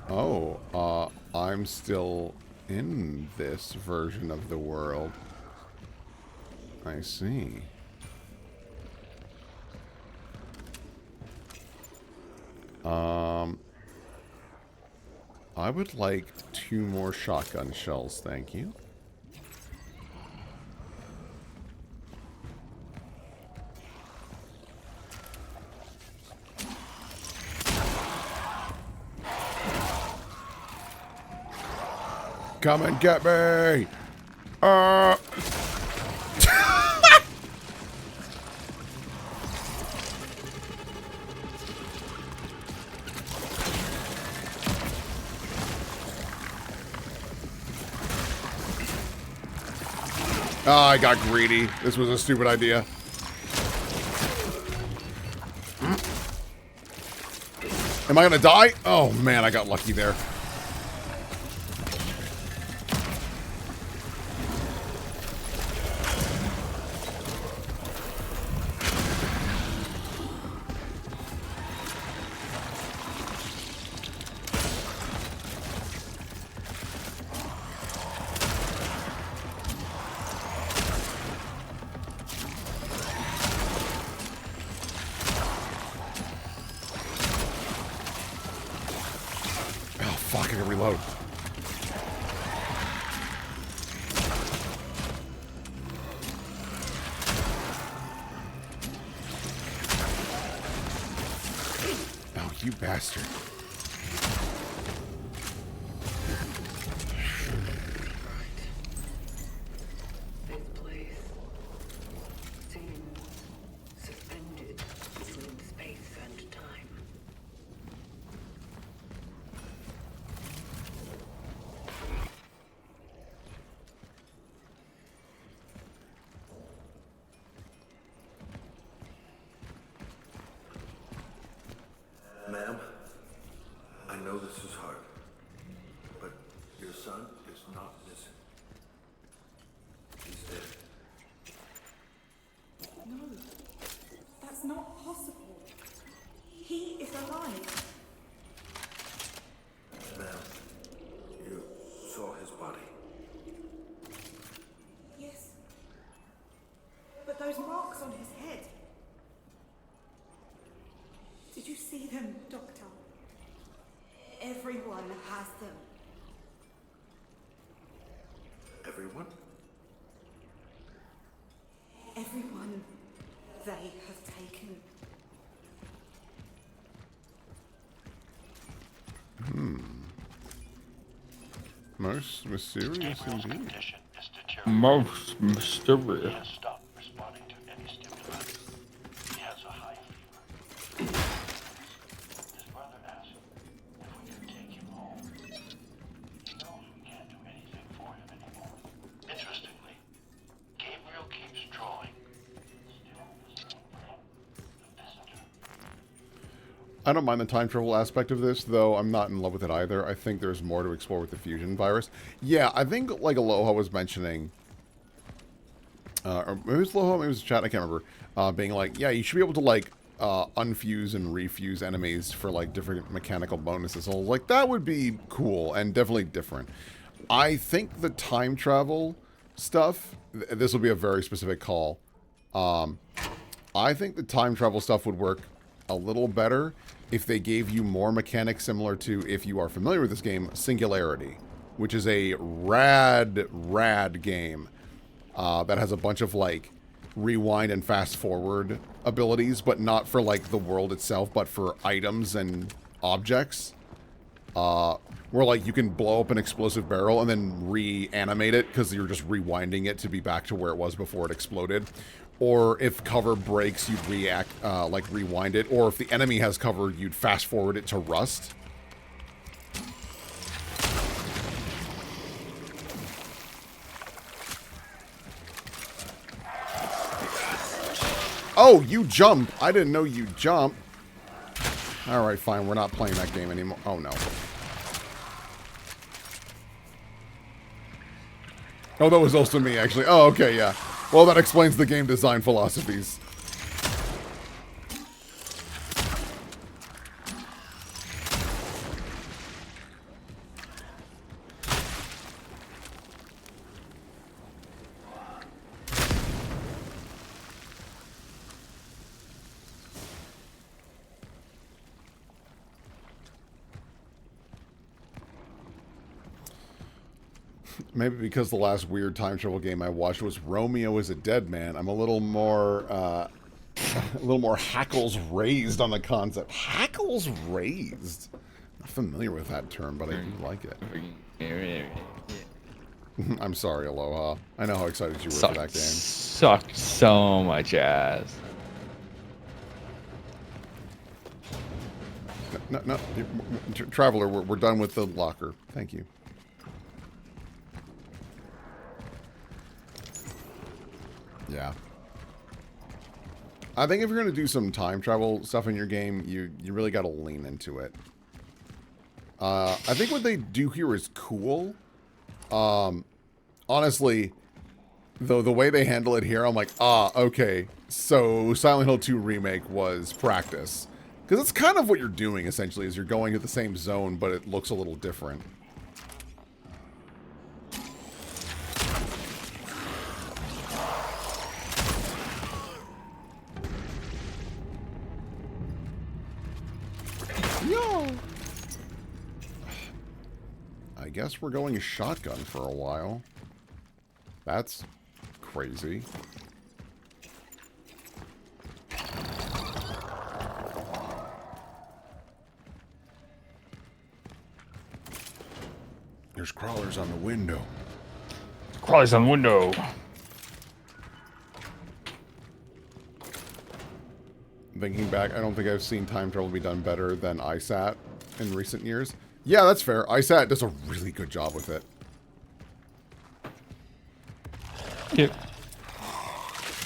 Speaker 1: Oh, I'm still in this version of the world. I see. I would like 2 more shotgun shells, thank you. Come and get me! Oh, I got greedy. This was a stupid idea. Am I gonna die? Oh man, I got lucky there. Reload. Oh, you bastard.
Speaker 5: This place seems suspended between space and time.
Speaker 4: Ma'am, I know this is hard, but your son is not missing. He's dead.
Speaker 15: No, that's not possible. He is alive.
Speaker 4: Ma'am, you saw his body.
Speaker 15: Yes. But those marks on his head. Did you see them, Doctor? Everyone has them.
Speaker 4: Everyone?
Speaker 15: Everyone they have taken.
Speaker 1: Most mysterious indeed.
Speaker 2: Most mysterious.
Speaker 16: Stop responding to any stimulus. He has a high fever. His brother asked if we could take him home. He knows we can't do anything for him anymore. Interestingly, Gabriel keeps drawing. Still the same thing. The visitor.
Speaker 1: I don't mind the time travel aspect of this, though I'm not in love with it either. I think there's more to explore with the fusion virus. Yeah, I think, like Aloha was mentioning, or maybe it was Aloha, maybe it was chat, I can't remember, being like, yeah, you should be able to, like, unfuse and refuse enemies for, like, different mechanical bonuses. So, like, that would be cool and definitely different. I think the time travel stuff, this will be a very specific call. I think the time travel stuff would work a little better if they gave you more mechanics similar to, if you are familiar with this game, Singularity, which is a rad game that has a bunch of like rewind and fast forward abilities, but not for like the world itself, but for items and objects. Where like you can blow up an explosive barrel and then reanimate it because you're just rewinding it to be back to where it was before it exploded. Or if cover breaks, you'd rewind it. Or if the enemy has cover, you'd fast forward it to rust. Oh, you jump. I didn't know you jump. Alright, fine. We're not playing that game anymore. Oh, no. Oh, that was also me, actually. Oh, okay, yeah. Well, that explains the game design philosophies. Maybe because the last weird time travel game I watched was Romeo is a Dead Man. I'm a little more hackles raised on the concept. Hackles raised? Not familiar with that term, but I do like it. I'm sorry, Aloha. I know how excited you were for that game.
Speaker 2: Sucked so much ass.
Speaker 1: No, Traveler, we're done with the locker. Thank you. Yeah. I think if you're going to do some time travel stuff in your game, you really got to lean into it. I think what they do here is cool. Honestly, though, the way they handle it here, I'm like, okay. So Silent Hill 2 Remake was practice. Because it's kind of what you're doing, essentially, is you're going to the same zone, but it looks a little different. Yo! I guess we're going shotgun for a while. That's crazy. There's crawlers on the window.
Speaker 2: Crawlers on the window.
Speaker 1: Thinking back, I don't think I've seen time travel be done better than ISAT in recent years. Yeah, that's fair. ISAT does a really good job with it.
Speaker 2: Yep.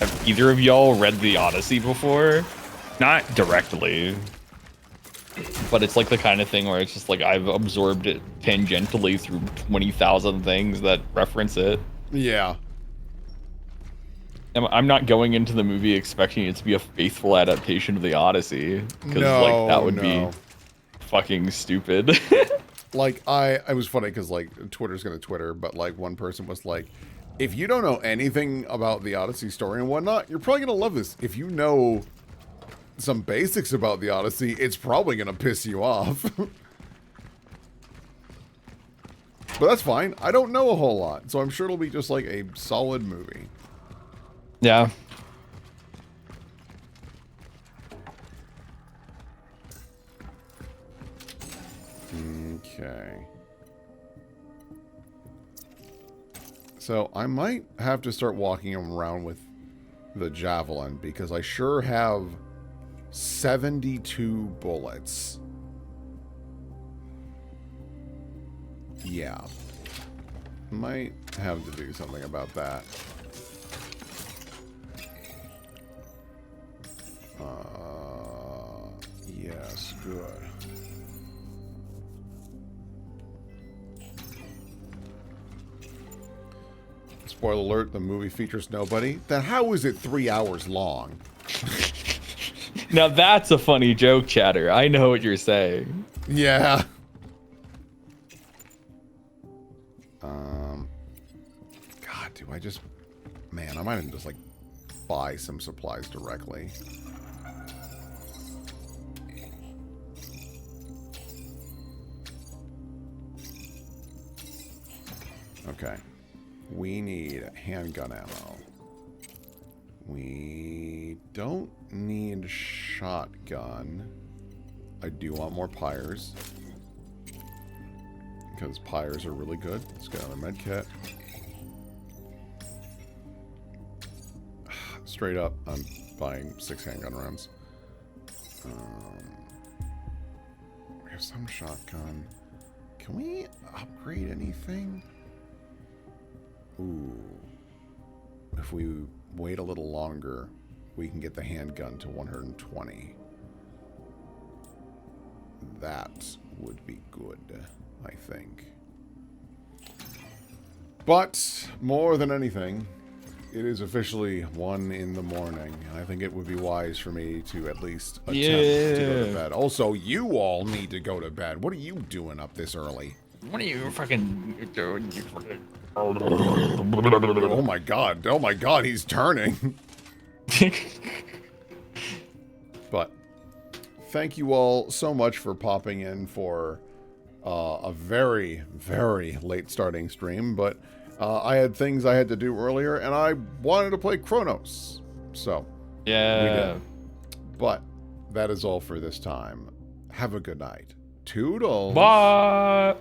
Speaker 2: Have either of y'all read The Odyssey before? Not directly. But it's like the kind of thing where it's just like I've absorbed it tangentially through 20,000 things that reference it.
Speaker 1: Yeah.
Speaker 2: I'm not going into the movie expecting it to be a faithful adaptation of The Odyssey. Because like that would be fucking stupid.
Speaker 1: Like it was funny because like Twitter's gonna Twitter, but like one person was like, if you don't know anything about the Odyssey story and whatnot, you're probably gonna love this. If you know some basics about the Odyssey, it's probably gonna piss you off. But that's fine. I don't know a whole lot, so I'm sure it'll be just like a solid movie.
Speaker 2: Yeah.
Speaker 1: Okay. So I might have to start walking around with the javelin because I sure have 72 bullets. Yeah. Might have to do something about that. Yes, good. Spoiler alert, the movie features nobody. Then how is it 3 hours long?
Speaker 2: Now that's a funny joke, Chatter. I know what you're saying.
Speaker 1: Yeah. God, do I just... Man, I might even just, like, buy some supplies directly. Okay. We need handgun ammo. We don't need shotgun. I do want more pyres. Because pyres are really good. Let's get another med kit. Straight up, I'm buying 6 handgun rounds. We have some shotgun. Can we upgrade anything? Ooh. If we wait a little longer, we can get the handgun to 120. That would be good, I think. But, more than anything, it is officially 1 in the morning, and I think it would be wise for me to at least attempt to go to bed. Also, you all need to go to bed. What are you doing up this early?
Speaker 2: What are you fucking doing?
Speaker 1: Oh my god. Oh my god, he's turning. But thank you all so much for popping in for a very, very late starting stream. But I had things I had to do earlier, and I wanted to play Cronos. So,
Speaker 2: yeah.
Speaker 1: We did. But that is all for this time. Have a good night. Toodles.
Speaker 2: Bye.